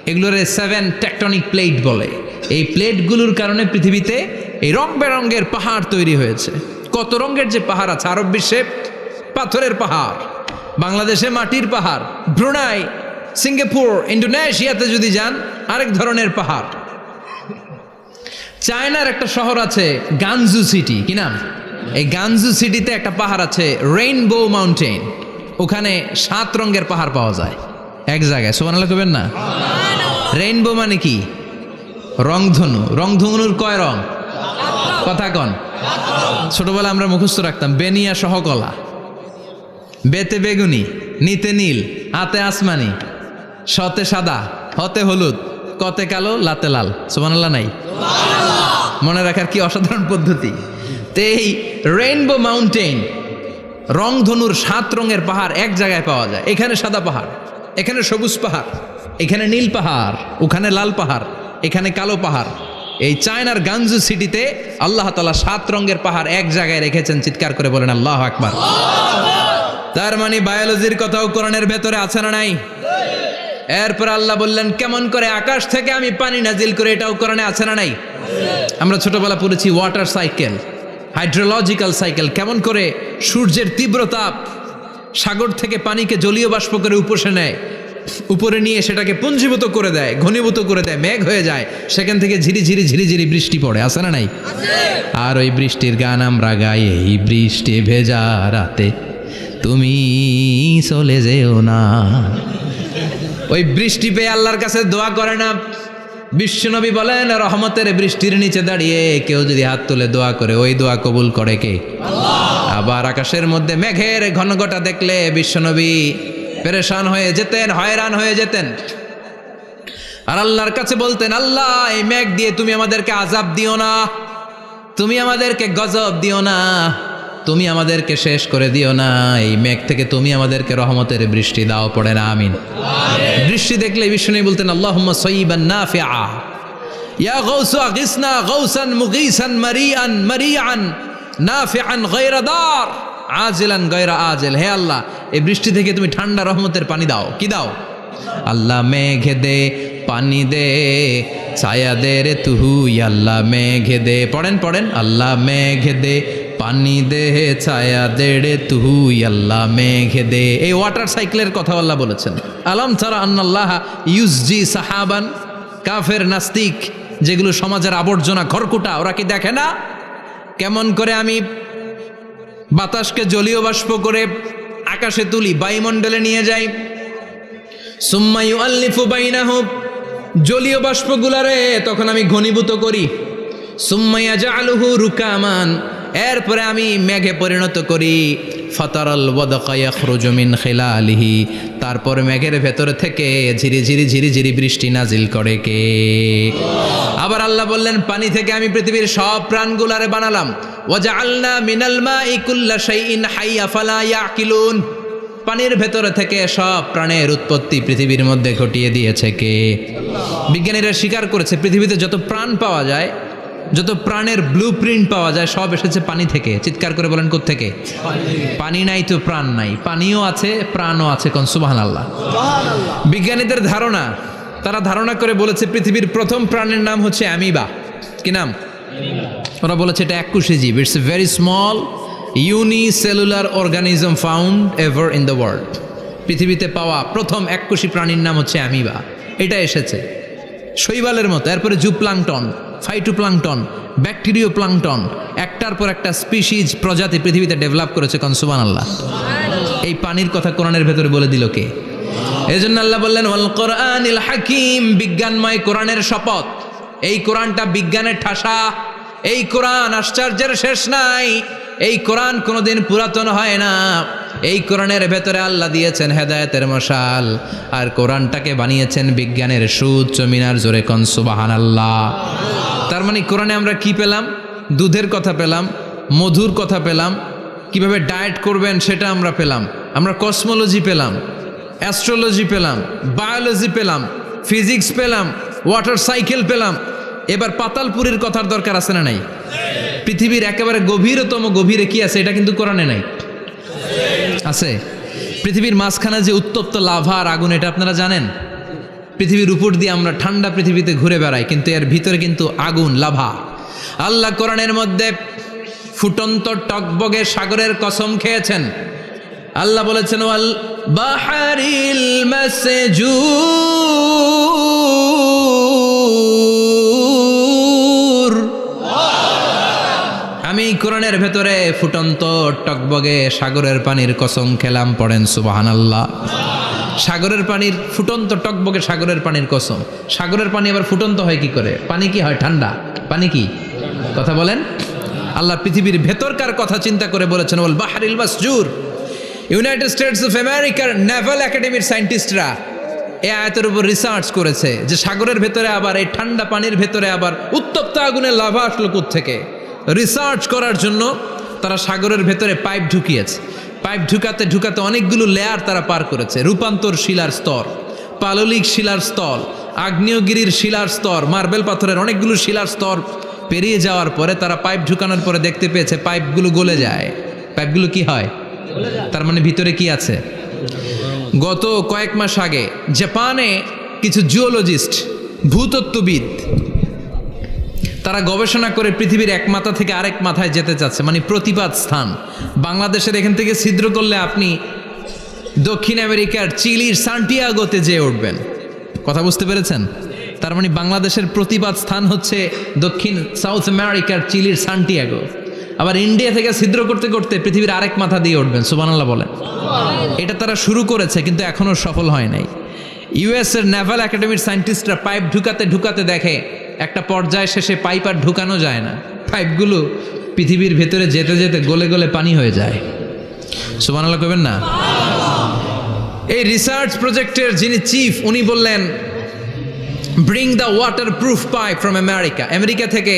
এগুলোরে 7 টেকটনিক প্লেট বলে। এই প্লেটগুলোর কারণে পৃথিবীতে এই রং বেরঙের পাহাড় তৈরি হয়েছে। কত রঙের যে পাহাড় আছে, আরব বিশ্বে পাথরের পাহাড়, বাংলাদেশে মাটির পাহাড়, ব্রুনাই, সিঙ্গাপুর, ইন্দোনেশিয়াতে যদি যান আরেক ধরনের পাহাড়। চায়নার একটা শহর আছে গানজু সিটি, কি নাম? এই গানজু সিটিতে একটা পাহাড় আছে রেইনবো মাউন্টেন। ওখানে 7 রঙের পাহাড় পাওয়া যায় এক জায়গায়। সুবহানাল্লাহ কইবেন না? রেইনবো মানে কি? রংধনু। রংধনুর কয় রং? কথা কন। ছোটবেলা আমরা মুখস্থ রাখতাম বেনিয়া সহ কলা, বেতে বেগুনি, নিতে নীল, হাতে আসমানি, শতে সাদা, হতে হলুদ, কতে কালো, লাতে লাল। সুবহানাল্লাহ নাই? মনে রাখার কি অসাধারণ পদ্ধতি। তো এই রেইনবো মাউন্টেন, রংধনুর 7 রঙের পাহাড় এক জায়গায় পাওয়া যায়। এখানে সাদা পাহাড়, এখানে সবুজ পাহাড়, এখানে নীল পাহাড়, ওখানে লাল পাহাড়, এখানে কালো পাহাড়। এই চায়নার গানজু সিটিতে আল্লাহ তাআলা 7 রঙের পাহাড় এক জায়গায় রেখেছেন। চিৎকার করে বলেন আল্লাহু আকবার। তার মানে বায়োলজির কথাও কোরআনের ভেতরে আছে না নাই? এরপর আল্লাহ বললেন কেমন করে আকাশ থেকে আমি পানি নাজিল করে, এটাও কোরআনে আছে না নাই? আমরা ছোটবেলা পড়েছি ওয়াটার সাইকেল, হাইড্রোলজিক্যাল সাইকেল। কেমন করে সূর্যের তীব্র তাপ সাগর থেকে পানিকে জলীয় বাষ্প করে উপসে নেয়, উপরে নিয়ে সেটাকে পুঞ্জীভূত করে দেয়, ঘনীভূত করে দেয়, মেঘ হয়ে যায়, সেখান থেকে ঝিরিঝিরি ঝিরিঝিরি বৃষ্টি পড়ে, আছে না নাই? আর ওই বৃষ্টির গান আমরা গাই, এই বৃষ্টি ভেজা রাতে তুমি চলে যেও না। ওই বৃষ্টি পেয়ে আল্লাহর কাছে দোয়া করে না? বিশ্বনবী বলেন রহমতের বৃষ্টির নিচে দাঁড়িয়ে কেউ যদি হাত তুলে দোয়া করে, ওই দোয়া কবুল করে কে? আল্লাহ। আবার আকাশের মধ্যে মেঘের ঘনঘটা দেখলে বিশ্বনবী পেরেশান হয়ে যেতেন, হয়রান হয়ে যেতেন, আর আল্লাহর কাছে বলতেন আল্লাহ এই মেঘ দিয়ে তুমি আমাদেরকে আযাব দিও না, তুমি আমাদেরকে গজব দিও না, তুমি আমাদেরকে শেষ করে দিও না, এই মেঘ থেকে তুমি আমাদেরকে রহমতের বৃষ্টি দাও। পড়ে না আমিন। বৃষ্টি দেখলে বিষ্ণু বলতেন আল্লাহুম্মা সাইয়িবান নাফিআ, ইয়া গাউসু আগিসনা গাউসান মুগীসান মারিআন মারিআন নাফিআন গায়রা দার আজিলান গায়রা আজিল। হে আল্লাহ এই বৃষ্টি থেকে তুমি ঠান্ডা রহমতের পানি দাও। কি দাও? আল্লাহ মেঘে দে পানি দে, ছায়া দে রে তুহু, আল্লাহ মেঘে দে। পড়েন পড়েন, আল্লাহ মেঘে দে পানি দে, ছায়া দে রে তুহু, আল্লাহ মেঘে দে। এই ওয়াটার সাইকেলের কথা আল্লাহ বলেছেন। আলাম তারা আন্নাল্লাহ ইউসজি সাহাবান। কাফের নাস্তিক যেগুলো সমাজের আবর্জনা খড়কুটা, ওরা কি দেখে না কেমন করে আমি বাতাসকে জলীয় বাষ্প করে আকাশে তুলি, বায়ুমণ্ডলে নিয়ে যাই, সুম্মা ইউআল্লিফু বাইনাহুম, জলীয় বাষ্পগুলারে তখন আমি ঘনীভূত করি, সুম্মা ইয়াজআলুহু রুকামান, এরপরে আমি মেঘে পরিণত করি, ফাতারাল ওয়াদকা ইয়াখরুজু মিন খিলালিহি, তারপর মেঘের ভেতর থেকে ঝিরিঝিরি ঝিরিঝিরি বৃষ্টি নাজিল করে কে? আবার আল্লাহ বললেন পানি থেকে আমি পৃথিবীর সব প্রাণগুলারে বানালাম, ওয়াজআলনা মিনাল মাই কুল্লা শাইইন হাইয়া ফালা ইয়াকিলুন, পানির ভেতরে থেকে সব প্রাণের উৎপত্তি পৃথিবীর মধ্যে ঘটিয়ে দিয়েছে কে? বিজ্ঞানীরা স্বীকার করেছে পৃথিবীতে যত প্রাণ পাওয়া যায়, যত প্রাণের ব্লুপ্রিন্ট পাওয়া যায়, সব এসেছে পানি থেকে। চিৎকার করে বলেন কোত্থেকে? পানি নাই তো প্রাণ নাই, পানিও আছে প্রাণও আছে। কোন সুবহানাল্লাহ। বিজ্ঞানীদের ধারণা, তারা ধারণা করে বলেছে পৃথিবীর প্রথম প্রাণের নাম হচ্ছে অ্যামিবা। কি নাম? ওরা বলেছে এটা এককোষী জীব, it's a very small unicellular organism found ever in the world. পৃথিবীতে পাওয়া প্রথম এককোষী প্রাণীর নাম হচ্ছে অ্যামিবা। এটা এসেছে শৈবালের মতো, এরপরে জুপ্লাংটন, ফাইটোপ্লাংটন, ব্যাকটেরিও প্লাংটন, একটার পর একটা স্পিসিজ প্রজাতি পৃথিবীতে ডেভেলপ করেছে। কোন সুবহানাল্লাহ। এই পানির কথা কোরআনের ভেতরে বলে দিল কে? এই জন্য আল্লাহ বললেন ওয়াল কোরআনিল হাকিম, বিজ্ঞানময় কোরআনের শপথ। এই কোরআনটা বিজ্ঞানের ঠাসা, এই কোরআন আশ্চর্যের শেষ নাই, এই কোরআন কোনোদিন পুরাতন হয় না। এই কোরআনের ভেতরে আল্লাহ দিয়েছেন হেদায়েতের মশাল, আর কোরআনটাকে বানিয়েছেন বিজ্ঞানের সুউচ্চ মিনার। জোরে কোন সুবহানাল্লাহ। তার মানে কোরআনে আমরা কি পেলাম? দুধের কথা পেলাম, মধুর কথা পেলাম, কিভাবে ডায়েট করবেন সেটা আমরা পেলাম, আমরা কসমোলজি পেলাম, অ্যাস্ট্রোলজি পেলাম, বায়োলজি পেলাম, ফিজিক্স পেলাম, ওয়াটার সাইকেল পেলাম। এবার পাতালপুরীর কথার দরকার আছে না নাই? পৃথিবীর একেবারে গভীরতম গভীরে কি আছে এটা কিন্তু কোরআনে নাই, আছে। পৃথিবীর মাঝখানে যে উত্তপ্ত লাভা আর আগুন, এটা আপনারা জানেন? পৃথিবীর উপর দিয়ে আমরা ঠান্ডা পৃথিবীতে ঘুরে বেড়াই, কিন্তু এর ভিতরে কিন্তু আগুন, লাভা। আল্লাহ কোরআনের মধ্যে ফুটন্ত টকবগে সাগরের কসম খেয়েছেন। আল্লাহ বলেছেন ওয়াল বাহরিল মাসজুর, কোরআনের ভেতরে ফুটন্ত টকবগে সাগরের পানির কসম খেলাম, পড়েন সুবহানাল্লাহ। সাগরের পানির ফুটন্ত টকবগে সাগরের পানির কসম। সাগরের পানি আবার ফুটন্ত হয় কি করে? পানি কি হয়? ঠান্ডা। পানি কি? কথা বলেন। আল্লাহ পৃথিবীর ভেতরকার কথা চিন্তা করে বলেছেন ওয়াল বাহরিল মাসজুর। ইউনাইটেড স্টেটস অফ আমেরিকার নেভাল একাডেমির সায়েন্টিস্টরা এই আয়াতের উপর রিসার্চ করেছে যে সাগরের ভেতরে আবার এই ঠান্ডা পানির ভেতরে আবার উত্তপ্ত আগুনের লাভা আসলো কোত্থেকে। রিসার্চ করার জন্য তারা সাগরের ভেতরে পাইপ ঢুকিয়েছে। পাইপ ঢুকাতে ঢুকাতে অনেকগুলো লেয়ার তারা পার করেছে। রূপান্তর শিলার স্তর, পাললিক শিলার স্তর, আগ্নেয়গিরির শিলার স্তর, মার্বেল পাথরের অনেকগুলো শিলার স্তর পেরিয়ে যাওয়ার পরে তারা পাইপ ঢুকানোর পরে দেখতে পেয়েছে পাইপগুলো গলে যায়। পাইপগুলো কি হয়? তার মানে ভিতরে কি আছে? গত কয়েক মাস আগে জাপানে কিছু জিওলজিস্ট, ভূতত্ত্ববিদ, তারা গবেষণা করে পৃথিবীর এক মাথা থেকে আরেক মাথায় যেতে চাচ্ছে, মানে প্রতিপাদ স্থান। বাংলাদেশের এখান থেকে ছিদ্র করলে আপনি দক্ষিণ আমেরিকার চিলির সান্টিয়াগোতে যেয়ে উঠবেন। কথা বুঝতে পেরেছেন? তার মানে বাংলাদেশের প্রতিপাদ স্থান হচ্ছে দক্ষিণ সাউথ আমেরিকার চিলির সান্টিয়াগো। আবার ইন্ডিয়া থেকে ছিদ্র করতে করতে পৃথিবীর আরেক মাথা দিয়ে উঠবেন। সুবহানাল্লাহ বলেন। এটা তারা শুরু করেছে কিন্তু এখনও সফল হয় নাই। ইউএসের নেভাল একাডেমির সায়েন্টিস্টরা পাইপ ঢুকাতে ঢুকাতে দেখে একটা পর্যায় শেষে পাইপ আর ঢুকানো যায় না। পাইপগুলো পৃথিবীর ভেতরে যেতে যেতে গলে গলে পানি হয়ে যায়। সুবহানাল্লাহ কইবেন না? এই রিসার্চ প্রজেক্টের যিনি চিফ, উনি বললেন bring the water proof pipe from America. America থেকে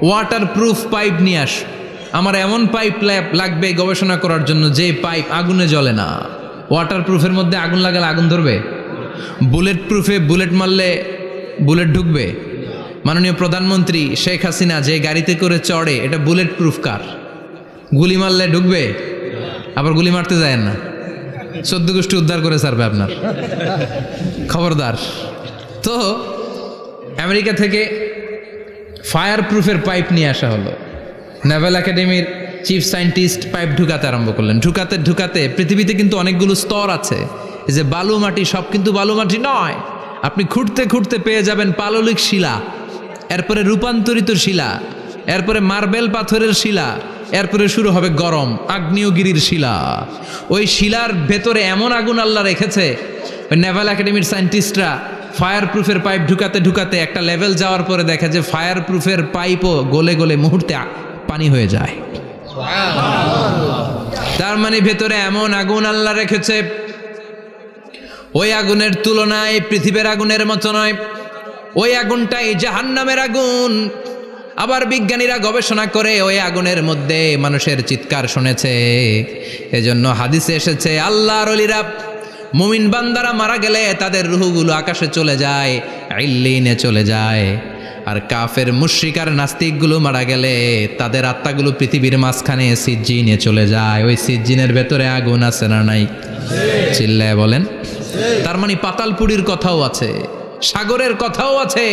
ওয়াটার প্রুফ পাইপ নিয়ে আস। আমার এমন পাইপ লাগবে গবেষণা করার জন্য যে পাইপ আগুনে জ্বলে না। ওয়াটার প্রুফের মধ্যে আগুন লাগালে আগুন ধরবে? বুলেট প্রুফে বুলেট মারলে বুলেট ঢুকবে? মাননীয় প্রধানমন্ত্রী শেখ হাসিনা যে গাড়িতে করে চড়ে, এটা বুলেট প্রুফ কার? গুলি মারলে ঢুকবে? আবার গুলি মারতে যায় না, 14 গোষ্ঠী উদ্ধার করে ছাড়বে আপনার, খবরদার। তো আমেরিকা থেকে ফায়ার প্রুফের পাইপ নিয়ে আসা হলো। নেভাল একাডেমির চিফ সায়েন্টিস্ট পাইপ ঢুকাতে আরম্ভ করলেন। ঢুকাতে ঢুকাতে পৃথিবীতে কিন্তু অনেকগুলো স্তর আছে। এই যে বালু মাটি, সব কিন্তু বালু মাটি নয়। আপনি খুঁড়তে খুঁড়তে পেয়ে যাবেন পাললিক শিলা, এরপরে রূপান্তরিত শিলা, এরপরে মার্বেল পাথরের শিলা, এরপরে শুরু হবে গরম আগ্নেয়গিরির শিলা। ওই শিলার ভেতরে এমন আগুন আল্লাহ রেখেছে, ওই নেভাল একাডেমির সায়েন্টিস্টরা ফায়ার প্রুফের পাইপ ঢুকাতে ঢুকাতে একটা লেভেল যাওয়ার পরে দেখে যে ফায়ার প্রুফের পাইপও গলে গলে মুহূর্তে পানি হয়ে যায়। তার মানে ভেতরে এমন আগুন আল্লাহ রেখেছে, ওই আগুনের তুলনায় পৃথিবীর আগুনের মতো নয়। ওই আগুনটাই জাহান্নামের আগুন। আবার বিজ্ঞানীরা গবেষণা করে ওই আগুনের মধ্যে মানুষের চিৎকার শুনেছে। এজন্য হাদিসে এসেছে আল্লাহর ওলিরা, মুমিন বান্দারা মারা গেলে তাদের রূহগুলো আকাশে চলে যায়, ইল্লিনে চলে যায়। আর কাফের মুশরিক আর নাস্তিকগুলো মারা গেলে তাদের আত্মাগুলো পৃথিবীর মাঝখানে সিজ্জিনে চলে যায়। ওই সিজ্জিনের ভেতরে আগুন আছে না নাই? চিল্লায় বলেন। তার মানে পাতালপুরীর কথাও আছে, সাগরের কথাও আছে,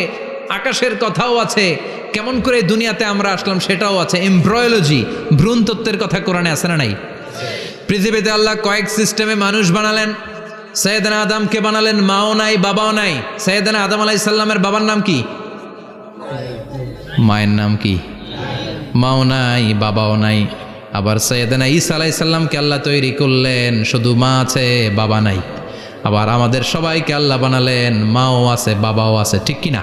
আকাশের কথাও আছে। কেমন করে দুনিয়াতে আমরা আসলাম সেটাও আছে। এমব্রয়োলজি, ভ্রূণতত্ত্বের কথা কোরআনে আছে না নাই? পৃথিবীতে আল্লাহ কয়েক সিস্টেমে মানুষ বানালেন। সৈয়দনা আদমকে বানালেন, মাও নাই বাবাও নাই। সৈয়দনা আদম আলাইহিস সালামের বাবার নাম কি? মায়ের নাম কি? মাও নাই বাবাও নাই। আবার সৈয়দনা ঈসা আলাইহিস সালামকে আল্লাহ তৈরি করলেন, শুধু মা আছে বাবা নাই। আবার আমাদের সবাইকে আল্লাহ বানালেন, মাও আছে বাবাও আছে, ঠিক কিনা?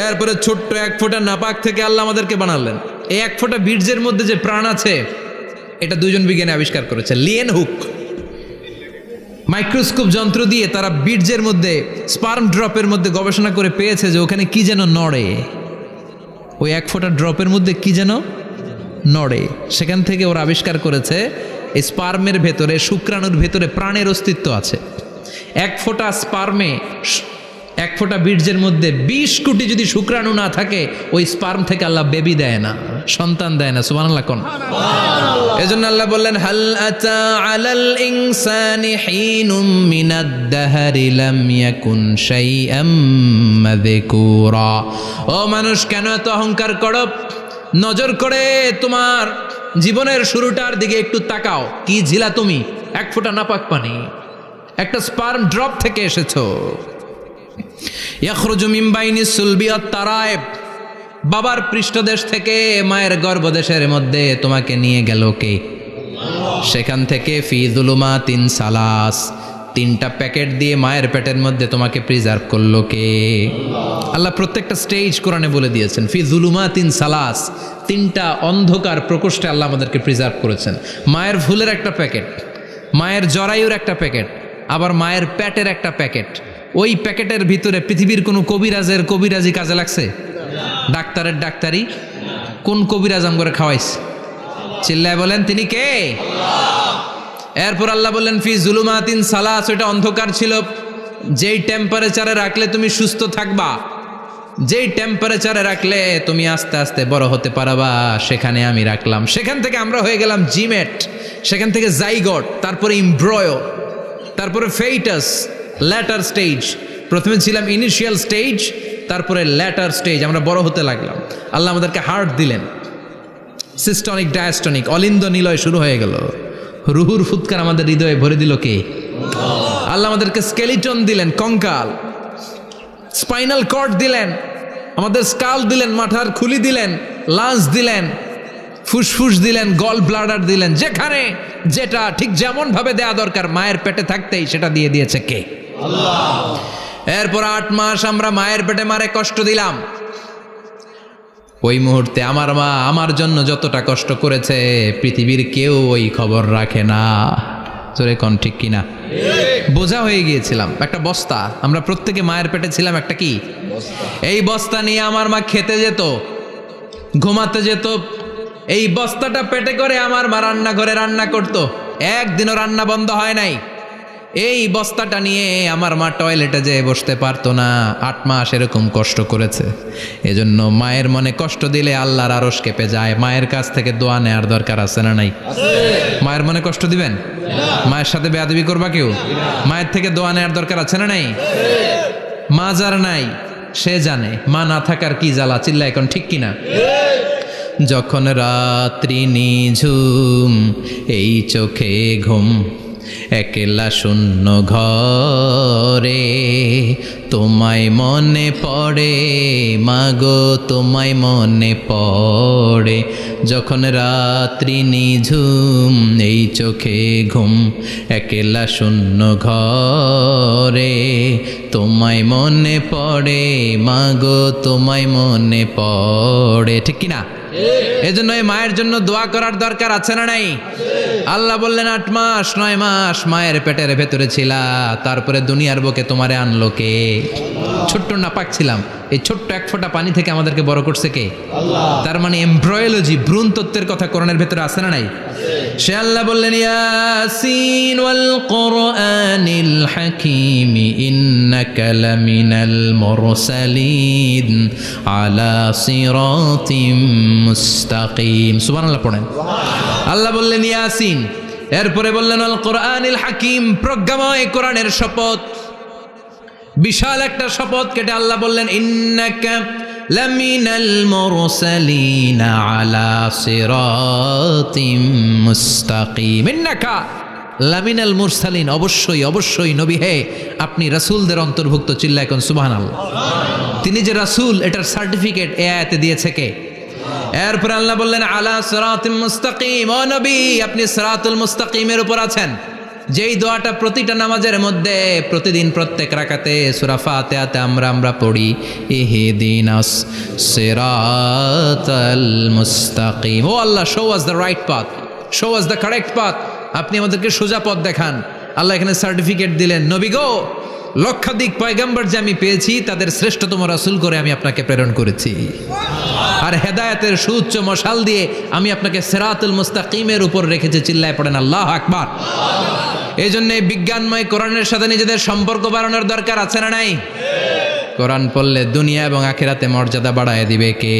এরপরে ছোট্ট এক ফোঁটা নাপাক থেকে আল্লাহ আমাদেরকে বানালেন। এই এক ফোঁটা বীর্যের মধ্যে যে প্রাণ আছে, এটা দুজন বিজ্ঞানী আবিষ্কার করেছে। লিয়েন হুক মাইক্রোস্কোপ যন্ত্র দিয়ে তারা বীর্যের মধ্যে, স্পার্ম ড্রপের মধ্যে গবেষণা করে পেয়েছে যে ওখানে কি যেন নড়ে। ওই এক ফোঁটা ড্রপের মধ্যে কি যেন নড়ে। সেখান থেকে ওরা আবিষ্কার করেছে এই স্পার্মের ভেতরে, শুক্রাণুর ভেতরে প্রাণের অস্তিত্ব আছে। এক ফোঁটা স্পার্মে, এক ফোঁটা বীর্যের মধ্যে 20 কোটি যদি শুক্রাণু না থাকে, ওই স্পার্ম থেকে আল্লাহ বেবি দেয় না, সন্তান দেয় না। সুবহানাল্লাহ কোন? এজন্য আল্লাহ বললেন হাল আতা আলাল ইনসানি হিনুম মিনাদ দাহরি লাম ইয়াকুন শাইআম মাযকুরা। ও মানুষ, কেন এত অহংকার করো? নজর করে তোমার জীবনের শুরুটার দিকে একটু তাকাও। কি ঝিলা তুমি? এক ফোঁটা নাপাক পানি, একটা স্পার্ম ড্রপ থেকে এসেছো। ইয়াখরুজু মিন বাইনি সুলবি ওয়াত তারায়েব। বাবার পৃষ্ঠদেশ থেকে মায়ের গর্ভদেশের মধ্যে তোমাকে নিয়ে গেল কে? সেখান থেকে ফি যুলুমাতিন সালাস, 3টা প্যাকেট দিয়ে মায়ের পেটের মধ্যে তোমাকে প্রিজার্ভ করলো কে? আল্লাহ প্রত্যেকটা স্টেজ কোরআনে বলে দিয়েছেন। ফি যুলুমাতিন সালাস, 3টা অন্ধকার প্রকোষ্ঠে আল্লাহ আমাদেরকে প্রিজার্ভ করেছেন। মায়ের ফুলের একটা প্যাকেট, মায়ের জরায়ুর একটা প্যাকেট, আবার মায়ের পেটের একটা প্যাকেট। ওই প্যাকেটের ভিতরে পৃথিবীর কোনো কবিরাজের কবিরাজি কাজে লাগছে? ডাক্তারের ডাক্তারি? কোন কবিরাজ আম করে খাওয়াইছে? চিল্লায় বলেন তিনি কে? এরপর আল্লাহ বললেন ফি যুলুমাতিন সালাস, ওইটা অন্ধকার ছিল। যেই টেম্পারেচারে রাখলে তুমি সুস্থ থাকবা, যেই টেম্পারেচারে রাখলে তুমি আস্তে আস্তে বড় হতে পারবা, সেখানে আমি রাখলাম। সেখান থেকে আমরা হয়ে গেলাম জিমেট, সেখান থেকে জাইগট, তারপরে ইমব্রয়ো, তারপরে ফেইটাস, ল্যাটার স্টেজ। প্রথমে ছিলাম ইনিশিয়াল স্টেজ, তারপরে ল্যাটার স্টেজ, আমরা বড় হতে লাগলাম। আল্লাহ আমাদেরকে হার্ট দিলেন, সিস্টনিক ডায়াস্টনিক, অলিন্দ নিলয় শুরু হয়ে গেল। রুহুর ফুৎকার আমাদের হৃদয়ে ভরে দিল কে? আল্লাহ আমাদেরকে স্কেলিটন দিলেন, কঙ্কাল, স্পাইনাল কর্ড দিলেন, আমাদের স্কাল দিলেন, মাথার খুলি দিলেন, লাঞ্চ দিলেন, ফুসফুস দিলেন, গল ব্লাডার দিলেন। যেখানে যেটা ঠিক যেমন ভাবে দেয়া দরকার মায়ের পেটে থাকতেই সেটা দিয়ে দিয়েছে কে? আল্লাহ। এরপর 8 মাস আমরা মায়ের পেটে মারে কষ্ট দিলাম। ওই মুহূর্তে আমার মা আমার জন্য যতটা কষ্ট করেছে পৃথিবীর কেউ ওই খবর রাখে না। জোরে কোন ঠিক কিনা? বোঝা হয়ে গিয়েছিলাম, একটা বস্তা। আমরা প্রত্যেকে মায়ের পেটে ছিলাম একটা কি এই বস্তা নিয়ে আমার মা খেতে যেত, ঘুমাতে যেত। এই বস্তাটা পেটে করে আমার মা রান্নাঘরে রান্না করত, একদিনও রান্না বন্ধ হয় নাই। এই বস্তাটা নিয়ে আমার মা টয়লেটে যেয়ে বসতে পারতো না। 8 মাস এরকম কষ্ট করেছে। এজন্য মায়ের মনে কষ্ট দিলে আল্লাহর আরশ কেঁপে যায়। মায়ের কাছ থেকে দোয়া নেওয়ার দরকার আছে না নাই? মায়ের মনে কষ্ট দিবেন? মায়ের সাথে বেয়াদবি করবা কেউ? মায়ের থেকে দোয়া নেওয়ার দরকার আছে না নাই? মা যার নাই সে জানে মা না থাকার কি জ্বালা। চিল্লা এখন ঠিক কিনা? যখন রাত্রি নিঝুম, এই চোখে ঘুম, একলা শূন্য ঘরে, তোমায় মনে পড়ে মাগো, তোমায় মনে পড়ে। যখন রাত্রি নিঝুম, এই চোখে ঘুম, একলা শূন্য ঘরে, তোমায় মনে পড়ে মাগো, তোমায় মনে পড়ে। ঠিক কিনা? এজন্য এই মায়ের জন্য দোয়া করার দরকার আছে না নাই? আল্লাহ বললেন 8 মাস 9 মাস মায়ের পেটের ভেতরে ছিলা, তারপরে দুনিয়ার বুকে তোমারে আনলো কে? ছোট্ট নাপাক ছিলাম, এই ছোট্ট এক ফোঁটা পানি থেকে আমাদেরকে বড় করছে কে? আল্লাহ। তার মানে এমব্রয়োলজি, ভ্রূণ তত্ত্বের কথা কোরআনের ভেতরে আছে না নাই? সে আল্লাহ বললেন ইয়াসিন ওয়াল কোরআনিল হাকিম ইন্নাকা লামিনাল মুরসালিন আলা সিরাতিম মুস্তাকিম। সুবহানাল্লাহ পড়েন। আল্লাহ বললেন ইয়াসিন, এরপরে বললেন আল কোরআনিল হাকিম, প্রজ্ঞাময় কোরআনের শপথ। বিশাল একটা শপথ কেটে আল্লাহ বললেন ইন্নাকা লামিনাল মুরসালিন আলা সিরাতিম মুস্তাকিম। ইন্নাকা লামিনাল মুরসালিন, অবশ্যই অবশ্যই নবী হে আপনি রাসূলদের অন্তর্ভুক্ত। চিল্লা এখন সুবহানাল্লাহ। তিনি যে রাসূল এটার সার্টিফিকেট এই আয়াতে দিয়েছে কে? এরপর আল্লাহ বললেন আলা সিরাতিম মুস্তাকিম, ও নবী আপনি সিরাতুল মুস্তাকিমের উপর আছেন। যেই দোয়াটা প্রতিটা নামাজের মধ্যে প্রতিদিন প্রত্যেক রাকাতে সূরা ফাতিহাতে আমরা পড়ি, ইহদিনাস সিরাতাল মুস্তাকিম। O Allah, show us the right path, show us the correct path. আপনি আমাদেরকে সোজা পথ দেখান। আল্লাহ এখানে সার্টিফিকেট দিলেন, নবী গো, লক্ষাধিক পয়গম্বর যে আমি পেয়েছি তাদের শ্রেষ্ঠতম রাসূল করে আমি আপনাকে প্রেরণ করেছি, আর হেদায়েতের সুউচ্চ মশাল দিয়ে আমি আপনাকে সিরাতুল মুস্তাকিমের উপর রেখেছি। চিল্লায় পড়েন আল্লাহু আকবার। এই জন্য বিজ্ঞানময় কোরআনের সাথে নিজেদের সম্পর্ক বাড়ানোর দরকার আছে না নাই? কোরআন পড়লে দুনিয়া এবং আখিরাতে মর্যাদা বাড়ায় দিবে কে?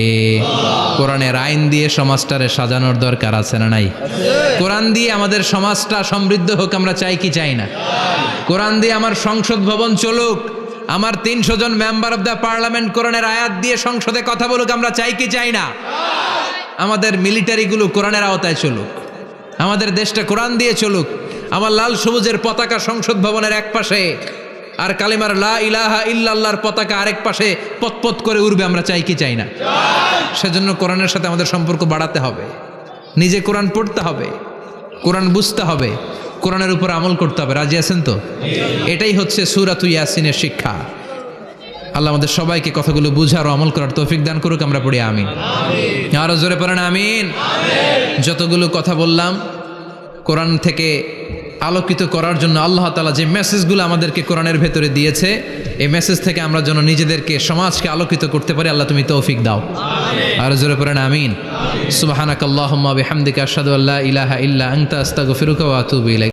কোরআনের আইন দিয়ে সমাজটারে সাজানোর দরকার আছে না নাই? কোরআন দিয়ে আমাদের সমাজটা সমৃদ্ধ হোক আমরা চাই কি চাই না? কোরআন দিয়ে আমার সংসদ ভবন চলুক, আমার 300 জন মেম্বার অফ দ্য পার্লামেন্ট কোরআনের আয়াত দিয়ে সংসদে কথা বলুক আমরা চাই কি চাই না? আমাদের মিলিটারিগুলো কোরআনের আওতায় চলুক, আমাদের দেশটা কোরআন দিয়ে চলুক। আমার লাল সবুজের পতাকা সংসদ ভবনের এক পাশে, আর কালেমার লা ইলাহা ইল্লাল্লাহর পতাকা আরেক পাশে পতপত করে উড়বে, আমরা চাই কি চাই না? সেজন্য কোরআনের সাথে আমাদের সম্পর্ক বাড়াতে হবে, নিজে কোরআন পড়তে হবে, কোরআন বুঝতে হবে, কোরআনের উপর আমল করতে হবে। রাজি আছেন তো? এটাই হচ্ছে সূরাতু ইয়াসিনের শিক্ষা। আল্লাহ আমাদের সবাইকে কথাগুলো বুঝার ও আমল করার তৌফিক দান করুক। আমরা পড়ি আমিন। আরো জোরে পড়েন আমিন। যতগুলো কথা বললাম কোরআন থেকে আলোকিত করার জন্য আল্লাহ তাআলা যে মেসেজগুলো আমাদেরকে কোরআনের ভেতরে দিয়েছে, এই মেসেজ থেকে আমরা যেন নিজেদেরকে, সমাজকে আলোকিত করতে পারি। আল্লাহ তুমি তৌফিক দাও। আরো জোরে পড়েন আমিন। সুবহানাকাল্লাহুম্মা বিহামদিকা আশহাদু আল্লা ইলাহা ইল্লা আনতা আস্তাগফিরুকা ওয়া আতুবু ইলাইক।